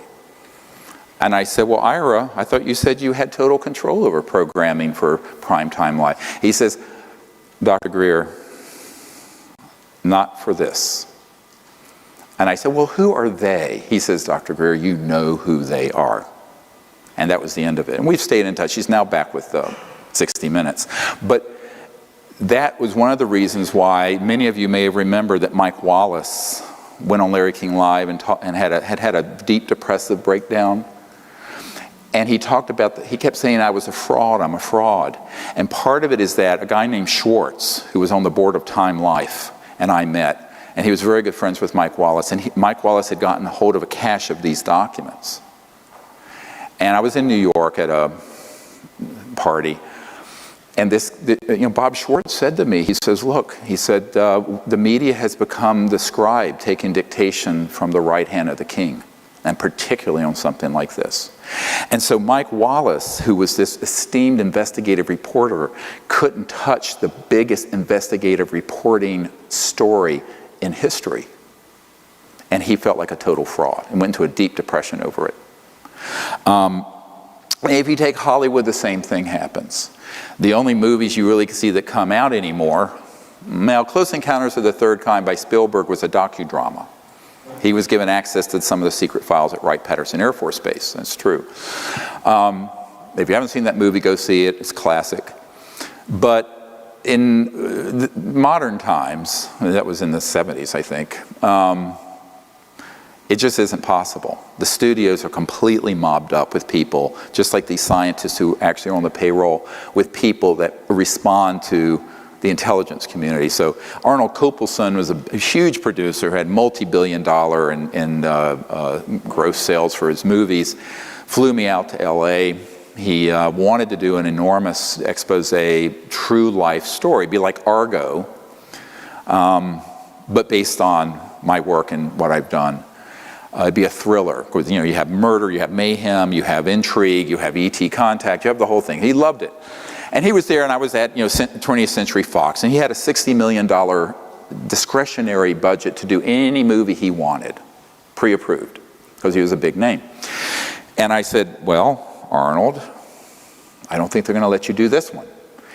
And I said, well, Ira, I thought you said you had total control over programming for Primetime Live. He says, Dr. Greer, not for this. And I said, well, who are they? He says, Dr. Greer, you know who they are. And that was the end of it. And we've stayed in touch. He's now back with 60 Minutes. But that was one of the reasons why many of you may have remembered that Mike Wallace went on Larry King Live and had a deep depressive breakdown. And he talked about, he kept saying, I was a fraud, I'm a fraud. And part of it is that a guy named Schwartz, who was on the board of Time Life, and I met, and he was very good friends with Mike Wallace, and Mike Wallace had gotten a hold of a cache of these documents. And I was in New York at a party, and Bob Schwartz said to me, he says, look, he said, the media has become the scribe taking dictation from the right hand of the king, and particularly on something like this. And so Mike Wallace, who was this esteemed investigative reporter, couldn't touch the biggest investigative reporting story in history. And he felt like a total fraud and went into a deep depression over it. If you take Hollywood, the same thing happens. The only movies you really see that come out anymore, now Close Encounters of the Third Kind by Spielberg was a docudrama. He was given access to some of the secret files at Wright-Patterson Air Force Base. That's true. If you haven't seen that movie, go see it. It's classic. But in modern times, that was in the 70s, I think, it just isn't possible. The studios are completely mobbed up with people, just like these scientists who actually are on the payroll, with people that respond to the intelligence community. So Arnold Kopelson was a huge producer, had multi-billion-dollar in gross sales for his movies, flew me out to LA. He wanted to do an enormous expose, true life story, be like Argo, but based on my work and what I've done. It'd be a thriller. You have murder, you have mayhem, you have intrigue, you have ET contact, you have the whole thing. He loved it. And he was there, and I was at 20th Century Fox, and he had a $60 million discretionary budget to do any movie he wanted, pre-approved, because he was a big name. And I said, well, Arnold, I don't think they're going to let you do this one.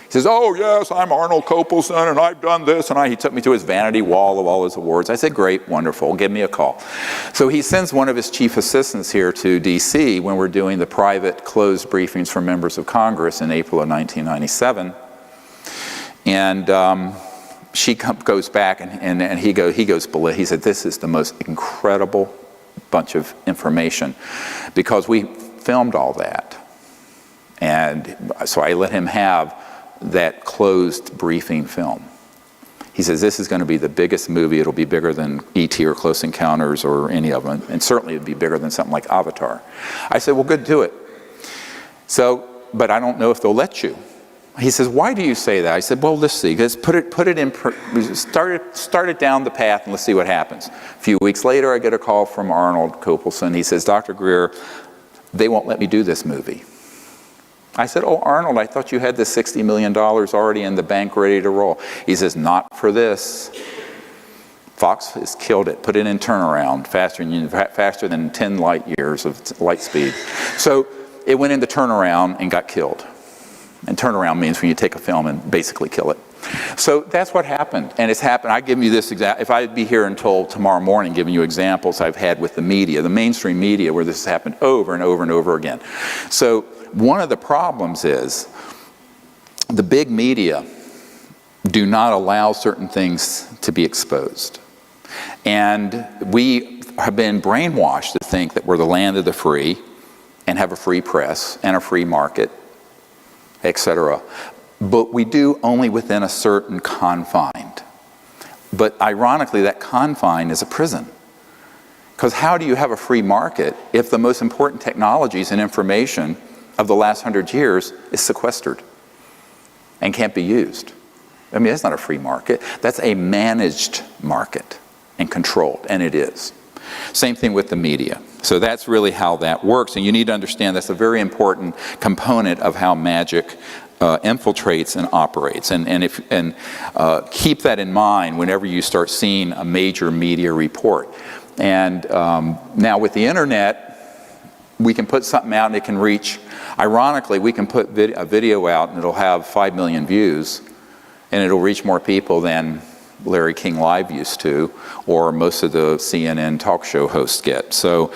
He says, oh yes, I'm Arnold Copelson and I've done this, and he took me to his vanity wall of all his awards. I said, great, wonderful, give me a call. So he sends one of his chief assistants here to DC when we're doing the private closed briefings for members of Congress in April of 1997. And she goes back and he goes below. He said, this is the most incredible bunch of information because we filmed all that. And so I let him have that closed briefing film. He says, this is going to be the biggest movie. It'll be bigger than E.T. or Close Encounters or any of them. And certainly it'd be bigger than something like Avatar. I said, well, good, do it. So, but I don't know if they'll let you. He says, why do you say that? I said, well, let's see. Let's put it in, start it down the path and let's see what happens. A few weeks later, I get a call from Arnold Copelson. He says, Dr. Greer, they won't let me do this movie. I said, oh, Arnold, I thought you had this $60 million already in the bank ready to roll. He says, not for this. Fox has killed it, put it in turnaround faster than 10 light years of light speed. So it went into turnaround and got killed. And turnaround means when you take a film and basically kill it. So that's what happened. And it's happened. I give you this example. If I'd be here until tomorrow morning giving you examples I've had with the media, the mainstream media, where this has happened over and over and over again. So one of the problems is the big media do not allow certain things to be exposed. And we have been brainwashed to think that we're the land of the free and have a free press and a free market, etc. But we do only within a certain confine. But ironically, that confine is a prison. Because how do you have a free market if the most important technologies and information of the last 100 years is sequestered and can't be used? I mean, that's not a free market. That's a managed market and controlled, and it is. Same thing with the media. So that's really how that works, and you need to understand that's a very important component of how magic infiltrates and operates. And keep that in mind whenever you start seeing a major media report. And now with the internet, we can put something out and it can reach, ironically, we can put a video out and it'll have 5 million views and it'll reach more people than Larry King Live used to, or most of the CNN talk show hosts get. So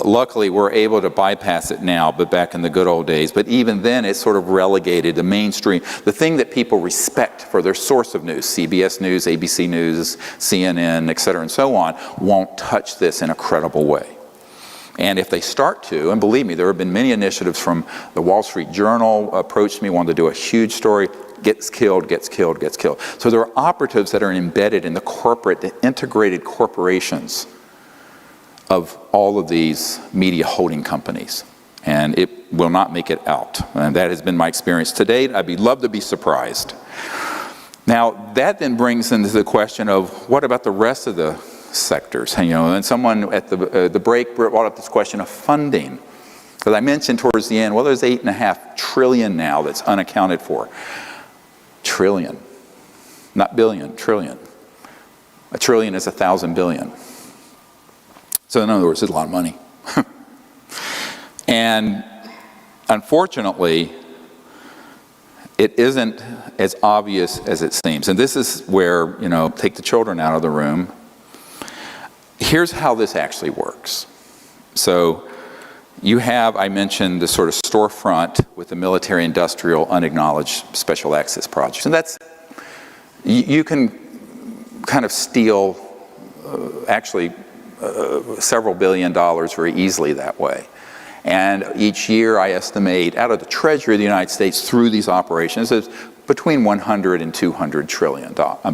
luckily we're able to bypass it now, but back in the good old days. But even then it's sort of relegated to mainstream. The thing that people respect for their source of news, CBS News, ABC News, CNN, et cetera, and so on, won't touch this in a credible way. And if they start to, and believe me, there have been many initiatives from the Wall Street Journal approached me, wanted to do a huge story, gets killed, gets killed, gets killed. So there are operatives that are embedded in the integrated corporations of all of these media holding companies. And it will not make it out. And that has been my experience to date. I'd love to be surprised. Now, that then brings into the question of what about the rest of the sectors? And someone at the break brought up this question of funding. Because I mentioned towards the end, well, there's $8.5 trillion now that's unaccounted for. Trillion, not billion, trillion. A trillion is 1,000 billion. So in other words, it's a lot of money. And unfortunately, it isn't as obvious as it seems. And this is where, take the children out of the room. Here's how this actually works. So you have, I mentioned, the sort of storefront with the military-industrial unacknowledged special access projects. And that's, you can kind of steal several billion dollars very easily that way. And each year I estimate out of the Treasury of the United States through these operations is between 100 and 200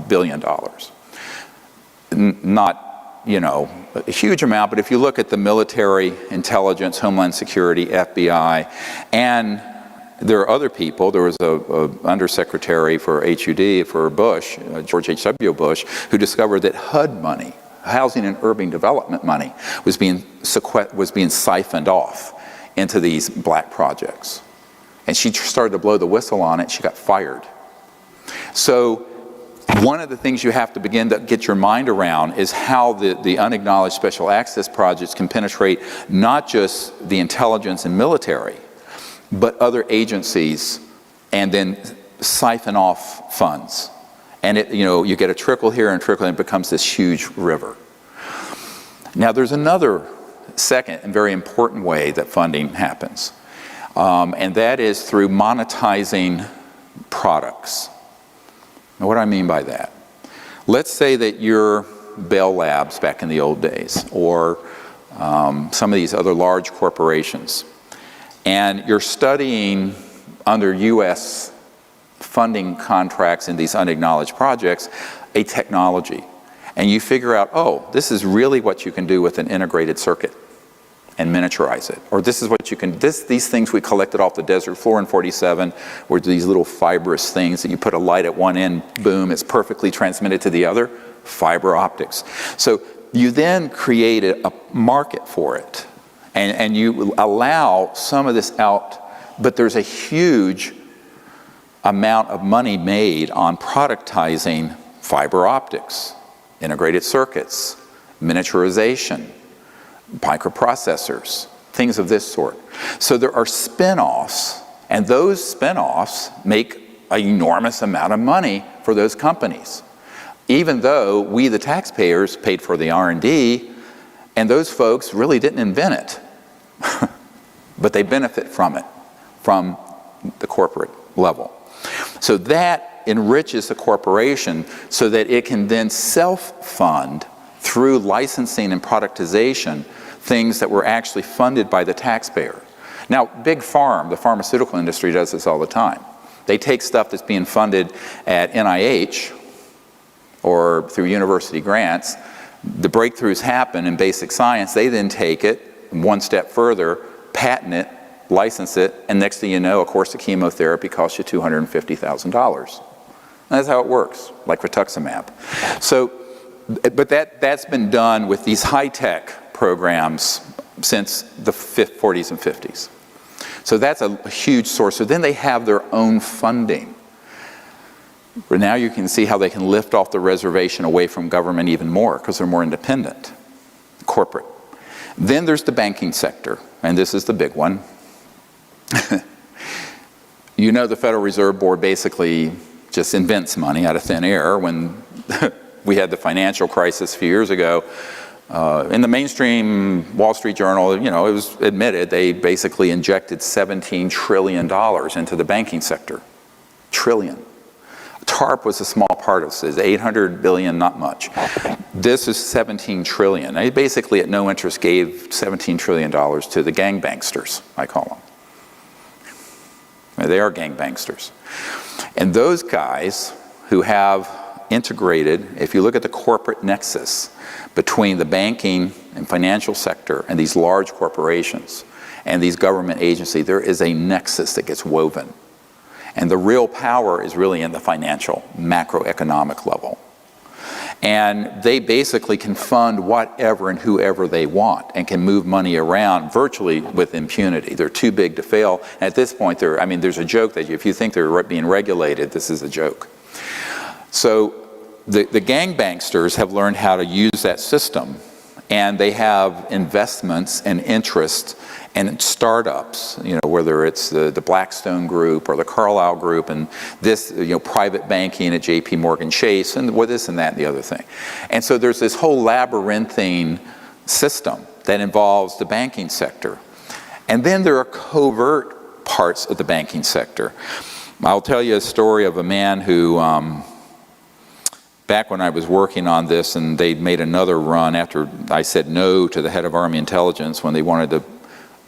billion dollars. Not a huge amount, but if you look at the military, intelligence, Homeland Security, FBI, and there are other people, there was a undersecretary for HUD for Bush, George H.W. Bush, who discovered that HUD money, housing and urban development money, was being siphoned off into these black projects. And she started to blow the whistle on it, she got fired. So one of the things you have to begin to get your mind around is how the unacknowledged special access projects can penetrate not just the intelligence and military, but other agencies, and then siphon off funds. And you get a trickle here and a trickle, and it becomes this huge river. Now there's another second and very important way that funding happens. And that is through monetizing products. Now what do I mean by that? Let's say that you're Bell Labs back in the old days, or some of these other large corporations, and you're studying under U.S. funding contracts in these unacknowledged projects a technology, and you figure out, oh, this is really what you can do with an integrated circuit and miniaturize it. Or this is what you can, these things we collected off the desert floor in 47 were these little fibrous things that you put a light at one end, boom, it's perfectly transmitted to the other, fiber optics. So you then create a market for it, and you allow some of this out, but there's a huge amount of money made on productizing fiber optics, integrated circuits, miniaturization, microprocessors, things of this sort. So there are spin-offs, and those spin-offs make an enormous amount of money for those companies, even though we, the taxpayers, paid for the R&D, and those folks really didn't invent it. But they benefit from it, from the corporate level. So that enriches the corporation so that it can then self-fund through licensing and productization things that were actually funded by the taxpayer. Now, Big Pharma, the pharmaceutical industry, does this all the time. They take stuff that's being funded at NIH or through university grants. The breakthroughs happen in basic science. They then take it one step further, patent it, license it, and next thing you know, a course of chemotherapy costs you $250,000. That's how it works, like rituximab. So, but that's been done with these high-tech programs since the 40s and 50s. So that's a huge source. So then they have their own funding. But now you can see how they can lift off the reservation away from government even more because they're more independent, corporate. Then there's the banking sector, and this is the big one. You know, the Federal Reserve Board basically just invents money out of thin air. When we had the financial crisis a few years ago, in the mainstream Wall Street Journal, it was admitted they basically injected $17 trillion into the banking sector. Trillion. TARP was a small part of this. 800 billion, not much. This is 17 trillion. They basically at no interest gave $17 trillion to the gangbanksters, I call them. They are gangbanksters. And those guys who have integrated, if you look at the corporate nexus between the banking and financial sector and these large corporations and these government agencies, there is a nexus that gets woven. And the real power is really in the financial, macroeconomic level. And they basically can fund whatever and whoever they want and can move money around virtually with impunity. They're too big to fail. And at this point, there's a joke that if you think they're being regulated, this is a joke. So the gangbanksters have learned how to use that system, and they have investments and interest and startups, whether it's the Blackstone Group or the Carlyle Group, and this, private banking at JP Morgan Chase, and this and that and the other thing. And so there's this whole labyrinthine system that involves the banking sector. And then there are covert parts of the banking sector. I'll tell you a story of a man who, back when I was working on this and they made another run after I said no to the head of Army Intelligence when they wanted to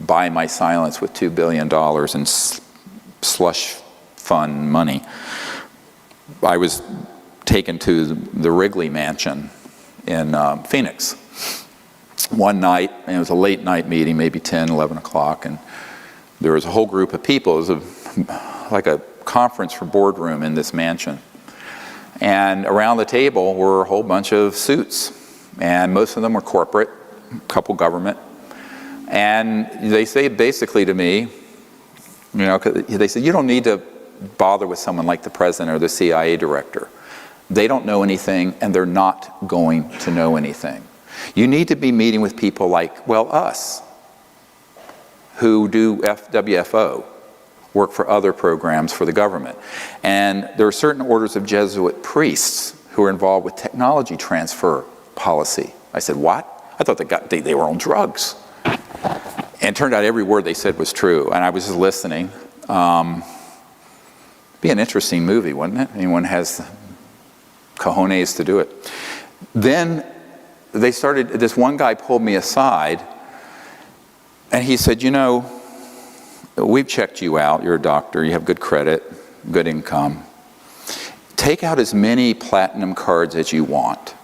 buy my silence with $2 billion in slush fund money. I was taken to the Wrigley Mansion in Phoenix one night, and it was a late night meeting, maybe 10, 11 o'clock, and there was a whole group of people. It was like a conference for boardroom in this mansion. And around the table were a whole bunch of suits, and most of them were corporate, a couple government. And they say basically to me, they said, you don't need to bother with someone like the president or the CIA director. They don't know anything, and they're not going to know anything. You need to be meeting with people like, us, who do WFO, work for other programs for the government. And there are certain orders of Jesuit priests who are involved with technology transfer policy. I said, what? I thought they were on drugs. And it turned out every word they said was true, and I was just listening. Be an interesting movie, wouldn't it? Anyone has cojones to do it. Then they started, this one guy pulled me aside, and he said, you know, we've checked you out, you're a doctor, you have good credit, good income. Take out as many platinum cards as you want.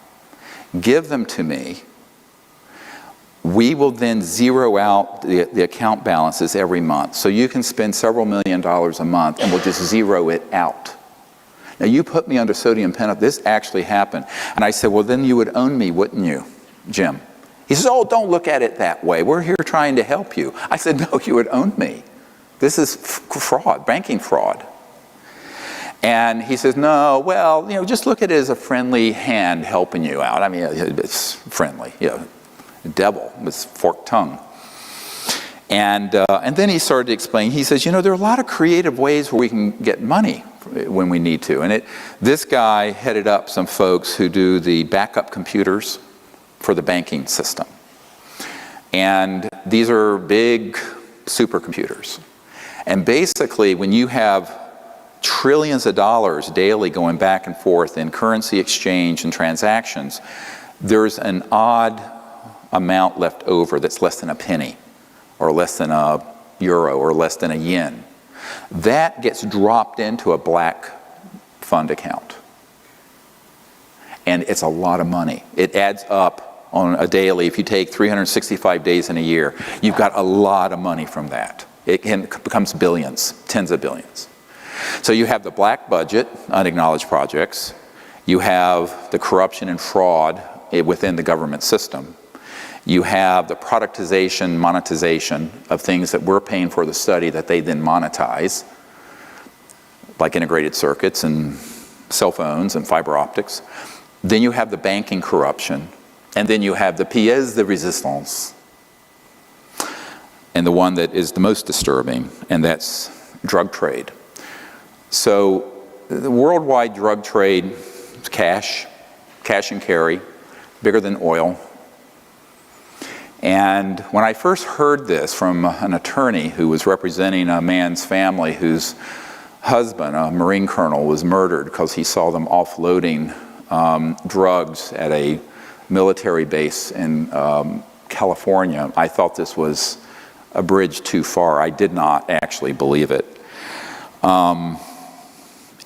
Give them to me. We will then zero out the account balances every month. So you can spend several $1 million a month and we'll just zero it out. Now you put me under sodium penalty. This actually happened. And I said, well, then you would own me, wouldn't you, Jim? He says, oh, don't look at it that way. We're here trying to help you. I said, no, you would own me. This is fraud, banking fraud. And he says, no, well, you know, just look at it as a friendly hand helping you out. I mean, it's friendly, you know, devil with forked tongue. And then he started to explain, he says, you know, there are a lot of creative ways where we can get money when we need to. And this guy headed up some folks who do the backup computers for the banking system. And these are big supercomputers. And basically, when you have trillions of dollars daily going back and forth in currency exchange and transactions, there's an odd amount left over that's less than a penny, or less than a euro, or less than a yen. That gets dropped into a black fund account. And it's a lot of money. It adds up on a daily. If you take 365 days in a year, you've got a lot of money from that. It becomes billions, tens of billions. So you have the black budget, unacknowledged projects. You have the corruption and fraud within the government system. You have the productization, monetization of things that we're paying for the study that they then monetize, like integrated circuits and cell phones and fiber optics. Then you have the banking corruption. And then you have the pièce de résistance. And the one that is the most disturbing, and that's drug trade. So the worldwide drug trade is cash and carry, bigger than oil. And when I first heard this from an attorney who was representing a man's family whose husband, a Marine colonel, was murdered because he saw them offloading drugs at a military base in California, I thought this was a bridge too far. I did not actually believe it.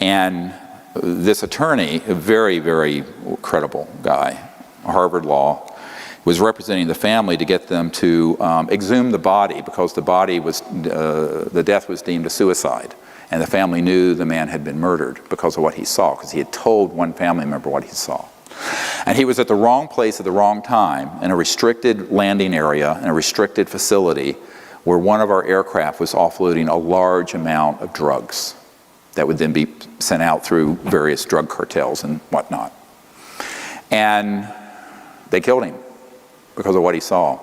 And this attorney, a very, very credible guy, Harvard Law, was representing the family to get them to exhume the body because the body was, the death was deemed a suicide. And the family knew the man had been murdered because of what he saw, because he had told one family member what he saw. And he was at the wrong place at the wrong time in a restricted landing area, in a restricted facility, where one of our aircraft was offloading a large amount of drugs that would then be sent out through various drug cartels and whatnot. And they killed him because of what he saw.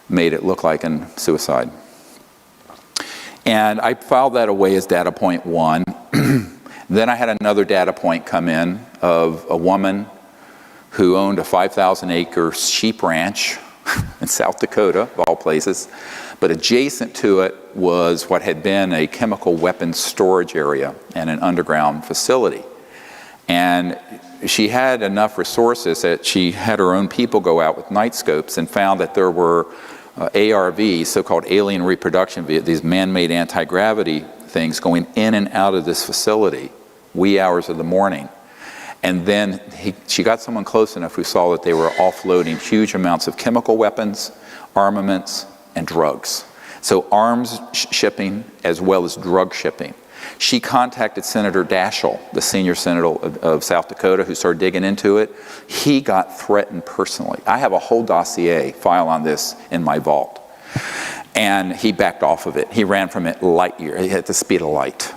Made it look like a suicide. And I filed that away as data point 1. Then I had another data point come in of a woman who owned a 5,000-acre sheep ranch in South Dakota, of all places. But adjacent to it was what had been a chemical weapons storage area and an underground facility. And she had enough resources that she had her own people go out with night scopes and found that there were ARVs, so-called alien reproduction vehicles, these man-made anti-gravity things going in and out of this facility, wee hours of the morning. And then she got someone close enough who saw that they were offloading huge amounts of chemical weapons, armaments, and drugs. So arms shipping as well as drug shipping. She contacted Senator Daschle, the senior senator of South Dakota, who started digging into it. He got threatened personally. I have a whole dossier file on this in my vault. And he backed off of it. He ran from it light year. He had the speed of light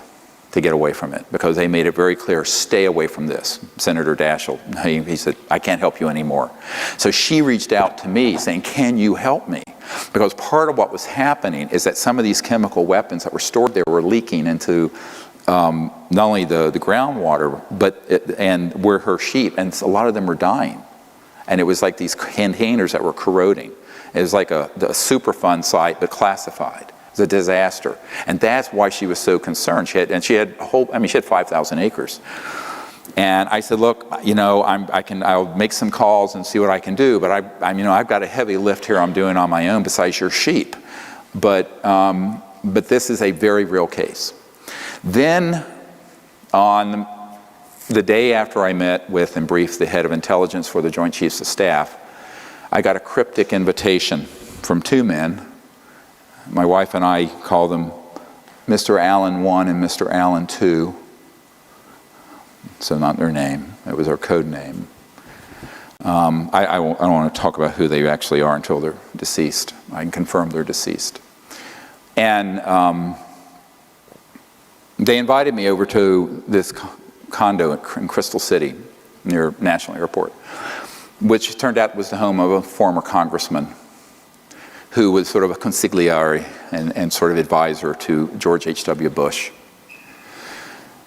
to get away from it because they made it very clear, stay away from this. Senator Daschle, he said, I can't help you anymore. So she reached out to me saying, can you help me? Because part of what was happening is that some of these chemical weapons that were stored there were leaking into not only the groundwater, and where her sheep, and a lot of them were dying. And it was like these containers that were corroding. It was like a Superfund site, but classified. It was a disaster. And that's why she was so concerned. She had 5,000 acres. And I said, look, I'll make some calls and see what I can do, but I've got a heavy lift here I'm doing on my own besides your sheep. But this is a very real case. Then on the day after I met with and briefed the head of intelligence for the Joint Chiefs of Staff, I got a cryptic invitation from two men. My wife and I call them Mr. Allen 1 and Mr. Allen 2. So not their name, it was our code name. I don't want to talk about who they actually are until they're deceased. I can confirm they're deceased. And they invited me over to this condo in Crystal City near National Airport, which turned out was the home of a former congressman who was sort of a consigliere and sort of advisor to George H.W. Bush.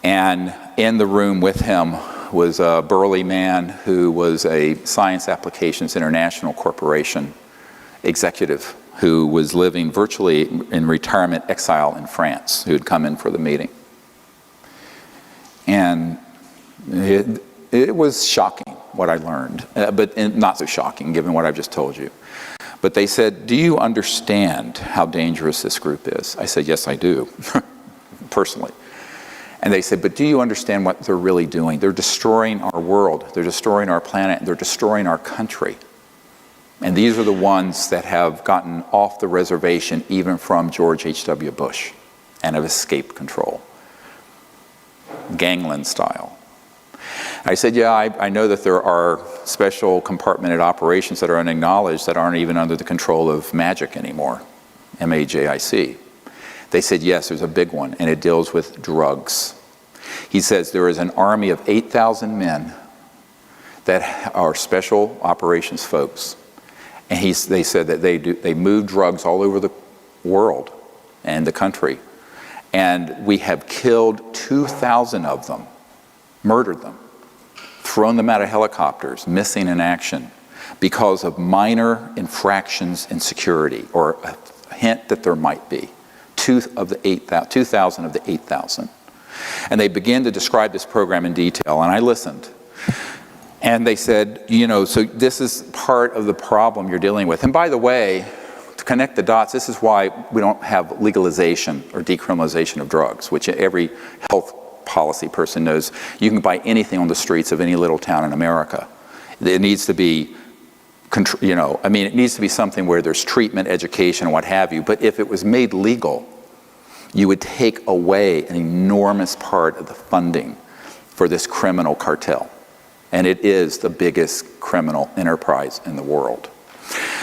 And in the room with him was a burly man who was a Science Applications International Corporation executive who was living virtually in retirement exile in France, who had come in for the meeting. And it was shocking what I learned, but not so shocking given what I've just told you. But they said, do you understand how dangerous this group is? I said, yes, I do, personally. And they said, but do you understand what they're really doing? They're destroying our world, they're destroying our planet, and they're destroying our country. And these are the ones that have gotten off the reservation even from George H.W. Bush and have escaped control. Gangland style. I said, yeah, I know that there are special compartmented operations that are unacknowledged that aren't even under the control of MAGIC anymore, M-A-J-I-C. They said, yes, there's a big one, and it deals with drugs. He says there is an army of 8,000 men that are special operations folks. And they said that they move drugs all over the world and the country. And we have killed 2,000 of them, murdered them, thrown them out of helicopters, missing in action, because of minor infractions in security, or a hint that there might be. 2,000 of the 8,000. And they began to describe this program in detail, and I listened. And they said, so this is part of the problem you're dealing with. And by the way, to connect the dots, this is why we don't have legalization or decriminalization of drugs, which every health policy person knows. You can buy anything on the streets of any little town in America. It needs to be, it needs to be something where there's treatment, education, what have you. But if it was made legal, you would take away an enormous part of the funding for this criminal cartel. And it is the biggest criminal enterprise in the world.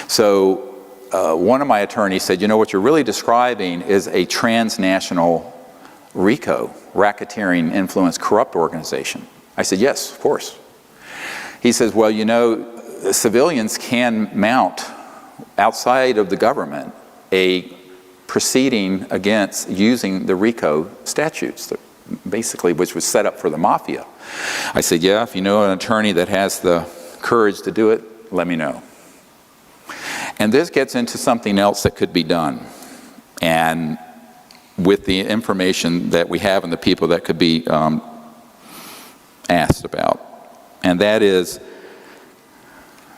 So one of my attorneys said, what you're really describing is a transnational RICO, racketeering, influence, corrupt organization. I said, yes, of course. He says, well, civilians can mount outside of the government a proceeding against using the RICO statutes, basically, which was set up for the mafia. I said, yeah, if you know an attorney that has the courage to do it, let me know. And this gets into something else that could be done. And with the information that we have and the people that could be asked about. And that is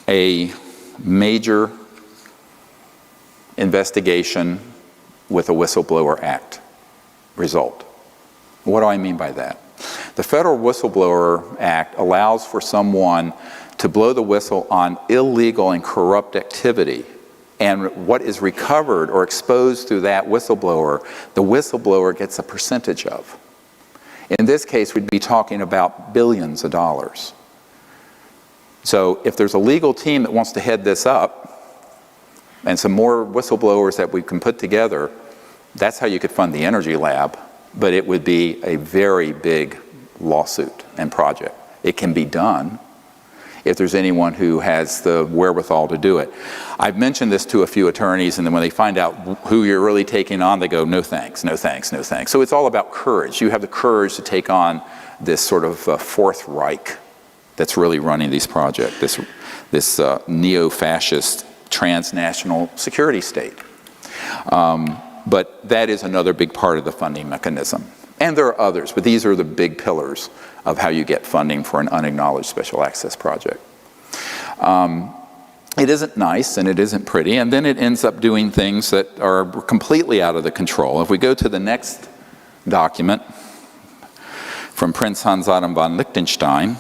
a major investigation with a Whistleblower Act result. What do I mean by that? The Federal Whistleblower Act allows for someone to blow the whistle on illegal and corrupt activity, and what is recovered or exposed through that whistleblower, the whistleblower gets a percentage of. In this case, we'd be talking about billions of dollars. So if there's a legal team that wants to head this up, and some more whistleblowers that we can put together, that's how you could fund the Energy Lab, but it would be a very big lawsuit and project. It can be done. if there's anyone who has the wherewithal to do it. I've mentioned this to a few attorneys, and then when they find out who you're really taking on, they go, no thanks, no thanks, no thanks. So it's all about courage. You have the courage to take on this sort of Fourth Reich that's really running these projects, this neo-fascist transnational security state. But that is another big part of the funding mechanism. And there are others, but these are the big pillars of how you get funding for an unacknowledged special access project. It isn't nice and it isn't pretty, and then it ends up doing things that are completely out of the control. If we go to the next document from Prince Hans-Adam von Liechtenstein,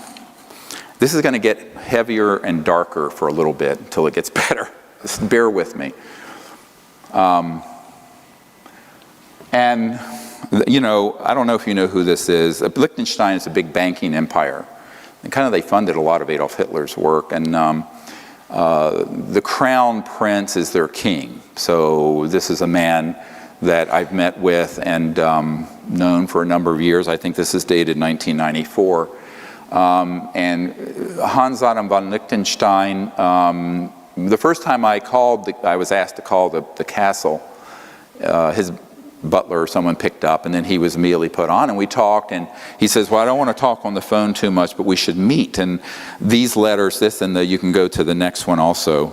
this is going to get heavier and darker for a little bit until it gets better. Just bear with me. And, you know, I don't know if you know who this is. Liechtenstein is a big banking empire. And kind of they funded a lot of Adolf Hitler's work. And the crown prince is their king. So this is a man that I've met with and known for a number of years. I think this is dated 1994. And Hans-Adam von Liechtenstein, the first time I called, I was asked to call the castle. His butler or someone picked up, and then he was immediately put on, and we talked, and he says, well, I don't want to talk on the phone too much, but we should meet. And these letters, this and you can go to the next one also.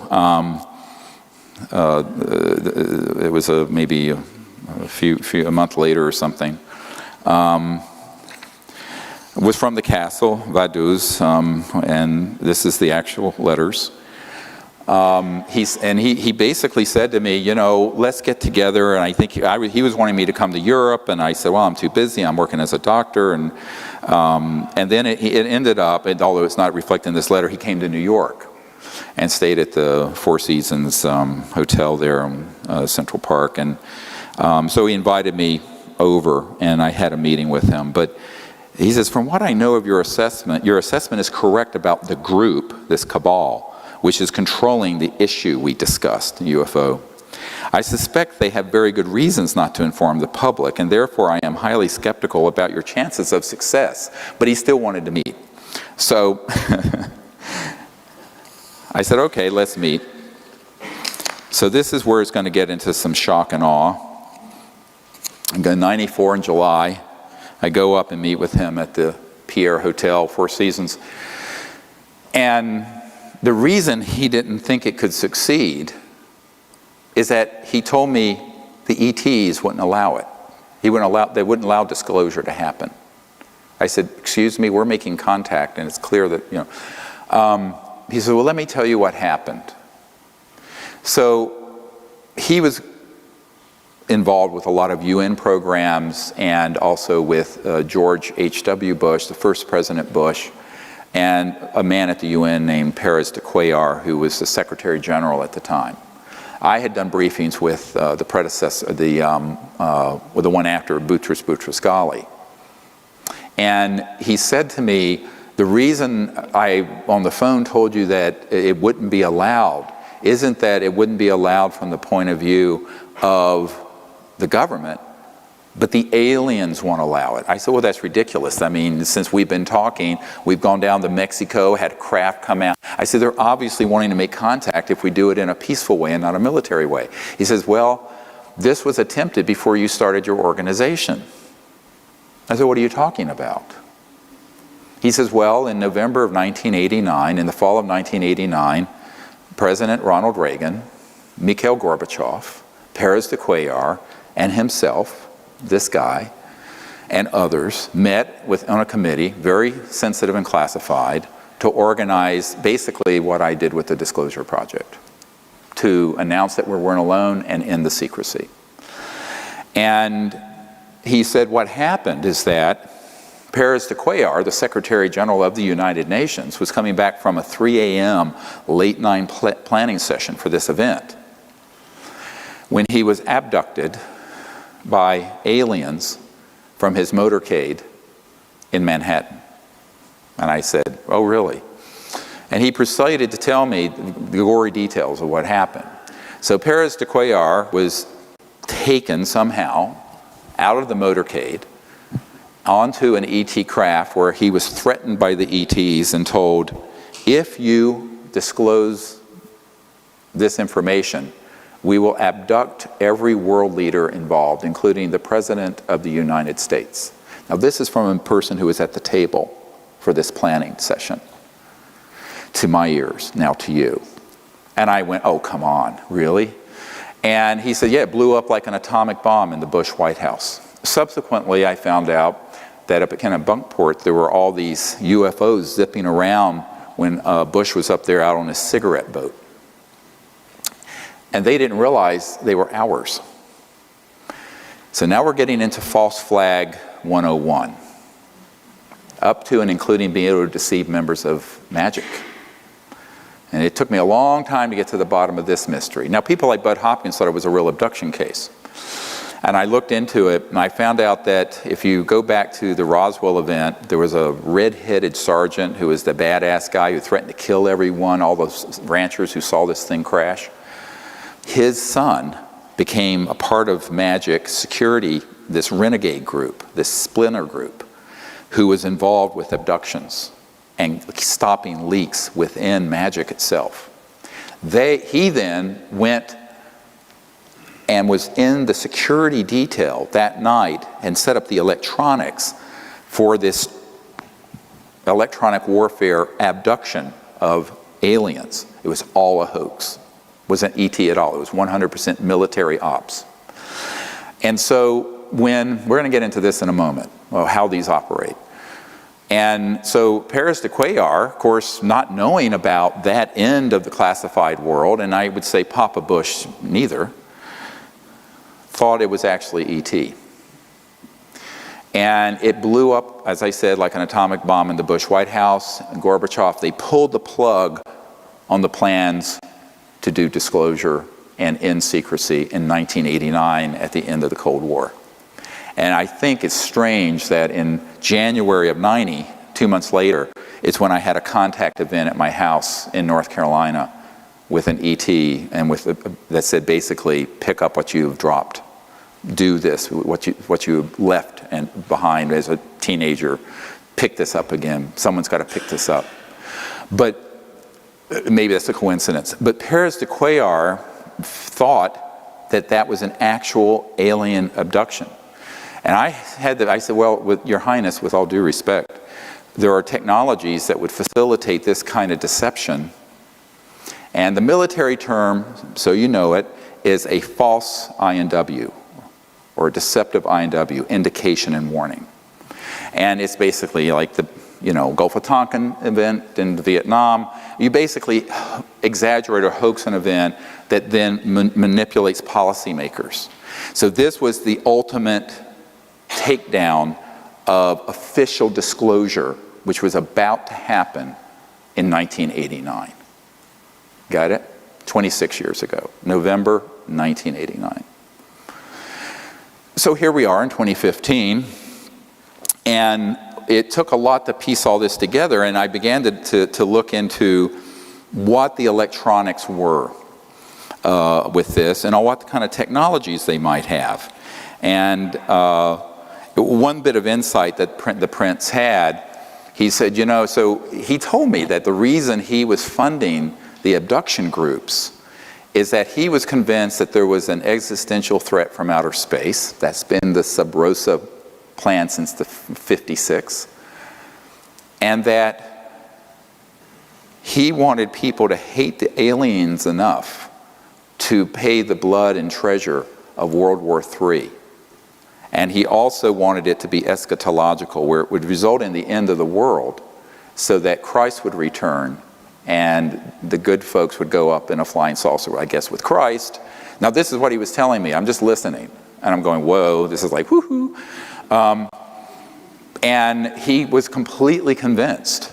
It was maybe a month later or something. It was from the castle, Vaduz, and this is the actual letters. He basically said to me, you know, let's get together, and I think he was wanting me to come to Europe, and I said, well, I'm too busy, I'm working as a doctor, and then it ended up, although it's not reflected in this letter, he came to New York and stayed at the Four Seasons Hotel there in Central Park, and so he invited me over, and I had a meeting with him. But he says, from what I know of your assessment is correct about the group, this cabal, which is controlling the issue we discussed, UFO. I suspect they have very good reasons not to inform the public, and therefore I am highly skeptical about your chances of success. But he still wanted to meet. So I said, okay, let's meet. So this is where it's going to get into some shock and awe. I'm going 94 in July. I go up and meet with him at the Pierre Hotel, Four Seasons. And the reason he didn't think it could succeed is that he told me the ETs wouldn't allow it. They wouldn't allow disclosure to happen. I said, excuse me, we're making contact, and it's clear that, you know. He said, well, let me tell you what happened. So he was involved with a lot of UN programs and also with George H.W. Bush, the first President Bush, and a man at the UN named Perez de Cuellar, who was the Secretary General at the time. I had done briefings with the predecessor, with the one after Boutros Boutros-Ghali. And he said to me, the reason I, on the phone, told you that it wouldn't be allowed isn't that it wouldn't be allowed from the point of view of the government, but the aliens won't allow it. I said, well, that's ridiculous. I mean, since we've been talking, we've gone down to Mexico, had a craft come out. I said, they're obviously wanting to make contact if we do it in a peaceful way and not a military way. He says, well, this was attempted before you started your organization. I said, what are you talking about? He says, well, in November of 1989, in the fall of 1989, President Ronald Reagan, Mikhail Gorbachev, Perez de Cuellar, and himself, this guy, and others met on a committee, very sensitive and classified, to organize basically what I did with the Disclosure Project, to announce that we weren't alone and end the secrecy. And he said what happened is that Perez de Cuellar, the Secretary General of the United Nations, was coming back from a 3 a.m. late night planning session for this event when he was abducted by aliens from his motorcade in Manhattan. And I said, oh, really? And he proceeded to tell me the gory details of what happened. So Perez de Cuellar was taken somehow out of the motorcade onto an ET craft where he was threatened by the ETs and told, if you disclose this information, we will abduct every world leader involved, including the President of the United States. Now, this is from a person who was at the table for this planning session. To my ears, now to you. And I went, oh, come on, really? And he said, yeah, it blew up like an atomic bomb in the Bush White House. Subsequently, I found out that up at Kennebunkport, there were all these UFOs zipping around when Bush was up there out on his cigarette boat. And they didn't realize they were ours. So now we're getting into false flag 101, up to and including being able to deceive members of Magic. And it took me a long time to get to the bottom of this mystery. Now, people like Bud Hopkins thought it was a real abduction case. And I looked into it, and I found out that if you go back to the Roswell event, there was a red-headed sergeant who was the badass guy who threatened to kill everyone, all those ranchers who saw this thing crash. His son became a part of Magic security, this renegade group, this splinter group, who was involved with abductions and stopping leaks within Magic itself. He then went and was in the security detail that night and set up the electronics for this electronic warfare abduction of aliens. It was all a hoax. It wasn't ET at all. It was 100% military ops. And so we're going to get into this in a moment, how these operate. And so Paris de Cuellar, of course, not knowing about that end of the classified world, and I would say Papa Bush neither, thought it was actually ET. And it blew up, as I said, like an atomic bomb in the Bush White House. And Gorbachev, they pulled the plug on the plans to do disclosure and end secrecy in 1989 at the end of the Cold War. And I think it's strange that in January of 90, 2 months later, it's when I had a contact event at my house in North Carolina with an ET and that said basically, pick up what you've dropped. Do this, what you left and behind as a teenager. Pick this up again. Someone's got to pick this up. But maybe that's a coincidence. But Paris de Cuellar thought that that was an actual alien abduction. And I said, well, with Your Highness, with all due respect, there are technologies that would facilitate this kind of deception. And the military term, so you know it, is a false INW, or a deceptive INW, indication and warning. And it's basically like the Gulf of Tonkin event in Vietnam. You basically exaggerate or hoax an event that then manipulates policymakers. So this was the ultimate takedown of official disclosure, which was about to happen in 1989. Got it? 26 years ago, November 1989. So here we are in 2015, and it took a lot to piece all this together, and I began to look into what the electronics were with this and what kind of technologies they might have. And one bit of insight that the prince had, he said, so he told me that the reason he was funding the abduction groups is that he was convinced that there was an existential threat from outer space. That's been the Sub Rosa plan since the 56. And that he wanted people to hate the aliens enough to pay the blood and treasure of World War III. And he also wanted it to be eschatological, where it would result in the end of the world so that Christ would return and the good folks would go up in a flying saucer, I guess, with Christ. Now, this is what he was telling me. I'm just listening. And I'm going, whoa, this is like, woohoo. And he was completely convinced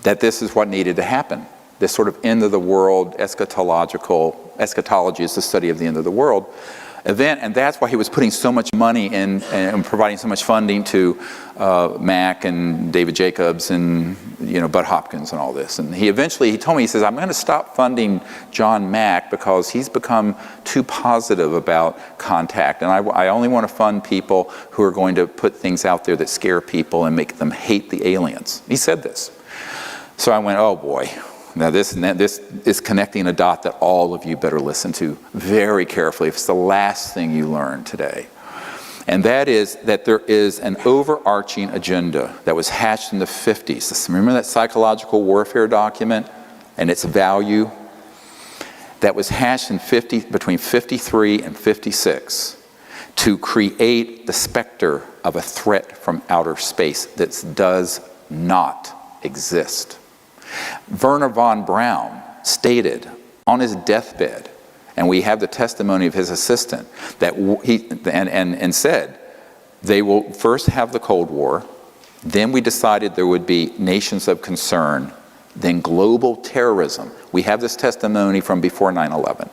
that this is what needed to happen. This sort of end of the world eschatology is the study of the end of the world event, and that's why he was putting so much money in and providing so much funding to Mac and David Jacobs and Bud Hopkins and all this. And he told me, he says, I'm going to stop funding John Mack because he's become too positive about contact, and I only want to fund people who are going to put things out there that scare people and make them hate the aliens. He said this. So I went, oh boy. Now this is connecting a dot that all of you better listen to very carefully if it's the last thing you learn today. And that is that there is an overarching agenda that was hatched in the 50s. Remember that psychological warfare document and its value? That was hatched in between 53 and 56 to create the specter of a threat from outer space that does not exist. Wernher von Braun stated on his deathbed, and we have the testimony of his assistant, that and said, they will first have the Cold War, then we decided there would be nations of concern, then global terrorism. We have this testimony from before 9/11.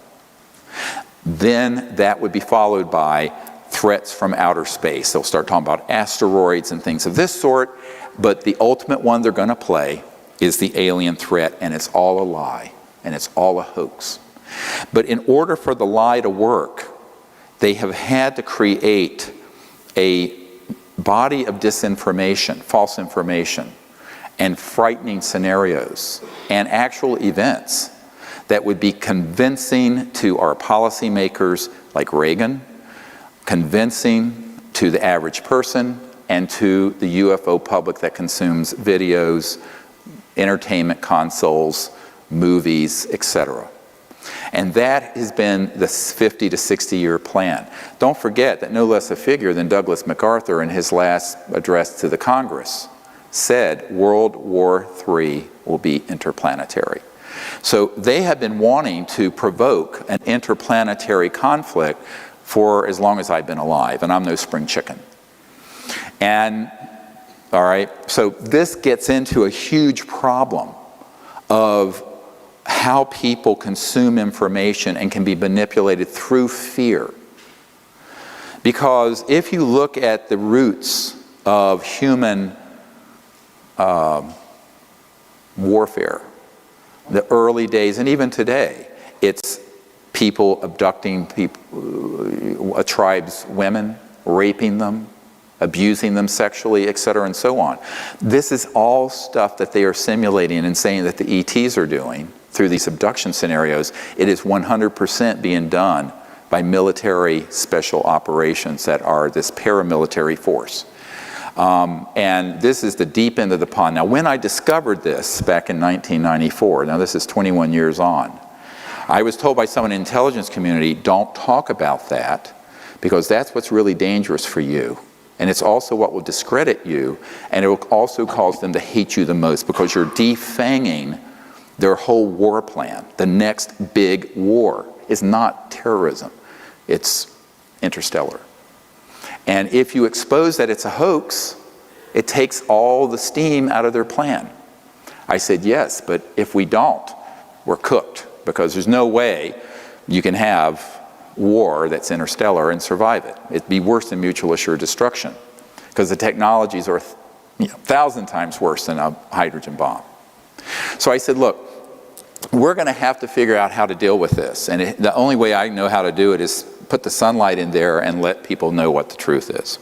Then that would be followed by threats from outer space. They'll start talking about asteroids and things of this sort, but the ultimate one they're going to play is the alien threat, and it's all a lie, and it's all a hoax. But in order for the lie to work, they have had to create a body of disinformation, false information, and frightening scenarios, and actual events that would be convincing to our policymakers like Reagan, convincing to the average person, and to the UFO public that consumes videos, entertainment consoles, movies, etc. And that has been the 50 to 60 year plan. Don't forget that no less a figure than Douglas MacArthur in his last address to the Congress said World War III will be interplanetary. So they have been wanting to provoke an interplanetary conflict for as long as I've been alive, and I'm no spring chicken. And all right, so this gets into a huge problem of how people consume information and can be manipulated through fear. Because if you look at the roots of human warfare, the early days and even today, it's people abducting a tribe's women, raping them, abusing them sexually, etc., and so on. This is all stuff that they are simulating and saying that the ETs are doing through these abduction scenarios. It is 100% being done by military special operations that are this paramilitary force. And this is the deep end of the pond. Now, when I discovered this back in 1994, now this is 21 years on, I was told by someone in the intelligence community, don't talk about that, because that's what's really dangerous for you. And it's also what will discredit you, and it will also cause them to hate you the most, because you're defanging their whole war plan. The next big war is not terrorism, it's interstellar. And if you expose that it's a hoax, it takes all the steam out of their plan. I said, yes, but if we don't, we're cooked, because there's no way you can have war that's interstellar and survive it. It'd be worse than mutual assured destruction, because the technologies are 1,000 times worse than a hydrogen bomb. So I said, look, we're going to have to figure out how to deal with this, and the only way I know how to do it is put the sunlight in there and let people know what the truth is.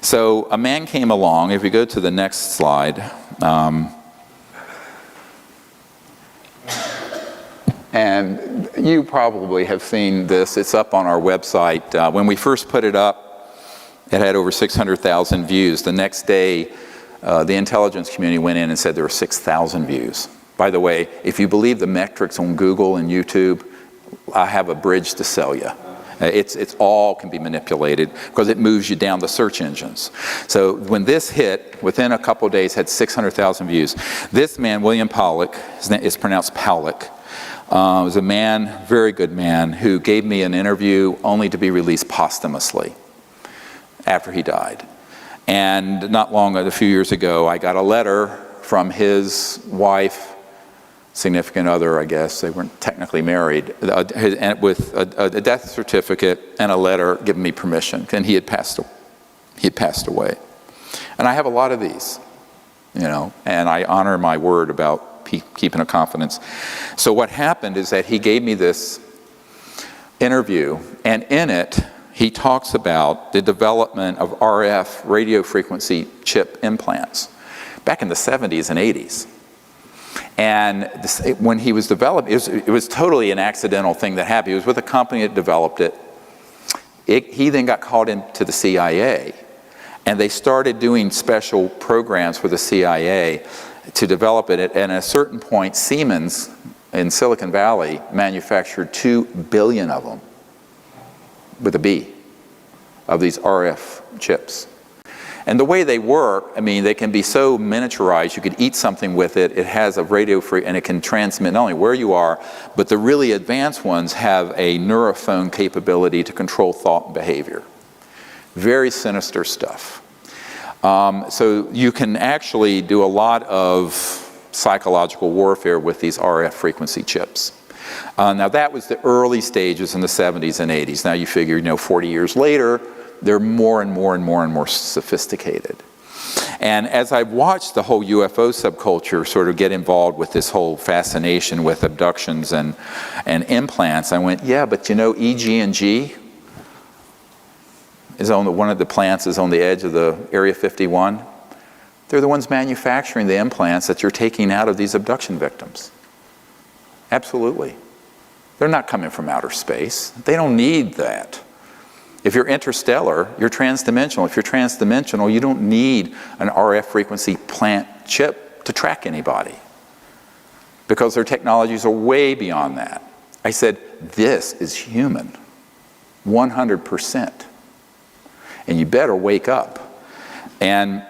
So a man came along. If we go to the next slide, and you probably have seen this. It's up on our website. When we first put it up, it had over 600,000 views. The next day, the intelligence community went in and said there were 6,000 views. By the way, if you believe the metrics on Google and YouTube, I have a bridge to sell you. It's all can be manipulated because it moves you down the search engines. So when this hit, within a couple of days, had 600,000 views. This man, William Pollock, his name is pronounced Powlick, was a man, very good man, who gave me an interview only to be released posthumously after he died. And not long, a few years ago, I got a letter from his wife, significant other, I guess, they weren't technically married, with a death certificate and a letter giving me permission, and he had passed away. And I have a lot of these, and I honor my word about keeping a confidence. So what happened is that he gave me this interview, and in it, he talks about the development of RF radio frequency chip implants back in the 70s and 80s. And when he was developing, it was totally an accidental thing that happened. He was with a company that developed it. He then got called into the CIA, and they started doing special programs for the CIA to develop it. And at a certain point, Siemens in Silicon Valley manufactured 2 billion of them, with a B, of these RF chips. And the way they work, I mean, they can be so miniaturized, you could eat something with it, it has a radio and it can transmit not only where you are, but the really advanced ones have a neurophone capability to control thought and behavior. Very sinister stuff. So you can actually do a lot of psychological warfare with these RF frequency chips. Now that was the early stages in the 70s and 80s. Now you figure, 40 years later, they're more and more and more and more sophisticated. And as I've watched the whole UFO subculture sort of get involved with this whole fascination with abductions and implants, I went, yeah, but EG&G is one of the plants is on the edge of the Area 51. They're the ones manufacturing the implants that you're taking out of these abduction victims. Absolutely. They're not coming from outer space. They don't need that. If you're interstellar, you're transdimensional. If you're transdimensional, you don't need an RF frequency plant chip to track anybody, because their technologies are way beyond that. I said, this is human, 100%. And you better wake up. And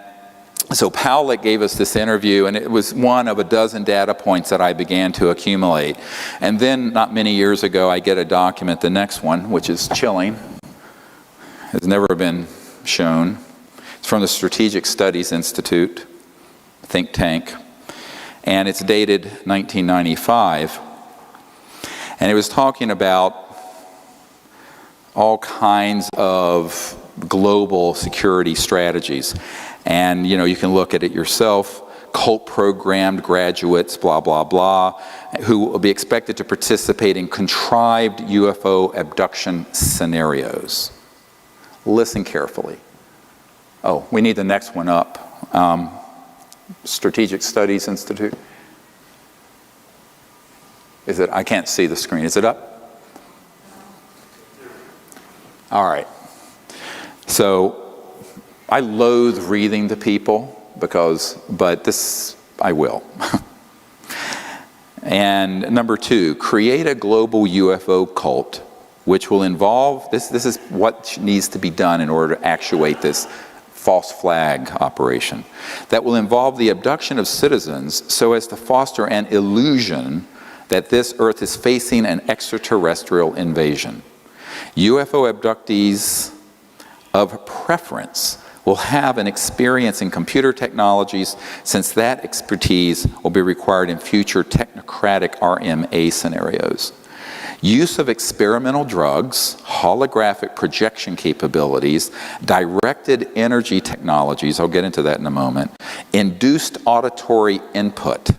so Powlett gave us this interview, and it was one of a dozen data points that I began to accumulate. And then, not many years ago, I get a document, the next one, which is chilling. Has never been shown. It's from the Strategic Studies Institute, think tank, and it's dated 1995. And it was talking about all kinds of global security strategies. And you can look at it yourself. Cult programmed graduates, blah, blah, blah, who will be expected to participate in contrived UFO abduction scenarios. Listen carefully. Oh, we need the next one up. Strategic Studies Institute. Is it? I can't see the screen. Is it up? All right. So I loathe reading to people but this I will. And number 2, create a global UFO cult, which will involve, this is what needs to be done in order to actuate this false flag operation, that will involve the abduction of citizens so as to foster an illusion that this Earth is facing an extraterrestrial invasion. UFO abductees of preference will have an experience in computer technologies, since that expertise will be required in future technocratic RMA scenarios. Use of experimental drugs, holographic projection capabilities, directed energy technologies, I'll get into that in a moment, induced auditory input.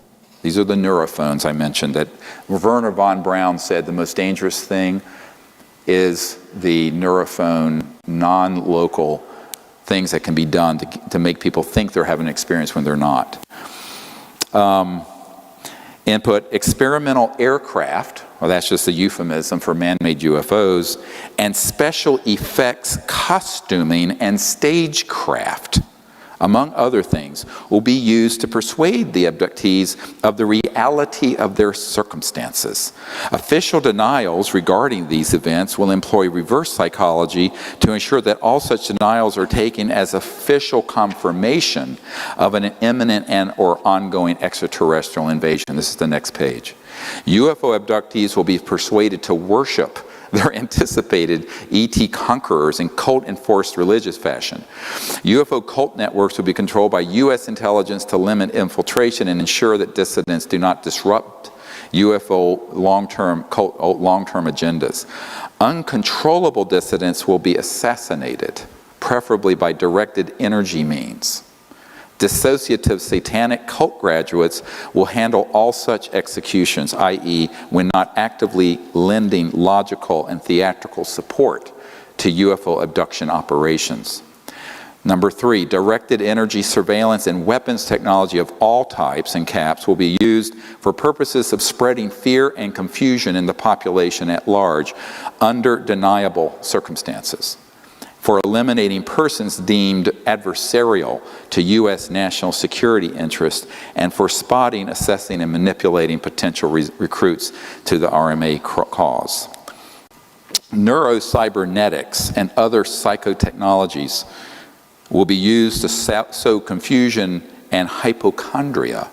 These are the neurophones I mentioned that Werner von Braun said the most dangerous thing is the neurophone, non-local things that can be done to make people think they're having an experience when they're not. Input experimental aircraft, well, that's just a euphemism for man-made UFOs, and special effects costuming and stagecraft, among other things, will be used to persuade the abductees of the reality of their circumstances. Official denials regarding these events will employ reverse psychology to ensure that all such denials are taken as official confirmation of an imminent and/or ongoing extraterrestrial invasion. This is the next page. UFO abductees will be persuaded to worship their anticipated ET conquerors in cult-enforced religious fashion. UFO cult networks will be controlled by U.S. intelligence to limit infiltration and ensure that dissidents do not disrupt UFO long-term agendas. Uncontrollable dissidents will be assassinated, preferably by directed energy means. Dissociative satanic cult graduates will handle all such executions, i.e., when not actively lending logical and theatrical support to UFO abduction operations. Number 3, directed energy surveillance and weapons technology of all types and caps will be used for purposes of spreading fear and confusion in the population at large under deniable circumstances, for eliminating persons deemed adversarial to U.S. national security interests, and for spotting, assessing, and manipulating potential recruits to the RMA cause. Neurocybernetics and other psychotechnologies will be used to sow confusion and hypochondria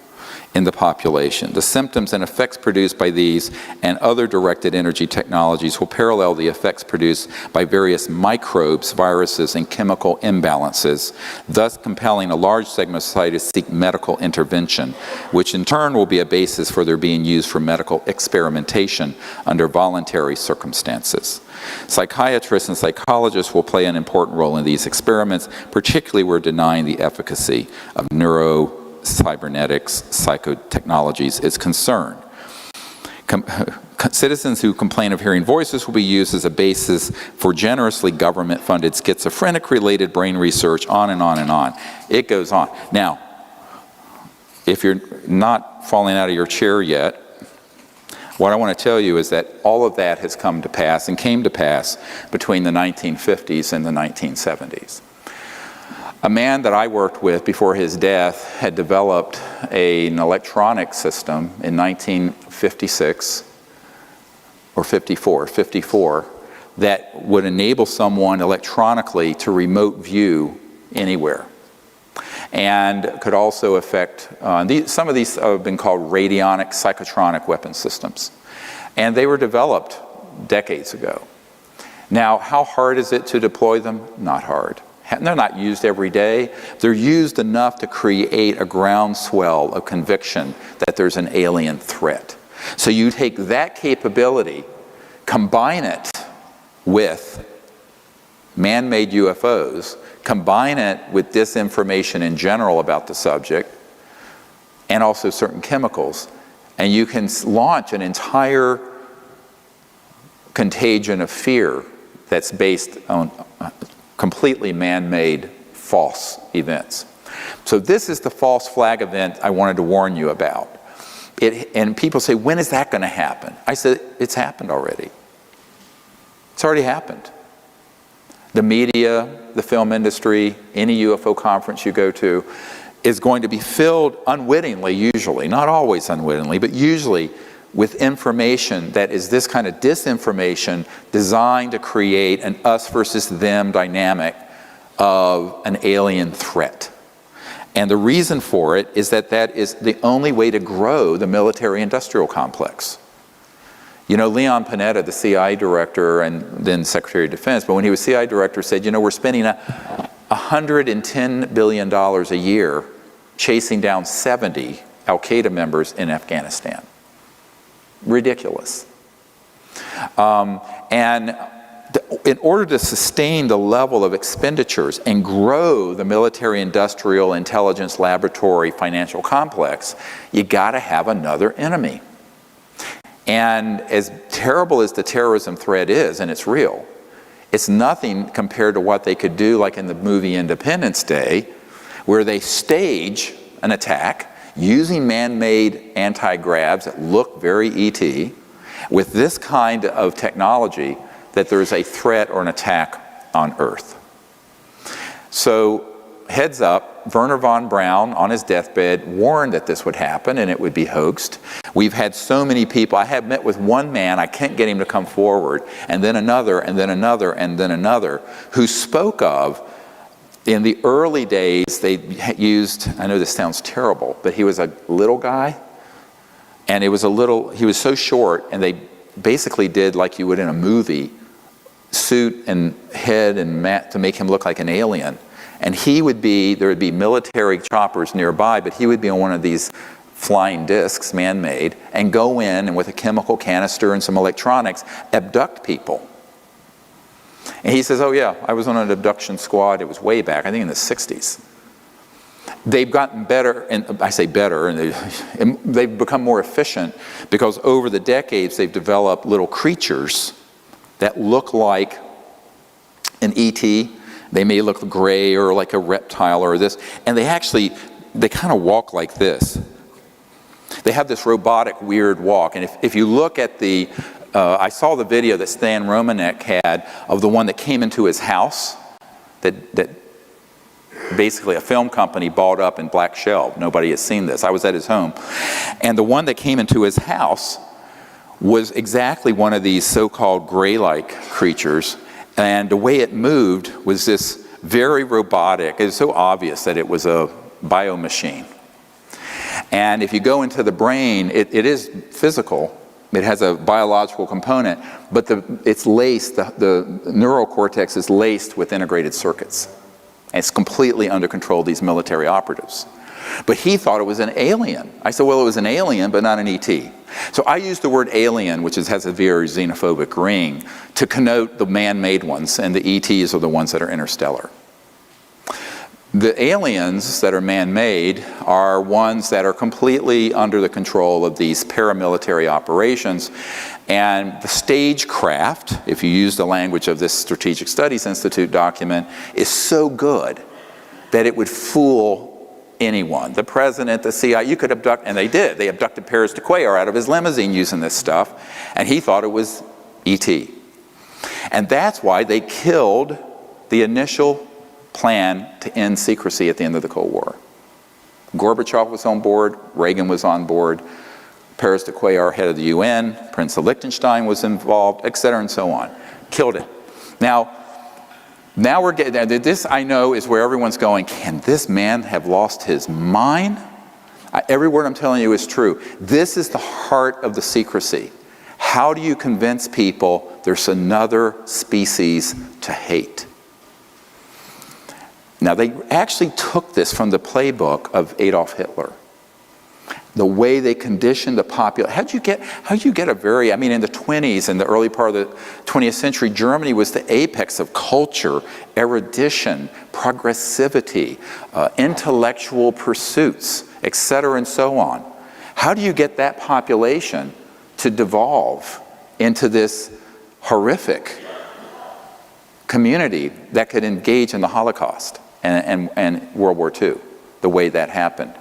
in the population. The symptoms and effects produced by these and other directed energy technologies will parallel the effects produced by various microbes, viruses, and chemical imbalances, thus compelling a large segment of society to seek medical intervention, which in turn will be a basis for their being used for medical experimentation under voluntary circumstances. Psychiatrists and psychologists will play an important role in these experiments, particularly where denying the efficacy of neurocybernetics psychotechnologies is concerned. Citizens who complain of hearing voices will be used as a basis for generously government-funded schizophrenic-related brain research, on and on and on. It goes on. Now, if you're not falling out of your chair yet, what I want to tell you is that all of that has come to pass and came to pass between the 1950s and the 1970s. A man that I worked with before his death had developed an electronic system in 1956 or 54, that would enable someone electronically to remote view anywhere, and could also affect, some of these have been called radionic psychotronic weapon systems. And they were developed decades ago. Now, how hard is it to deploy them? Not hard. They're not used every day. They're used enough to create a groundswell of conviction that there's an alien threat. So you take that capability, combine it with man-made UFOs, combine it with disinformation in general about the subject, and also certain chemicals, and you can launch an entire contagion of fear that's based on completely man-made false events. So this is the false flag event I wanted to warn you about. And people say, when is that going to happen? I said, it's happened already. It's already happened. The media, the film industry, any UFO conference you go to is going to be filled unwittingly, usually, not always unwittingly, but usually with information that is this kind of disinformation designed to create an us versus them dynamic of an alien threat. And the reason for it is that that is the only way to grow the military-industrial complex. You know, Leon Panetta, the CIA director and then Secretary of Defense, but when he was CIA director, said, you know, we're spending $110 billion a year chasing down 70 Al-Qaeda members in Afghanistan. Ridiculous. In order to sustain the level of expenditures and grow the military-industrial intelligence laboratory financial complex, you got to have another enemy. And as terrible as the terrorism threat is, and it's real, it's nothing compared to what they could do, like in the movie Independence Day, where they stage an attack using man-made anti-gravs that look very ET, with this kind of technology, that there's a threat or an attack on Earth. So, heads up, Wernher von Braun on his deathbed warned that this would happen and it would be hoaxed. We've had so many people. I have met with one man, I can't get him to come forward, and then another, and then another, and then another, who spoke of, in the early days, they used, I know this sounds terrible, but he was a little guy, and he was so short, and they basically did like you would in a movie, suit and head and mat to make him look like an alien. And there would be military choppers nearby, but he would be on one of these flying discs, man-made, and go in and with a chemical canister and some electronics, abduct people. And he says, oh yeah, I was on an abduction squad, it was way back, I think in the 60s. They've gotten better, and I say better, and they've become more efficient because over the decades they've developed little creatures that look like an ET, They may look gray or like a reptile or this, and they kind of walk like this. They have this robotic, weird walk, and if you look at I saw the video that Stan Romanek had of the one that came into his house, that basically a film company bought up in Black Shelf. Nobody has seen this. I was at his home. And the one that came into his house was exactly one of these so-called gray-like creatures. And the way it moved was this very robotic. It was so obvious that it was a biomachine. And if you go into the brain, it is physical. It has a biological component, but it's laced, the neural cortex is laced with integrated circuits. And it's completely under control of these military operatives. But he thought it was an alien. I said, well, it was an alien, but not an ET. So I used the word alien, which has a very xenophobic ring, to connote the man-made ones, and the ETs are the ones that are interstellar. The aliens that are man-made are ones that are completely under the control of these paramilitary operations. And the stagecraft, if you use the language of this Strategic Studies Institute document, is so good that it would fool anyone. The president, the CIA, you could abduct, and they did. They abducted Paris de Cuellar out of his limousine using this stuff, and he thought it was ET. And that's why they killed the initial plan to end secrecy at the end of the Cold War. Gorbachev was on board, Reagan was on board, Paris de Cuellar, head of the UN, Prince of Liechtenstein was involved, etc. and so on. Killed it. Now we're getting, this I know is where everyone's going, can this man have lost his mind? Every word I'm telling you is true. This is the heart of the secrecy. How do you convince people there's another species to hate? Now, they actually took this from the playbook of Adolf Hitler. The way they conditioned the population. How'd you get a very, in the 20s and the early part of the 20th century, Germany was the apex of culture, erudition, progressivity, intellectual pursuits, etc. and so on. How do you get that population to devolve into this horrific community that could engage in the Holocaust and World War II, the way that happened?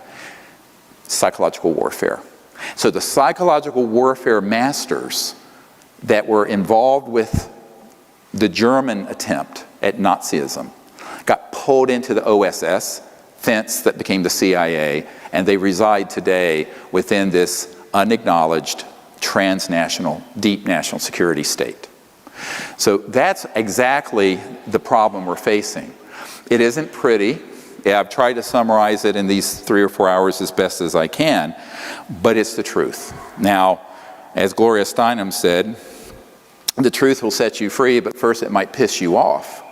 Psychological warfare. So the psychological warfare masters that were involved with the German attempt at Nazism got pulled into the OSS, thence that became the CIA, and they reside today within this unacknowledged transnational, deep national security state. So that's exactly the problem we're facing. It isn't pretty. I've tried to summarize it in these 3 or 4 hours as best as I can, but it's the truth. Now, as Gloria Steinem said, the truth will set you free, but first it might piss you off.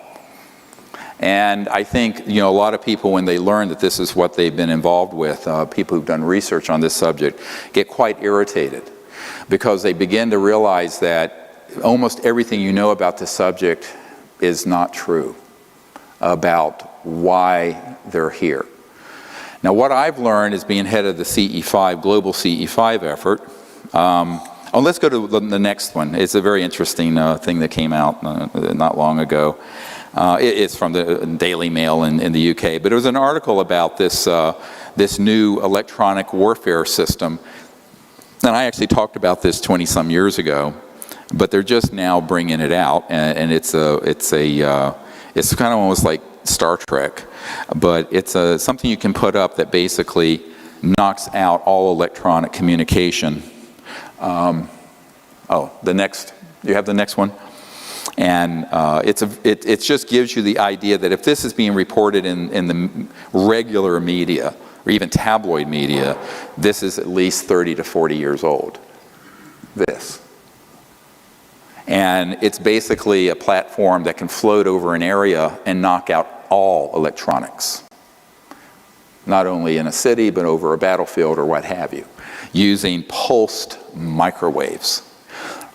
And I think, a lot of people, when they learn that this is what they've been involved with, people who've done research on this subject, get quite irritated because they begin to realize that almost everything you know about this subject is not true about why they're here. Now, what I've learned is being head of the CE5, global CE5 effort. Let's go to the next one. It's a very interesting thing that came out not long ago. It's from the Daily Mail in the UK, but it was an article about this new electronic warfare system. And I actually talked about this 20-some years ago, but they're just now bringing it out, and it's kind of almost like Star Trek, but it's something you can put up that basically knocks out all electronic communication. You have the next one? And it just gives you the idea that if this is being reported in the regular media, or even tabloid media, this is at least 30 to 40 years old. This. And it's basically a platform that can float over an area and knock out all electronics. Not only in a city, but over a battlefield or what have you, using pulsed microwaves.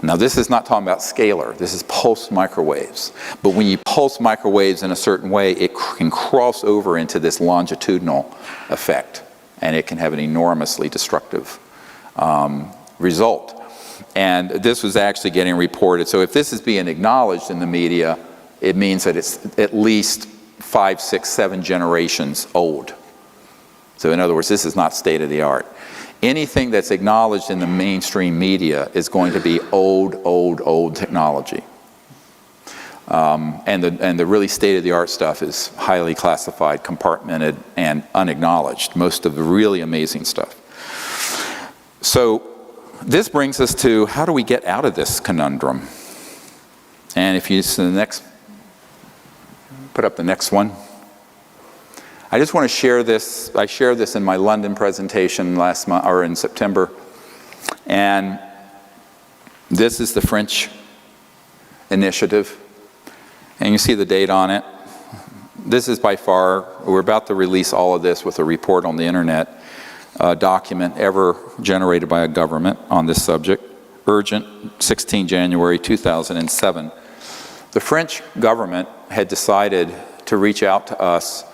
Now, this is not talking about scalar. This is pulsed microwaves. But when you pulse microwaves in a certain way, it can cross over into this longitudinal effect, and it can have an enormously destructive result. And this was actually getting reported. So if this is being acknowledged in the media, it means that it's at least 5, 6, 7 generations old. So in other words, this is not state of the art. Anything that's acknowledged in the mainstream media is going to be old technology. And the really state-of-the-art stuff is highly classified, compartmented, and unacknowledged, most of the really amazing stuff. So this brings us to, how do we get out of this conundrum? And if you put up the next one. I just want to share this. I shared this in my London presentation last month, or in September. And this is the French initiative. And you see the date on it. This is by far, we're about to release all of this with a report on the internet, document ever generated by a government on this subject. Urgent, 16 January 2007. The French government had decided to reach out to us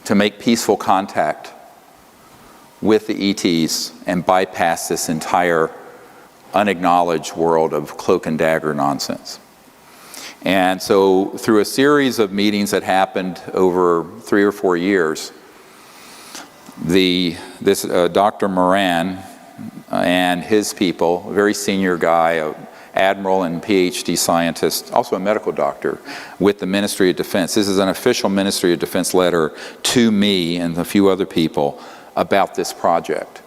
to make peaceful contact with the ETs and bypass this entire unacknowledged world of cloak and dagger nonsense. And so through a series of meetings that happened over 3 or 4 years, this Dr. Moran and his people, a very senior guy, an admiral and PhD scientist, also a medical doctor with the Ministry of Defense. This is an official Ministry of Defense letter to me and a few other people about this project.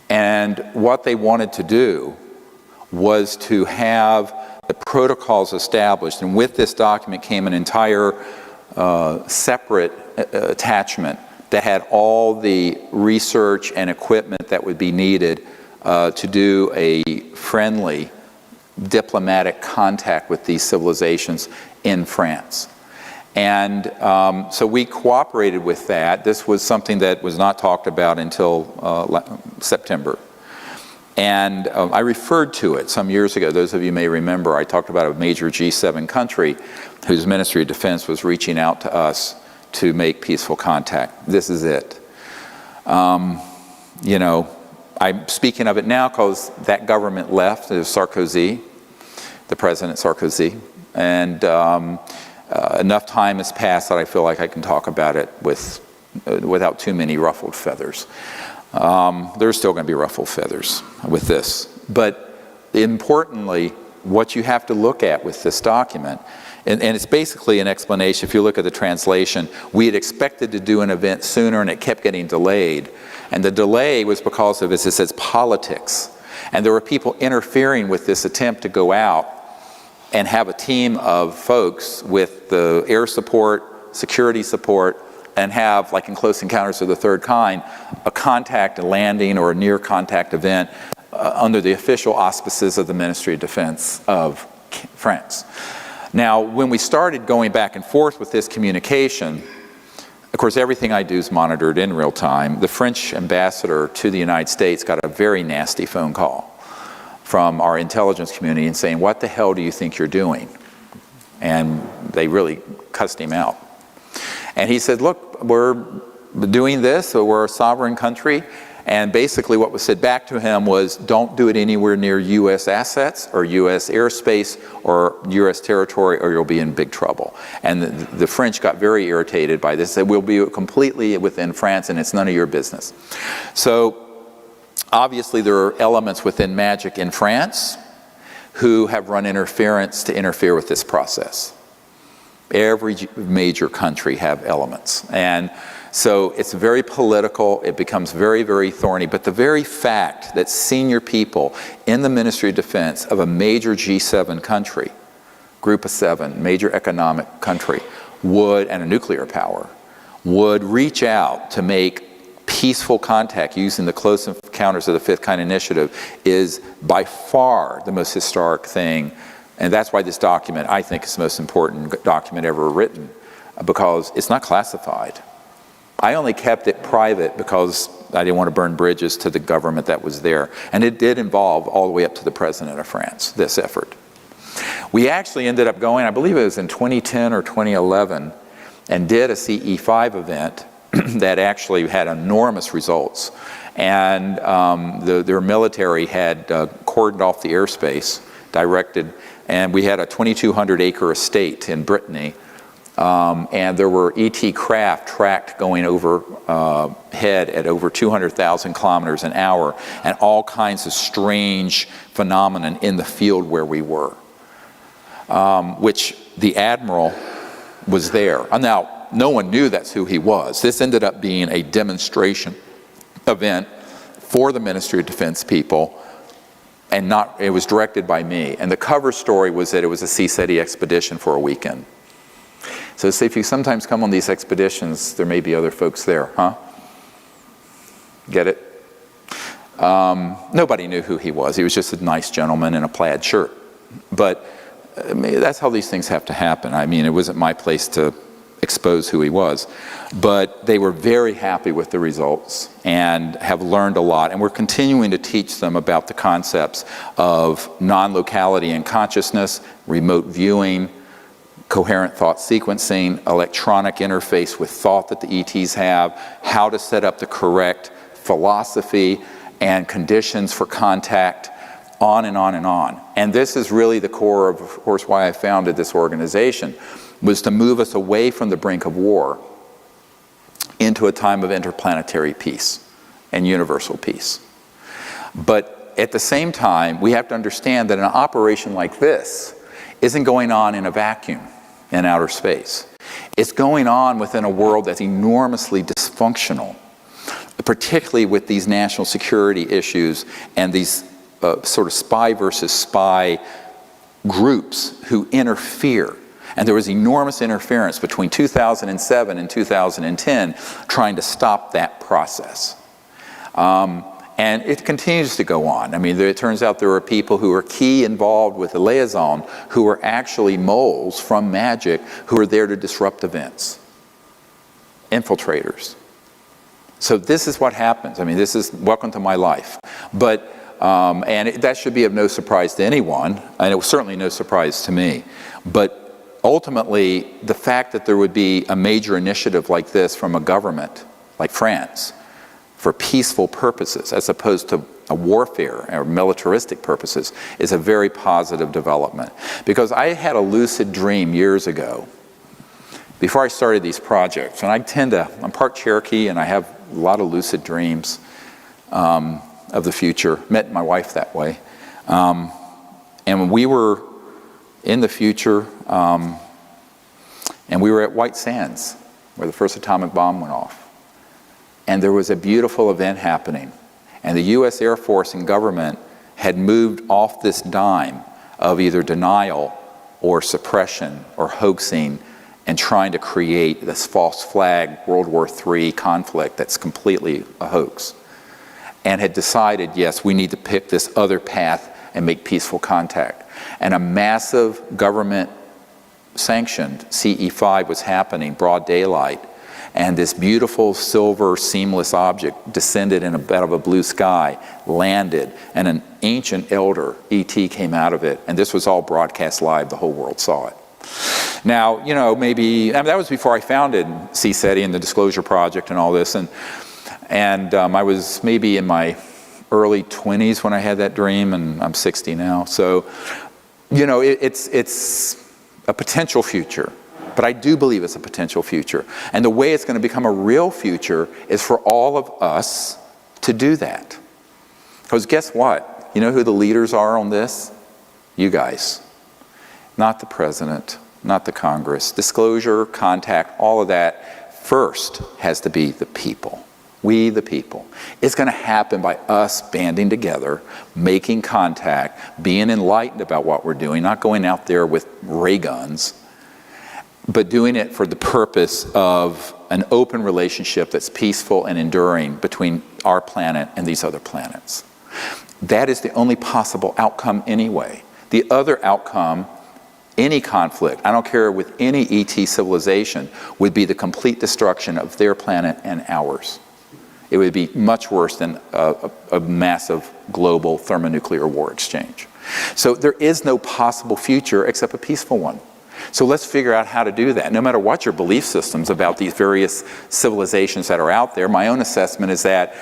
And what they wanted to do was to have the protocols established, and with this document came an entire separate attachment that had all the research and equipment that would be needed to do a friendly diplomatic contact with these civilizations in France. And so we cooperated with that. This was something that was not talked about until September. And I referred to it some years ago. Those of you may remember, I talked about a major G7 country whose Ministry of Defense was reaching out to us to make peaceful contact. This is it. You know, I'm speaking of it now because that government left. It was Sarkozy, the President Sarkozy. And enough time has passed that I feel like I can talk about it without too many ruffled feathers. There's still going to be ruffled feathers with this. But importantly, what you have to look at with this document, and it's basically an explanation. If you look at the translation, we had expected to do an event sooner and it kept getting delayed. And the delay was because of, as it says, politics. And there were people interfering with this attempt to go out and have a team of folks with the air support, security support, and have, like in Close Encounters of the Third Kind, a contact, a landing, or a near contact event under the official auspices of the Ministry of Defense of France. Now, when we started going back and forth with this communication, of course, everything I do is monitored in real time. The French ambassador to the United States got a very nasty phone call from our intelligence community and saying, "What the hell do you think you're doing?" And they really cussed him out. And he said, "Look, we're doing this, so we're a sovereign country." And basically what was said back to him was, don't do it anywhere near U.S. assets or U.S. airspace or U.S. territory, or you'll be in big trouble. And the French got very irritated by this. They said, we'll be completely within France and it's none of your business. So obviously there are elements within MAGIC in France who have run interference to interfere with this process. Every major country have elements. And so it's very political, it becomes very, very thorny, but the very fact that senior people in the Ministry of Defense of a major G7 country, group of 7, major economic country, would, and a nuclear power, would reach out to make peaceful contact using the Close Encounters of the Fifth Kind initiative is by far the most historic thing. And that's why this document, I think, is the most important document ever written, because it's not classified. I only kept it private because I didn't want to burn bridges to the government that was there. And it did involve all the way up to the President of France, this effort. We actually ended up going, I believe it was in 2010 or 2011, and did a CE5 event that actually had enormous results. And their military had cordoned off the airspace directed, and we had a 2,200 acre estate in Brittany, and there were ET craft tracked going overhead at over 200,000 kilometers an hour, and all kinds of strange phenomenon in the field where we were, which the admiral was there. Now, no one knew that's who he was. This ended up being a demonstration event for the Ministry of Defense people, and it was directed by me. And the cover story was that it was a CSETI expedition for a weekend. So if you sometimes come on these expeditions, there may be other folks there, huh? Get it? Nobody knew who he was. He was just a nice gentleman in a plaid shirt. But that's how these things have to happen. I mean, it wasn't my place to expose who he was. But they were very happy with the results and have learned a lot. And we're continuing to teach them about the concepts of non-locality and consciousness, remote viewing, coherent thought sequencing, electronic interface with thought that the ETs have, how to set up the correct philosophy and conditions for contact, on and on and on. And this is really the core of course, why I founded this organization, was to move us away from the brink of war into a time of interplanetary peace and universal peace. But at the same time, we have to understand that an operation like this isn't going on in a vacuum in outer space. It's going on within a world that's enormously dysfunctional, particularly with these national security issues and these sort of spy versus spy groups who interfere. And there was enormous interference between 2007 and 2010 trying to stop that process. And it continues to go on. I mean, it turns out there are people who are key involved with the liaison who are actually moles from magic who are there to disrupt events. Infiltrators. So this is what happens. I mean, this is welcome to my life. But, that should be of no surprise to anyone, and it was certainly no surprise to me. But ultimately, the fact that there would be a major initiative like this from a government like France, for peaceful purposes as opposed to a warfare or militaristic purposes is a very positive development. Because I had a lucid dream years ago before I started these projects, and I'm part Cherokee and I have a lot of lucid dreams of the future. Met my wife that way. And when we were in the future, and we were at White Sands where the first atomic bomb went off. And there was a beautiful event happening. And the US Air Force and government had moved off this dime of either denial or suppression or hoaxing and trying to create this false flag World War III conflict that's completely a hoax. And had decided, yes, we need to pick this other path and make peaceful contact. And a massive government sanctioned CE-5 was happening, broad daylight. And this beautiful silver seamless object descended in a bed of a blue sky, landed, and an ancient elder, ET, came out of it. And this was all broadcast live. The whole world saw it. Now, you know, maybe, that was before I founded CSETI and the Disclosure Project and all this. And I was maybe in my early 20s when I had that dream, and I'm 60 now. So, you know, it's a potential future. But I do believe it's a potential future. And the way it's going to become a real future is for all of us to do that. Because guess what? You know who the leaders are on this? You guys. Not the president, not the Congress. Disclosure, contact, all of that first has to be the people. We, the people. It's going to happen by us banding together, making contact, being enlightened about what we're doing, not going out there with ray guns, but doing it for the purpose of an open relationship that's peaceful and enduring between our planet and these other planets. That is the only possible outcome anyway. The other outcome, any conflict, I don't care with any ET civilization, would be the complete destruction of their planet and ours. It would be much worse than a massive global thermonuclear war exchange. So there is no possible future except a peaceful one. So let's figure out how to do that. No matter what your belief systems about these various civilizations that are out there, my own assessment is that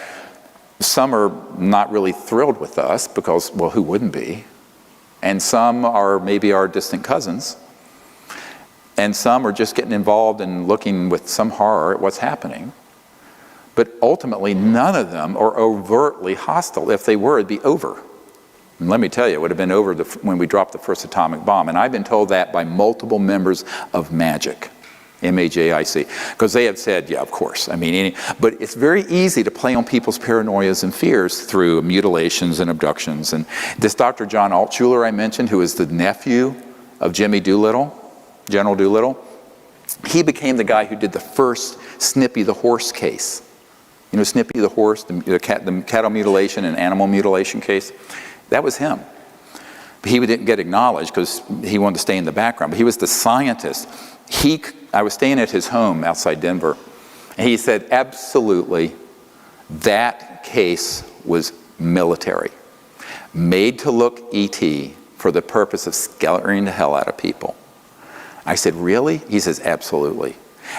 some are not really thrilled with us because, well, who wouldn't be? and some are maybe our distant cousins, and some are just getting involved and looking with some horror at what's happening. But ultimately, none of them are overtly hostile. If they were, it'd be over. And let me tell you, it would have been over when we dropped the first atomic bomb. And I've been told that by multiple members of MAJIC, M-A-J-I-C, because they have said, yeah, of course. I mean, but it's very easy to play on people's paranoias and fears through mutilations and abductions. And this Dr. John Altshuler I mentioned, who is the nephew of Jimmy Doolittle, General Doolittle, he became the guy who did the first Snippy the horse case. You know Snippy the horse, the cattle mutilation and animal mutilation case? That was him. But he didn't get acknowledged because he wanted to stay in the background. But he was the scientist. I was staying at his home outside Denver, and he said, absolutely, that case was military, made to look ET for the purpose of scaring the hell out of people. I said, really? He says, absolutely.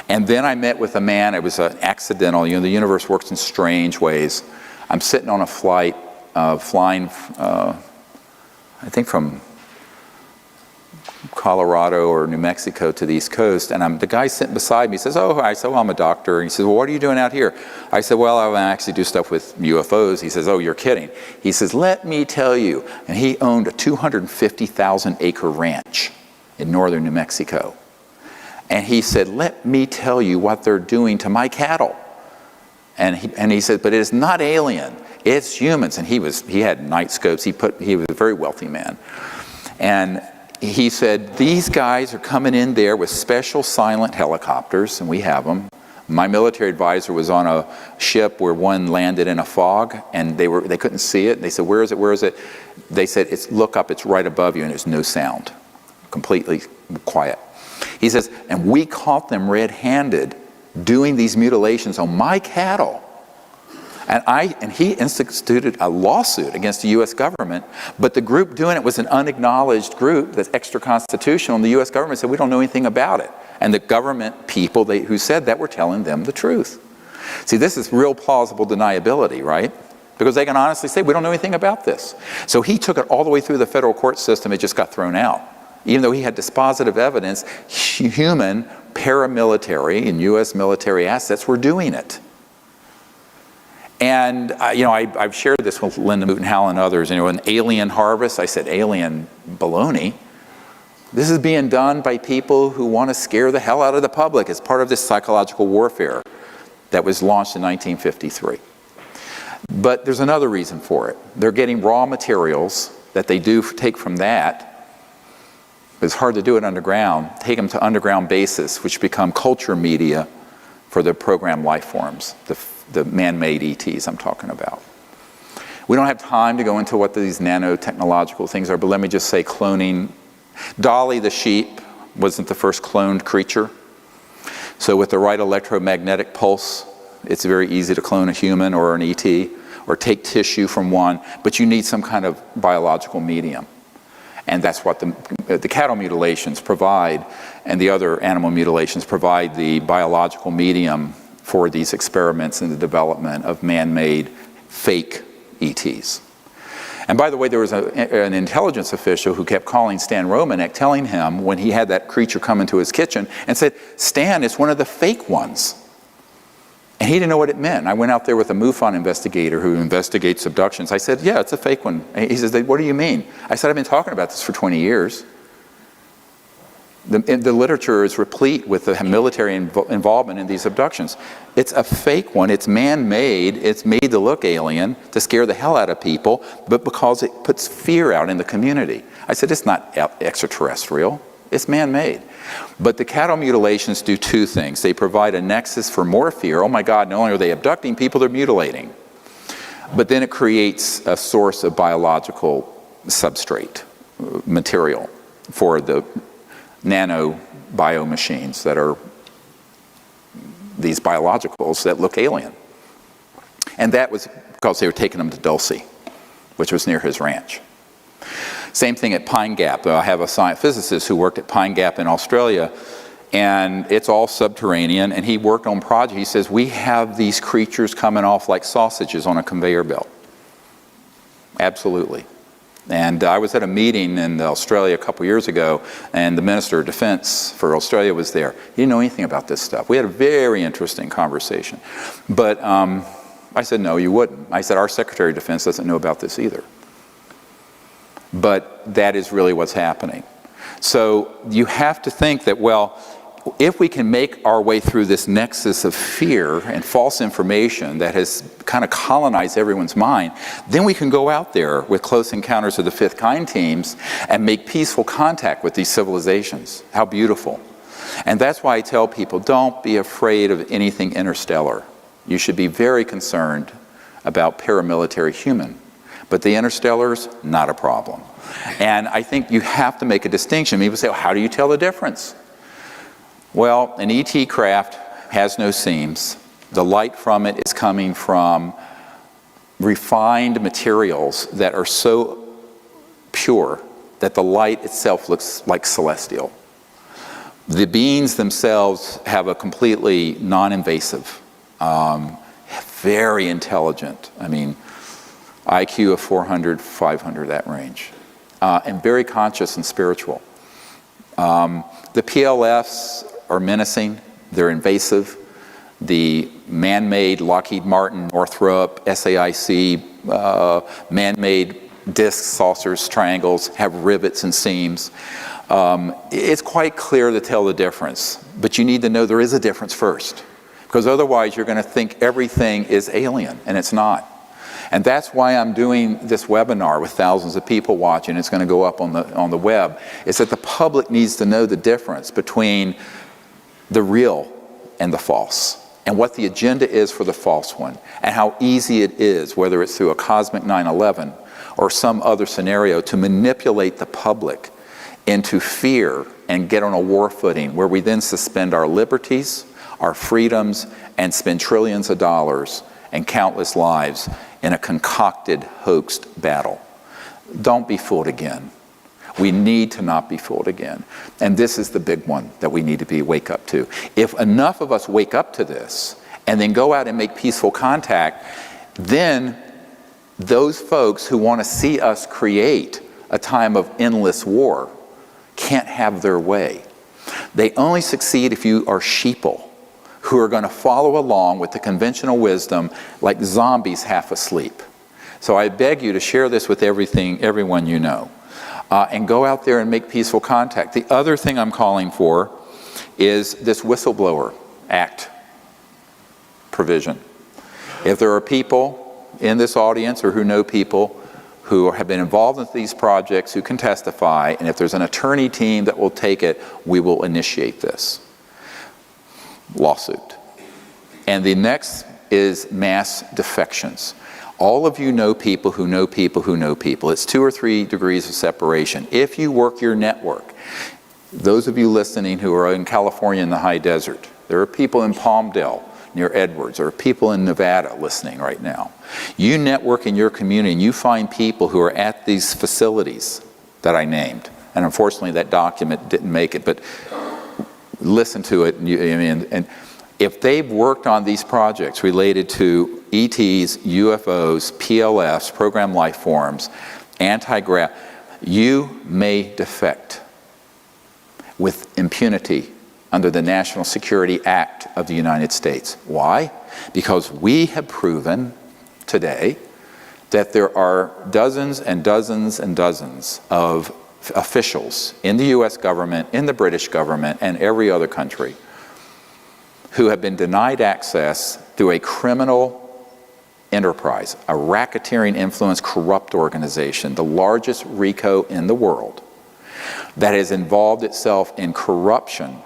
And then I met with a man, it was an accidental, you know, the universe works in strange ways. I'm sitting on a flight, flying, I think from Colorado or New Mexico to the East Coast, and the guy sitting beside me says, oh, I said, well, I'm a doctor. He says, well, what are you doing out here? I said, well, I actually do stuff with UFOs. He says, oh, you're kidding. He says, let me tell you. And he owned a 250,000 acre ranch in northern New Mexico. And he said, let me tell you what they're doing to my cattle. And he said, but it is not alien, it's humans. And he had night scopes. He was a very wealthy man. And he said, these guys are coming in there with special silent helicopters, and we have them. My military advisor was on a ship where one landed in a fog, and they couldn't see it. They said, where is it, where is it? They said, look up, it's right above you, and there's no sound. Completely quiet. He says, and we caught them red-handed doing these mutilations on my cattle. And he instituted a lawsuit against the U.S. government, but the group doing it was an unacknowledged group that's extra-constitutional, and the U.S. government said, we don't know anything about it. And the government people who said that were telling them the truth. See, this is real plausible deniability, right? Because they can honestly say, we don't know anything about this. So he took it all the way through the federal court system, it just got thrown out. Even though he had dispositive evidence, human, paramilitary, and U.S. military assets were doing it. And I've shared this with Linda Moot-Howell and others. An alien harvest, I said, alien baloney. This is being done by people who want to scare the hell out of the public as part of this psychological warfare that was launched in 1953. But there's another reason for it. They're getting raw materials that they do take from that. It's hard to do it underground. Take them to underground bases, which become culture media for the programmed life forms, the man-made ETs I'm talking about. We don't have time to go into what these nanotechnological things are, but let me just say cloning. Dolly the sheep wasn't the first cloned creature. So with the right electromagnetic pulse, it's very easy to clone a human or an ET, or take tissue from one, but you need some kind of biological medium. And that's what the cattle mutilations provide, and the other animal mutilations provide the biological medium for these experiments in the development of man-made fake ETs. And by the way, there was an intelligence official who kept calling Stan Romanek, telling him when he had that creature come into his kitchen, and said, Stan, it's one of the fake ones. And he didn't know what it meant. I went out there with a MUFON investigator who investigates abductions. I said, yeah, it's a fake one. And he says, what do you mean? I said, I've been talking about this for 20 years. The literature is replete with the military involvement in these abductions. It's a fake one. It's man-made. It's made to look alien, to scare the hell out of people, but because it puts fear out in the community. I said, it's not extraterrestrial. It's man-made. But the cattle mutilations do two things. They provide a nexus for more fear. Oh my God, not only are they abducting people, they're mutilating. But then it creates a source of biological substrate material for the nano biomachines that are these biologicals that look alien. And that was because they were taking them to Dulce, which was near his ranch. Same thing at Pine Gap. I have a science physicist who worked at Pine Gap in Australia, and it's all subterranean, and he worked on projects. He says, we have these creatures coming off like sausages on a conveyor belt. Absolutely. And I was at a meeting in Australia a couple years ago, and the Minister of Defense for Australia was there. He didn't know anything about this stuff. We had a very interesting conversation. But I said, no, you wouldn't. I said, our Secretary of Defense doesn't know about this either. But that is really what's happening. So you have to think that, well, if we can make our way through this nexus of fear and false information that has kind of colonized everyone's mind, then we can go out there with Close Encounters of the Fifth Kind teams and make peaceful contact with these civilizations. How beautiful. And that's why I tell people, don't be afraid of anything interstellar. You should be very concerned about paramilitary human. But the interstellars, not a problem. And I think you have to make a distinction. People say, well, how do you tell the difference? Well, an ET craft has no seams. The light from it is coming from refined materials that are so pure that the light itself looks like celestial. The beings themselves have a completely non-invasive, very intelligent, I mean, IQ of 400, 500, that range, and very conscious and spiritual. The PLFs are menacing, they're invasive. The man-made Lockheed Martin, Northrop, SAIC, man-made discs, saucers, triangles have rivets and seams. It's quite clear to tell the difference, but you need to know there is a difference first, because otherwise you're going to think everything is alien, and it's not. And that's why I'm doing this webinar with thousands of people watching. It's going to go up on the web. Is that the public needs to know the difference between the real and the false, and what the agenda is for the false one, and how easy it is, whether it's through a cosmic 9/11 or some other scenario, to manipulate the public into fear and get on a war footing where we then suspend our liberties, our freedoms, and spend trillions of dollars and countless lives in a concocted, hoaxed battle. Don't be fooled again. We need to not be fooled again. And this is the big one that we need to wake up to. If enough of us wake up to this and then go out and make peaceful contact, then those folks who want to see us create a time of endless war can't have their way. They only succeed if you are sheeple, who are going to follow along with the conventional wisdom like zombies half asleep. So I beg you to share this with everyone you know, and go out there and make peaceful contact. The other thing I'm calling for is this Whistleblower Act provision. If there are people in this audience or who know people who have been involved in these projects who can testify, and if there's an attorney team that will take it, we will initiate this lawsuit. And the next is mass defections. All of you know people who know people who know people. It's 2 or 3 degrees of separation. If you work your network, those of you listening who are in California in the high desert, there are people in Palmdale near Edwards, there are people in Nevada listening right now. You network in your community and you find people who are at these facilities that I named. And unfortunately that document didn't make it, but listen to it. And if they've worked on these projects related to ETs, UFOs, PLFs, program life forms, anti-grav, you may defect with impunity under the National Security Act of the United States. Why? Because we have proven today that there are dozens and dozens and dozens of officials in the US government, in the British government, and every other country who have been denied access through a criminal enterprise, a racketeering influence corrupt organization, the largest RICO in the world, that has involved itself in corruption,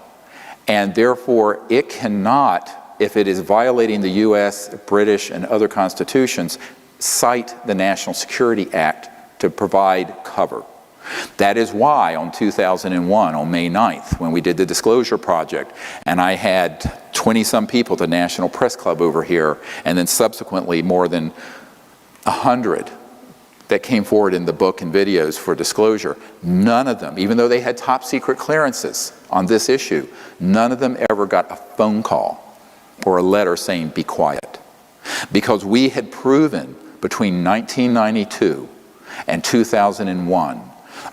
and therefore it cannot, if it is violating the US, British, and other constitutions, cite the National Security Act to provide cover. That is why on 2001, on May 9th, when we did the Disclosure Project, and I had 20-some people at the National Press Club over here, and then subsequently more than 100 that came forward in the book and videos for disclosure, none of them, even though they had top secret clearances on this issue, none of them ever got a phone call or a letter saying, be quiet. Because we had proven between 1992 and 2001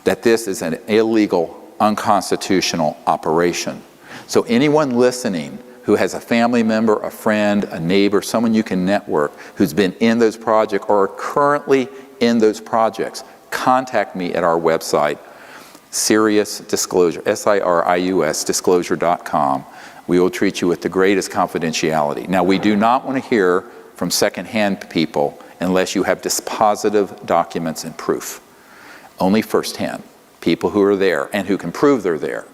that this is an illegal, unconstitutional operation. So anyone listening who has a family member, a friend, a neighbor, someone you can network who's been in those projects or are currently in those projects, contact me at our website, Sirius Disclosure, SIRIUS disclosure.com. We will treat you with the greatest confidentiality. Now, we do not want to hear from secondhand people unless you have dispositive documents and proof. Only firsthand, people who are there and who can prove they're there.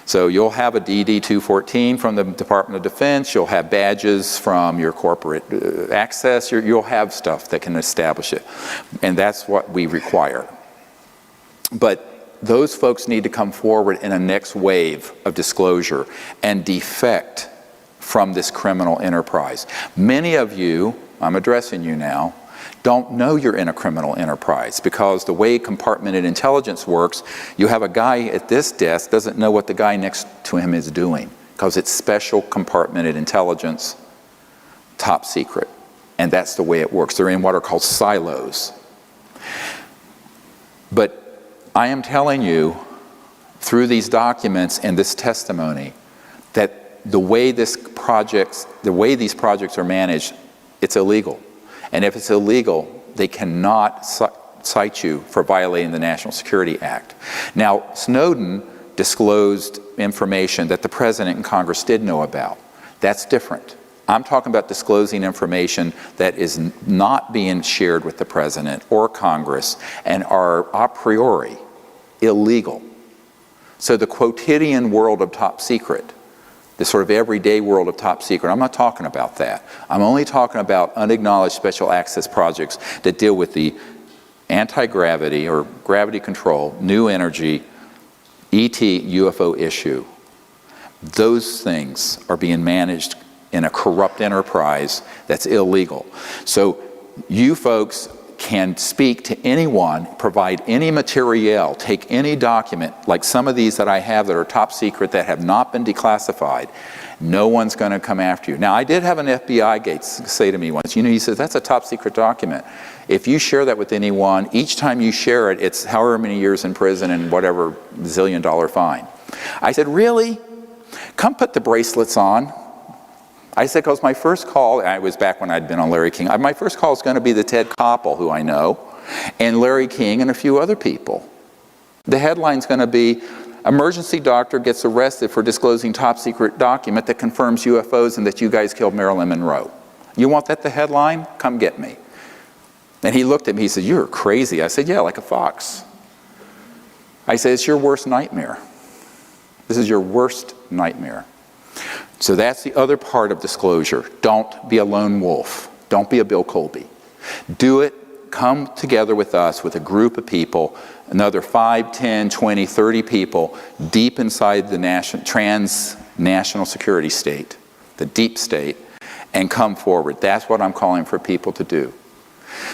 So you'll have a DD-214 from the Department of Defense, you'll have badges from your corporate access, you'll have stuff that can establish it. And that's what we require. But those folks need to come forward in a next wave of disclosure and defect from this criminal enterprise. Many of you, I'm addressing you now, don't know you're in a criminal enterprise because the way compartmented intelligence works, you have a guy at this desk doesn't know what the guy next to him is doing because it's special compartmented intelligence, top secret. And that's the way it works. They're in what are called silos. But I am telling you through these documents and this testimony that the way these projects are managed, it's illegal. And if it's illegal, they cannot cite you for violating the National Security Act. Now, Snowden disclosed information that the President and Congress did know about. That's different. I'm talking about disclosing information that is not being shared with the President or Congress and are a priori illegal. So the quotidian world of top secret, the sort of everyday world of top secret, I'm not talking about that. I'm only talking about unacknowledged special access projects that deal with the anti-gravity or gravity control, new energy, ET, UFO issue. Those things are being managed in a corrupt enterprise that's illegal. So you folks can speak to anyone, provide any material, take any document, like some of these that I have that are top secret that have not been declassified. No one's going to come after you. Now, I did have an FBI guy say to me once, he says, that's a top secret document. If you share that with anyone, each time you share it, it's however many years in prison and whatever zillion-dollar fine. I said, really? Come put the bracelets on. I said, because my first call, I was back when I'd been on Larry King, my first call is going to be the Ted Koppel, who I know, and Larry King and a few other people. The headline's going to be, emergency doctor gets arrested for disclosing top secret document that confirms UFOs and that you guys killed Marilyn Monroe. You want that the headline? Come get me. And he looked at me, he said, you're crazy. I said, yeah, like a fox. I said, it's your worst nightmare. This is your worst nightmare. So that's the other part of disclosure. Don't be a lone wolf. Don't be a Bill Colby. Do it. Come together with us, with a group of people, another 5, 10, 20, 30 people deep inside the transnational security state, the deep state, and come forward. That's what I'm calling for people to do.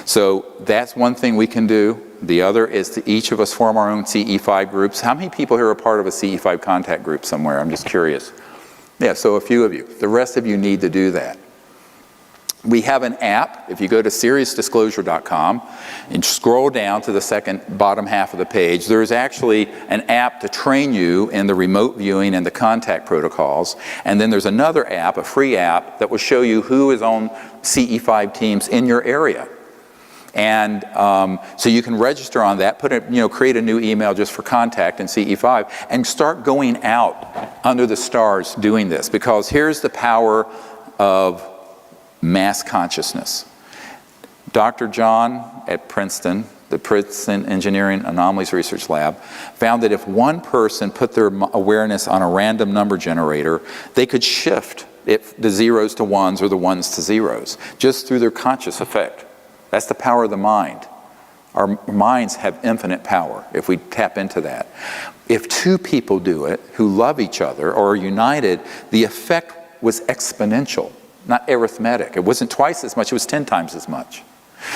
So that's one thing we can do. The other is to each of us form our own CE5 groups. How many people here are part of a CE5 contact group somewhere? I'm just curious. Yeah, so a few of you. The rest of you need to do that. We have an app. If you go to SiriusDisclosure.com and scroll down to the second bottom half of the page, there's actually an app to train you in the remote viewing and the contact protocols. And then there's another app, a free app, that will show you who is on CE5 teams in your area. And so you can register on that, create a new email just for contact in CE5, and start going out under the stars doing this. Because here's the power of mass consciousness. Dr. John at Princeton, the Princeton Engineering Anomalies Research Lab, found that if one person put their awareness on a random number generator, they could shift the zeros to ones or the ones to zeros, just through their conscious effect. That's the power of the mind. Our minds have infinite power if we tap into that. If two people do it who love each other or are united, the effect was exponential, not arithmetic. It wasn't twice as much, it was 10 times as much.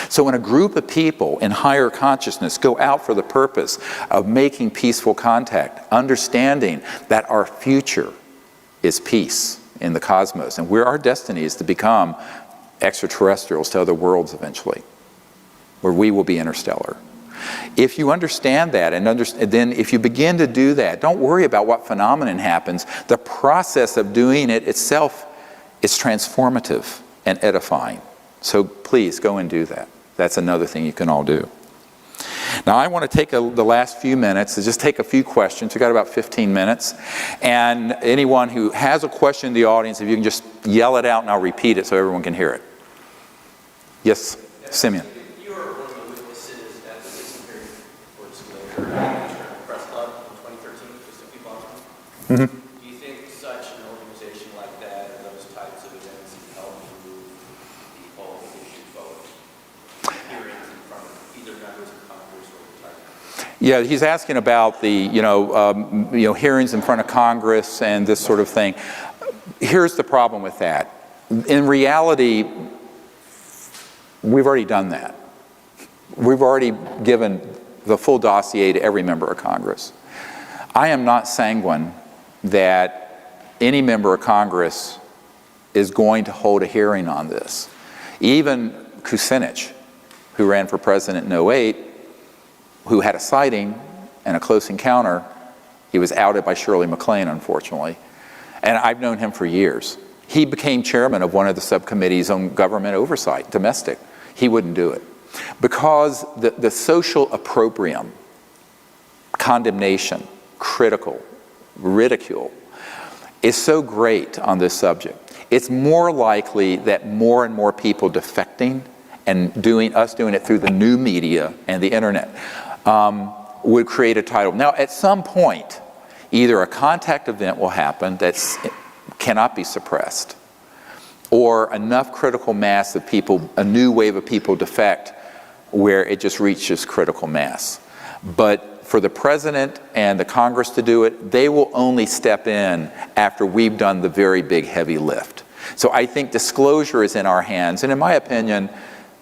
So when a group of people in higher consciousness go out for the purpose of making peaceful contact, understanding that our future is peace in the cosmos, and our destiny is to become extraterrestrials to other worlds eventually. where we will be interstellar. If you understand that, and then if you begin to do that, don't worry about what phenomenon happens. The process of doing it itself is transformative and edifying. So please go and do that. That's another thing you can all do. Now I want to take the last few minutes to just take a few questions. We've got about 15 minutes. And anyone who has a question in the audience, if you can just yell it out and I'll repeat it so everyone can hear it. Yes, Simeon. You were one of the witnesses at the Citizen Hearing for Disclosure at the Press Club in 2013, just a few months ago. Do you think such an organization like that or those types of events can help move the whole issue forward? Hearings in front of either members of Congress or the type? Yeah, he's asking about the hearings in front of Congress and this sort of thing. Here's the problem with that. In reality, we've already done that. We've already given the full dossier to every member of Congress. I am not sanguine that any member of Congress is going to hold a hearing on this. Even Kucinich, who ran for president in 2008, who had a sighting and a close encounter, he was outed by Shirley MacLaine, unfortunately. And I've known him for years. He became chairman of one of the subcommittees on government oversight, domestic. He wouldn't do it. Because the social opprobrium, condemnation, critical, ridicule, is so great on this subject. It's more likely that more and more people defecting and doing it through the new media and the internet would create a tidal. Now, at some point, either a contact event will happen that cannot be suppressed, or enough critical mass of people, a new wave of people defect where it just reaches critical mass. But for the president and the Congress to do it, they will only step in after we've done the very big heavy lift. So I think disclosure is in our hands, and in my opinion,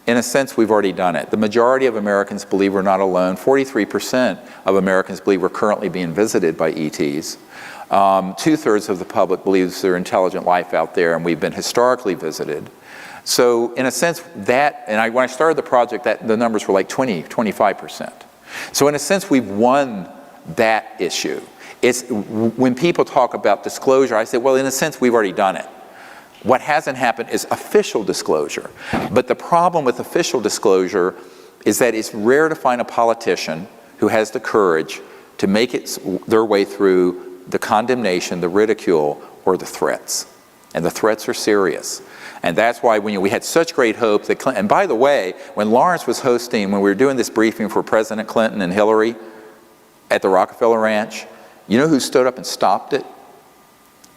in a sense, we've already done it. The majority of Americans believe we're not alone. 43% of Americans believe we're currently being visited by ETs. 2/3 of the public believes there's intelligent life out there, and we've been historically visited. So in a sense, when I started the project, the numbers were like 25%. So in a sense, we've won that issue. It's when people talk about disclosure, I say, well, in a sense, we've already done it. What hasn't happened is official disclosure. But the problem with official disclosure is that it's rare to find a politician who has the courage to make their way through the condemnation, the ridicule, or the threats. And the threats are serious. And that's why we had such great hope that Clinton, and by the way, when Lawrence was hosting, when we were doing this briefing for President Clinton and Hillary at the Rockefeller Ranch, you know who stood up and stopped it?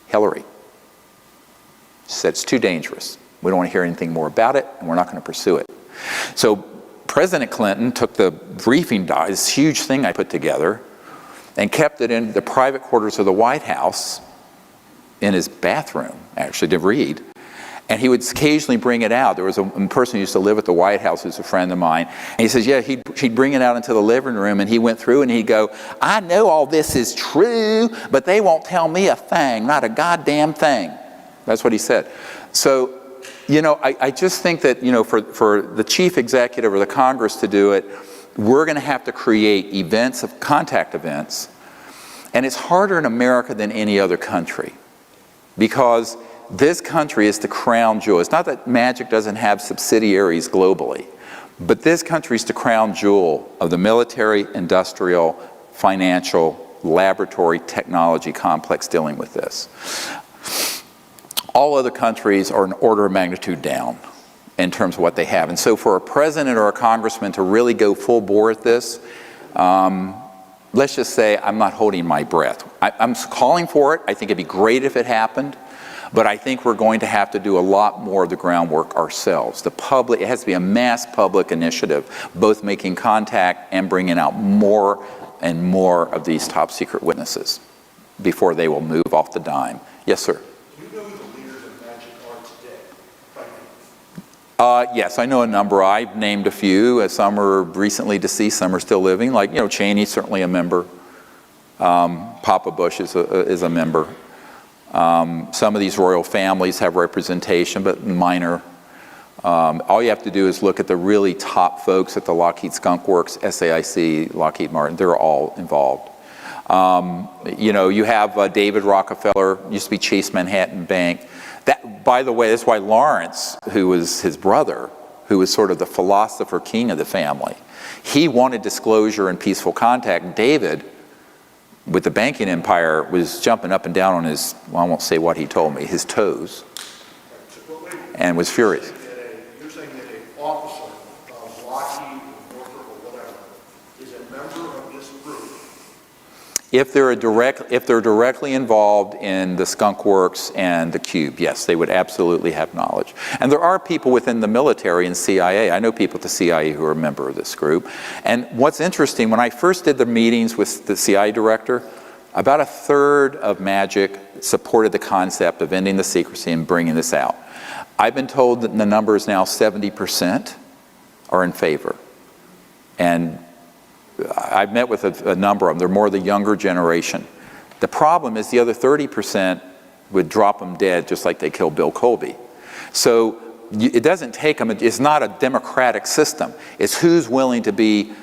Hillary. She said, it's too dangerous. We don't want to hear anything more about it, and we're not going to pursue it. So President Clinton took the briefing, this huge thing I put together, and kept it in the private quarters of the White House, in his bathroom, actually, to read. And he would occasionally bring it out. There was a person who used to live at the White House who's a friend of mine. And he says, yeah, he'd bring it out into the living room, and he went through and he'd go, I know all this is true, but they won't tell me a thing, not a goddamn thing. That's what he said. So, I just think that, for the chief executive or the Congress to do it, we're going to have to create contact events. And it's harder in America than any other country, because this country is the crown jewel. It's not that Magic doesn't have subsidiaries globally, but this country is the crown jewel of the military, industrial, financial, laboratory, technology complex dealing with this. All other countries are an order of magnitude down in terms of what they have. And so for a president or a congressman to really go full bore at this, let's just say I'm not holding my breath. I'm calling for it. I think it'd be great if it happened. But I think we're going to have to do a lot more of the groundwork ourselves. The public, it has to be a mass public initiative, both making contact and bringing out more and more of these top secret witnesses before they will move off the dime. Yes, sir. Do you know who the leaders of Magic are today? Yes, I know a number. I've named a few. Some are recently deceased, some are still living. Like, Cheney's certainly a member. Papa Bush is a member. Some of these royal families have representation, but minor. All you have to do is look at the really top folks at the Lockheed Skunk Works, SAIC, Lockheed Martin. They're all involved. You know, you have David Rockefeller, used to be Chase Manhattan Bank. That, by the way, that's why Lawrence, who was his brother, who was sort of the philosopher king of the family, he wanted disclosure and peaceful contact. David, with the banking empire, was jumping up and down on his, well, I won't say what he told me, his toes, and was furious. You're saying that an officer of Lockheed, Northrop, or whatever, is a member of this group? If they're directly involved in the Skunk Works and the Cube, yes, they would absolutely have knowledge. And there are people within the military and CIA. I know people at the CIA who are a member of this group. And what's interesting, when I first did the meetings with the CIA director, about a third of Magic supported the concept of ending the secrecy and bringing this out. I've been told that the number is now 70% are in favor. And I've met with a number of them. They're more the younger generation. The problem is the other 30% would drop them dead just like they killed Bill Colby. So it doesn't take them, it's not a democratic system. It's who's willing to be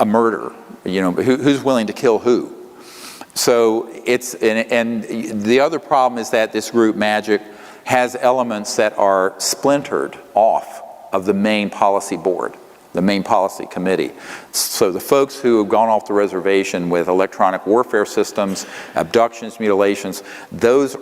a murderer, you know, who's willing to kill who. So it's, and the other problem is that this group, Magic, has elements that are splintered off of the main policy board, the main policy committee. So the folks who have gone off the reservation with electronic warfare systems, abductions, mutilations, those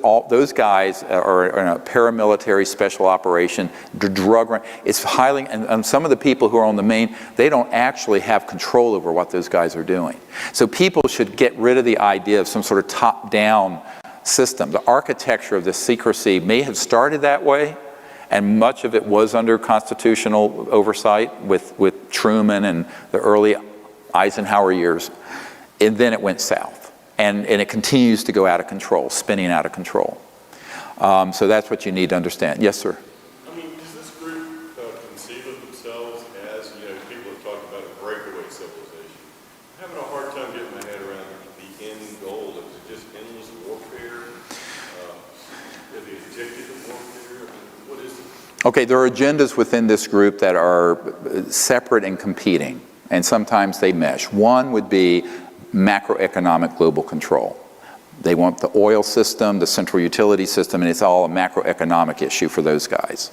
guys are in a paramilitary special operation, drug run. It's highly, and some of the people who are on the main, they don't actually have control over what those guys are doing. So people should get rid of the idea of some sort of top-down system. The architecture of this secrecy may have started that way, and much of it was under constitutional oversight with Truman and the early Eisenhower years. And then it went south. And it continues to go out of control, spinning out of control. So that's what you need to understand. Yes, sir? I mean, does this group conceive of themselves as, you know, people have talked about a breakaway civilization? I'm having a hard time getting my head around the end goal. Is it just endless warfare? Are they addicted to warfare? What is it? Okay, there are agendas within this group that are separate and competing, and sometimes they mesh. One would be macroeconomic global control. They want the oil system, the central utility system, and it's all a macroeconomic issue for those guys.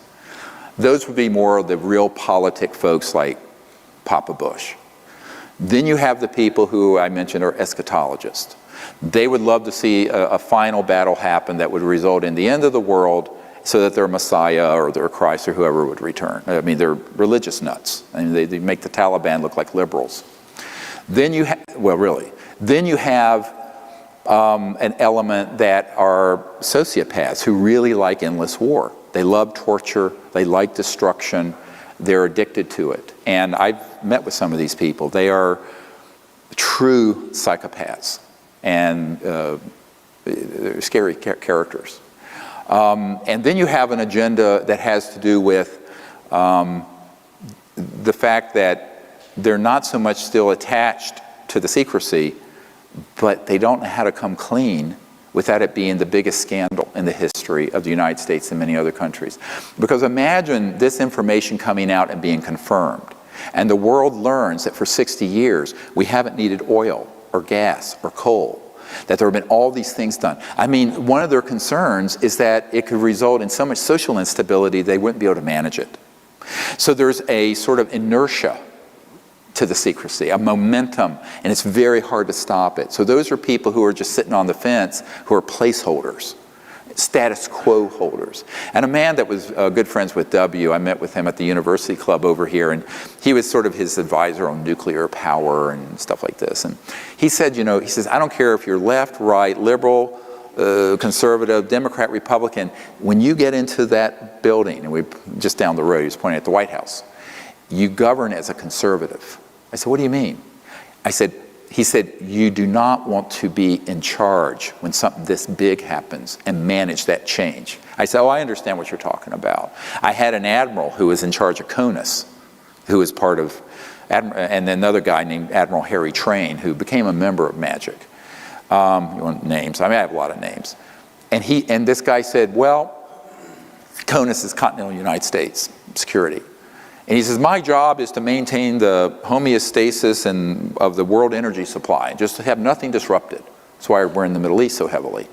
Those would be more of the real politic folks like Papa Bush. Then you have the people who I mentioned are eschatologists. They would love to see a final battle happen that would result in the end of the world, so that their Messiah or their Christ or whoever would return. I mean, they're religious nuts. I mean, they make the Taliban look like liberals. Then you then you have an element that are sociopaths who really like endless war. They love torture, they like destruction, they're addicted to it. And I've met with some of these people. They are true psychopaths, and they're scary characters. And then you have an agenda that has to do with the fact that they're not so much still attached to the secrecy, but they don't know how to come clean without it being the biggest scandal in the history of the United States and many other countries. Because imagine this information coming out and being confirmed, and the world learns that for 60 years we haven't needed oil or gas or coal, that there have been all these things done. I mean, one of their concerns is that it could result in so much social instability they wouldn't be able to manage it. So there's a sort of inertia to the secrecy, a momentum, and it's very hard to stop it. So those are people who are just sitting on the fence, who are placeholders, status quo holders. And a man that was good friends with W, I met with him at the University Club over here, and he was sort of his advisor on nuclear power and stuff like this. And he said, you know, he says, I don't care if you're left, right, liberal, conservative, Democrat, Republican, when you get into that building, and we just down the road, he was pointing at the White House, you govern as a conservative. I said, what do you mean? He said, you do not want to be in charge when something this big happens and manage that change. I said, oh, I understand what you're talking about. I had an admiral who was in charge of CONUS, who was part of, and another guy named Admiral Harry Train, who became a member of Magic. You want names? I mean, I have a lot of names. And this guy said, well, CONUS is Continental United States Security. And he says, my job is to maintain the homeostasis of the world energy supply, just to have nothing disrupted. That's why we're in the Middle East so heavily.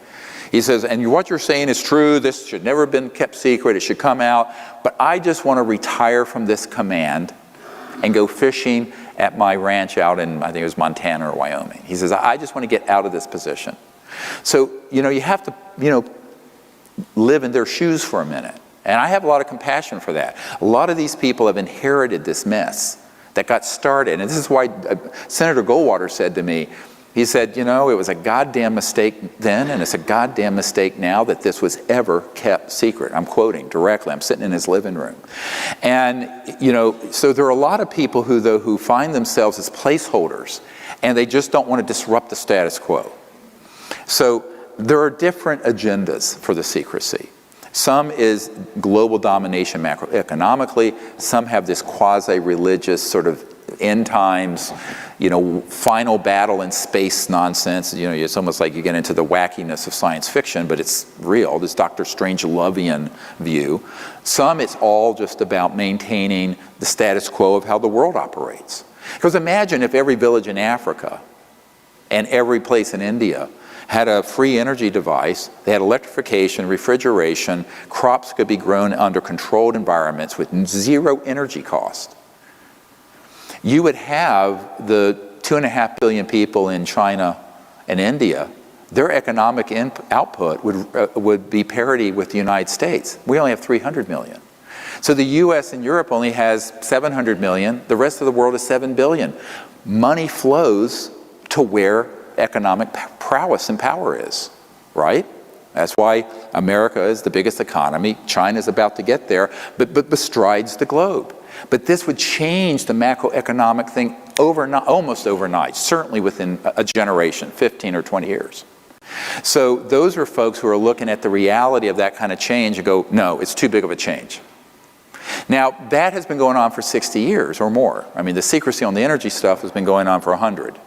He says, and what you're saying is true, this should never have been kept secret, it should come out, but I just want to retire from this command and go fishing at my ranch out in, I think it was Montana or Wyoming. He says, I just want to get out of this position. So, you have to, live in their shoes for a minute. And I have a lot of compassion for that. A lot of these people have inherited this mess that got started. And this is why Senator Goldwater said to me, he said, it was a goddamn mistake then, and it's a goddamn mistake now that this was ever kept secret. I'm quoting directly. I'm sitting in his living room. And, so there are a lot of people who find themselves as placeholders, and they just don't want to disrupt the status quo. So there are different agendas for the secrecy. Some is global domination macroeconomically. Some have this quasi-religious sort of end times, final battle in space nonsense. It's almost like you get into the wackiness of science fiction, but it's real, this Dr. Strangelovian view. Some, it's all just about maintaining the status quo of how the world operates. Because imagine if every village in Africa and every place in India had a free energy device, they had electrification, refrigeration, crops could be grown under controlled environments with zero energy cost. You would have the 2.5 billion people in China and India, their economic output would be parity with the United States. We only have 300 million. So the US and Europe only has 700 million, the rest of the world is 7 billion. Money flows to where economic prowess and power is, right? That's why America is the biggest economy. China's about to get there, but bestrides the globe. But this would change the macroeconomic thing overnight, almost overnight, certainly within a generation, 15 or 20 years. So those are folks who are looking at the reality of that kind of change and go, no, it's too big of a change. Now, that has been going on for 60 years or more. I mean, the secrecy on the energy stuff has been going on for 100.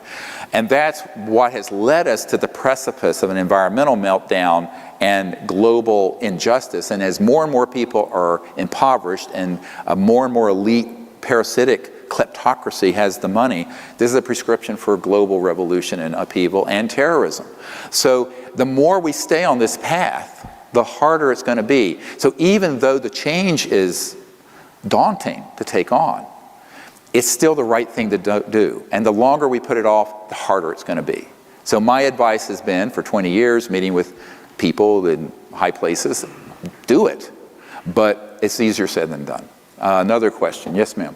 And that's what has led us to the precipice of an environmental meltdown and global injustice. And as more and more people are impoverished and more and more elite parasitic kleptocracy has the money, this is a prescription for global revolution and upheaval and terrorism. So the more we stay on this path, the harder it's going to be. So even though the change is daunting to take on, it's still the right thing to do. And the longer we put it off, the harder it's going to be. So my advice has been, for 20 years, meeting with people in high places, do it. But it's easier said than done. Another question. Yes, ma'am.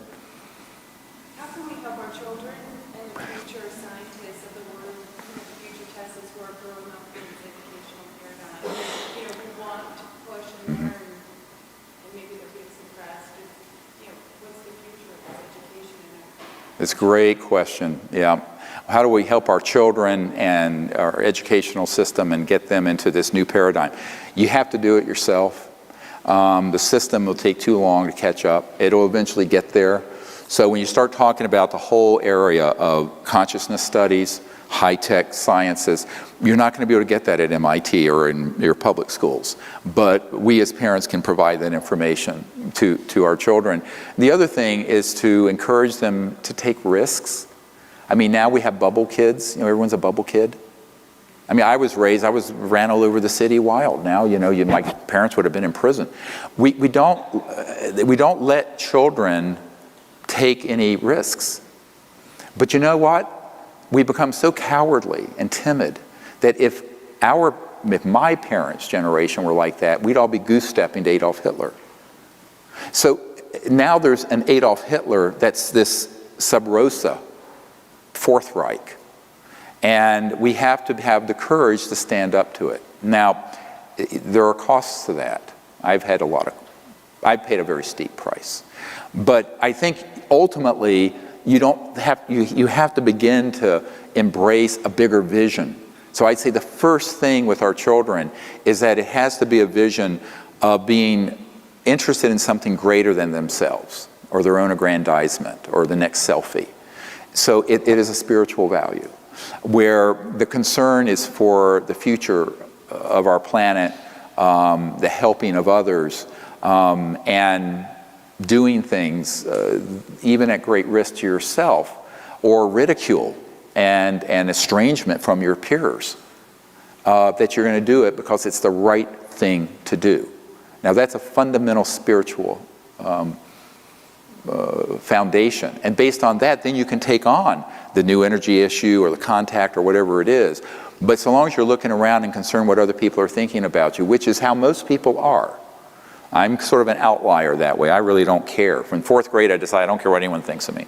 How can we help our children and the future scientists of the world, the future Teslas who are growing up in this educational paradigm? We want to push and learn, and maybe they're being suppressed. What's the future of this education? It's a great question. Yeah. How do we help our children and our educational system and get them into this new paradigm? You have to do it yourself. The system will take too long to catch up. It'll eventually get there. So when you start talking about the whole area of consciousness studies, high-tech sciences, you're not going to be able to get that at MIT or in your public schools. But we as parents can provide that information to our children. The other thing is to encourage them to take risks. I mean, now we have bubble kids. Everyone's a bubble kid. I mean, I ran all over the city wild. Now, my parents would have been in prison. We don't let children take any risks. But you know what? We become so cowardly and timid that if my parents' generation were like that, we'd all be goose-stepping to Adolf Hitler. So now there's an Adolf Hitler that's this sub rosa, Fourth Reich. And we have to have the courage to stand up to it. Now, there are costs to that. I've paid a very steep price. But I think ultimately, you have to begin to embrace a bigger vision. So I'd say the first thing with our children is that it has to be a vision of being interested in something greater than themselves, or their own aggrandizement, or the next selfie. So it is a spiritual value, where the concern is for the future of our planet, the helping of others, and doing things, even at great risk to yourself, or ridicule and estrangement from your peers, that you're going to do it because it's the right thing to do. Now that's a fundamental spiritual foundation, and based on that then you can take on the new energy issue or the contact or whatever it is. But so long as you're looking around and concerned what other people are thinking about you, which is how most people are. I'm sort of an outlier that way. I really don't care. From 4th grade I decided I don't care what anyone thinks of me.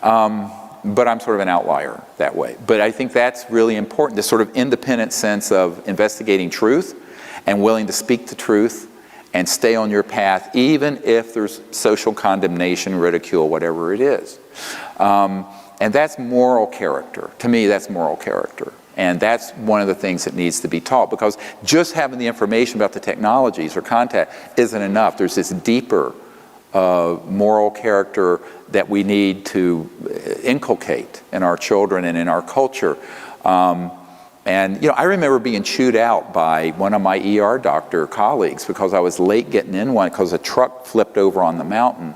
But I'm sort of an outlier that way. But I think that's really important, this sort of independent sense of investigating truth and willing to speak the truth and stay on your path, even if there's social condemnation, ridicule, whatever it is. And that's moral character. To me, that's moral character. And that's one of the things that needs to be taught, because just having the information about the technologies or contact isn't enough. There's this deeper moral character that we need to inculcate in our children and in our culture. And I remember being chewed out by one of my ER doctor colleagues because I was late getting in one because a truck flipped over on the mountain.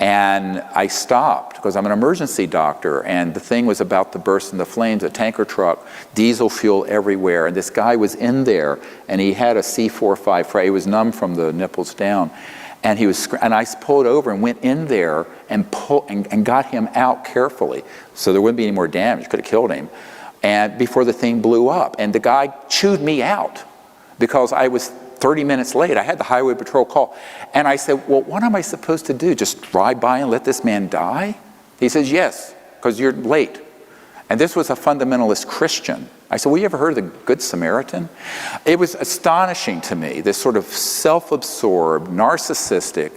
And I stopped because I'm an emergency doctor, and the thing was about to burst into flames, a tanker truck, diesel fuel everywhere. And this guy was in there, and he had a C4-5 fracture. He was numb from the nipples down. And I pulled over and went in there and got him out carefully so there wouldn't be any more damage. Could have killed him. And before the thing blew up. And the guy chewed me out because I was 30 minutes late. I had the highway patrol call. And I said, well, what am I supposed to do? Just drive by and let this man die? He says, yes, because you're late. And this was a fundamentalist Christian. I said, well, you ever heard of the Good Samaritan? It was astonishing to me, this sort of self-absorbed, narcissistic.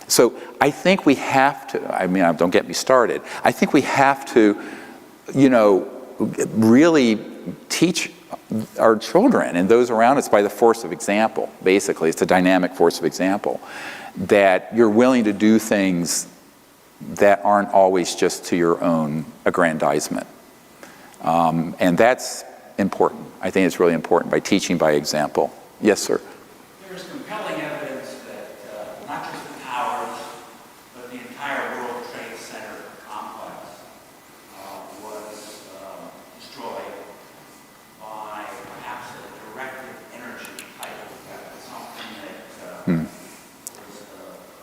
So I think we have to, don't get me started. I think we have to, really teach our children and those around us by the force of example. Basically, it's a dynamic force of example, that you're willing to do things that aren't always just to your own aggrandizement. And that's important. I think it's really important, by teaching by example. Yes, sir. There's compelling evidence that not just the towers, but the entire World Trade Center complex was destroyed by perhaps a directed energy type of effect, something that was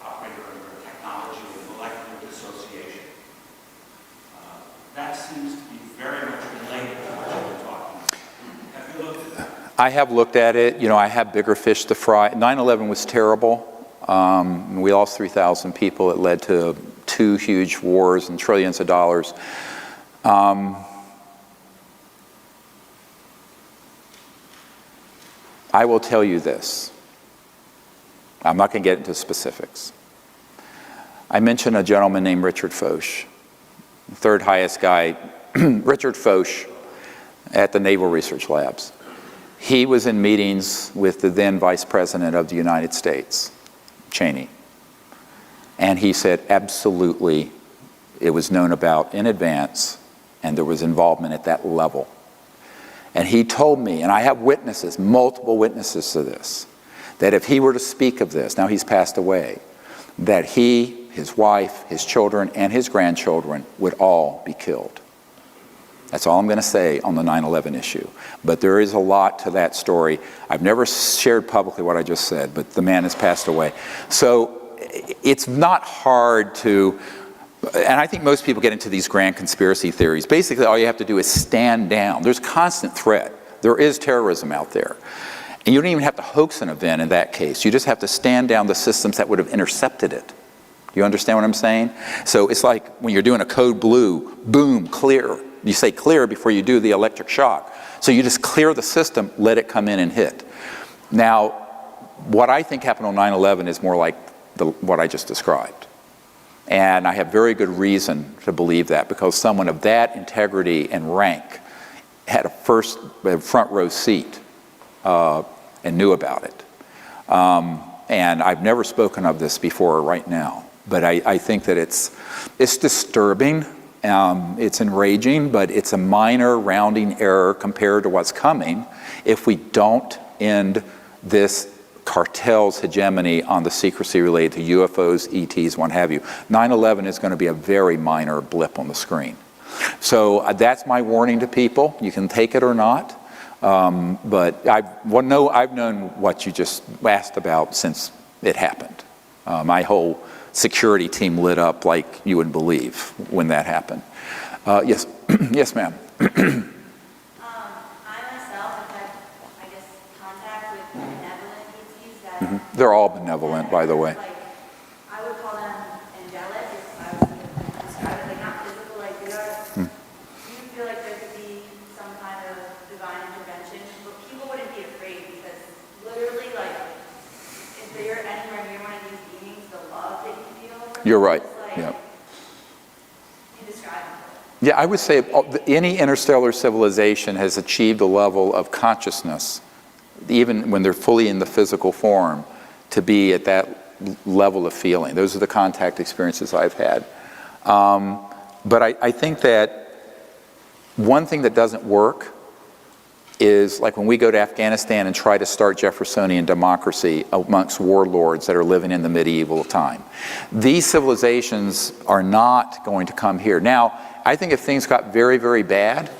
operated under technology of molecular dissociation. That seems to be very much related to what you've been talking about. Have you looked at that? I have looked at it. I have bigger fish to fry. 9/11 was terrible. We lost 3,000 people. It led to 2 huge wars and trillions of dollars. I will tell you this. I'm not going to get into specifics. I mentioned a gentleman named Richard Foch, the 3rd highest guy, Richard Foch, at the Naval Research Labs. He was in meetings with the then Vice President of the United States, Cheney. And he said, absolutely, it was known about in advance, and there was involvement at that level. And he told me, and I have witnesses, multiple witnesses to this, that if he were to speak of this, now he's passed away, that he, his wife, his children, and his grandchildren would all be killed. That's all I'm going to say on the 9/11 issue. But there is a lot to that story. I've never shared publicly what I just said, but the man has passed away. So it's not hard to, and I think most people get into these grand conspiracy theories. Basically, all you have to do is stand down. There's constant threat. There is terrorism out there. And you don't even have to hoax an event in that case. You just have to stand down the systems that would have intercepted it. You understand what I'm saying? So it's like when you're doing a code blue, boom, clear. You say clear before you do the electric shock. So you just clear the system, let it come in and hit. Now, what I think happened on 9/11 is more like what I just described. And I have very good reason to believe that, because someone of that integrity and rank had a front row seat and knew about it. And I've never spoken of this before right now, but I think that it's disturbing. It's enraging, but it's a minor rounding error compared to what's coming if we don't end this cartel's hegemony on the secrecy related to UFOs, ETs, what have you. 9/11 is going to be a very minor blip on the screen. So that's my warning to people. You can take it or not. But I've known what you just asked about since it happened. My whole security team lit up like you wouldn't believe when that happened. Yes, yes, ma'am. I myself have had, I guess, contact with benevolent ETs that They're all benevolent, by the way. like, I would call them angelic if I was to describe it, like not physical, like they are. Do you feel like there could be some kind of divine intervention? But people wouldn't be afraid because literally, like, if they're anywhere near one of these beings, the love that you feel for You're them right. is like Yeah. indescribable. Yeah, I would say any interstellar civilization has achieved a level of consciousness, even when they're fully in the physical form, to be at that level of feeling. Those are the contact experiences I've had. But I think that one thing that doesn't work is like when we go to Afghanistan and try to start Jeffersonian democracy amongst warlords that are living in the medieval time. These civilizations are not going to come here. Now, I think if things got very, very bad,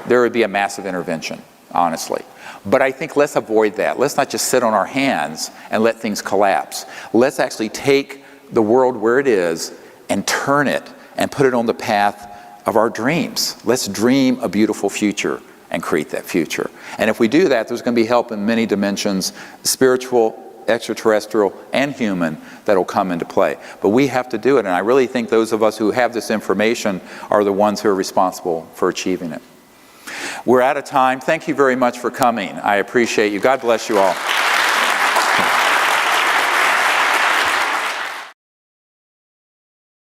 there would be a massive intervention, honestly. But I think let's avoid that. Let's not just sit on our hands and let things collapse. Let's actually take the world where it is and turn it and put it on the path of our dreams. Let's dream a beautiful future and create that future. And if we do that, there's going to be help in many dimensions, spiritual, extraterrestrial, and human, that will come into play. But we have to do it, and I really think those of us who have this information are the ones who are responsible for achieving it. We're out of time. Thank you very much for coming. I appreciate you. God bless you all.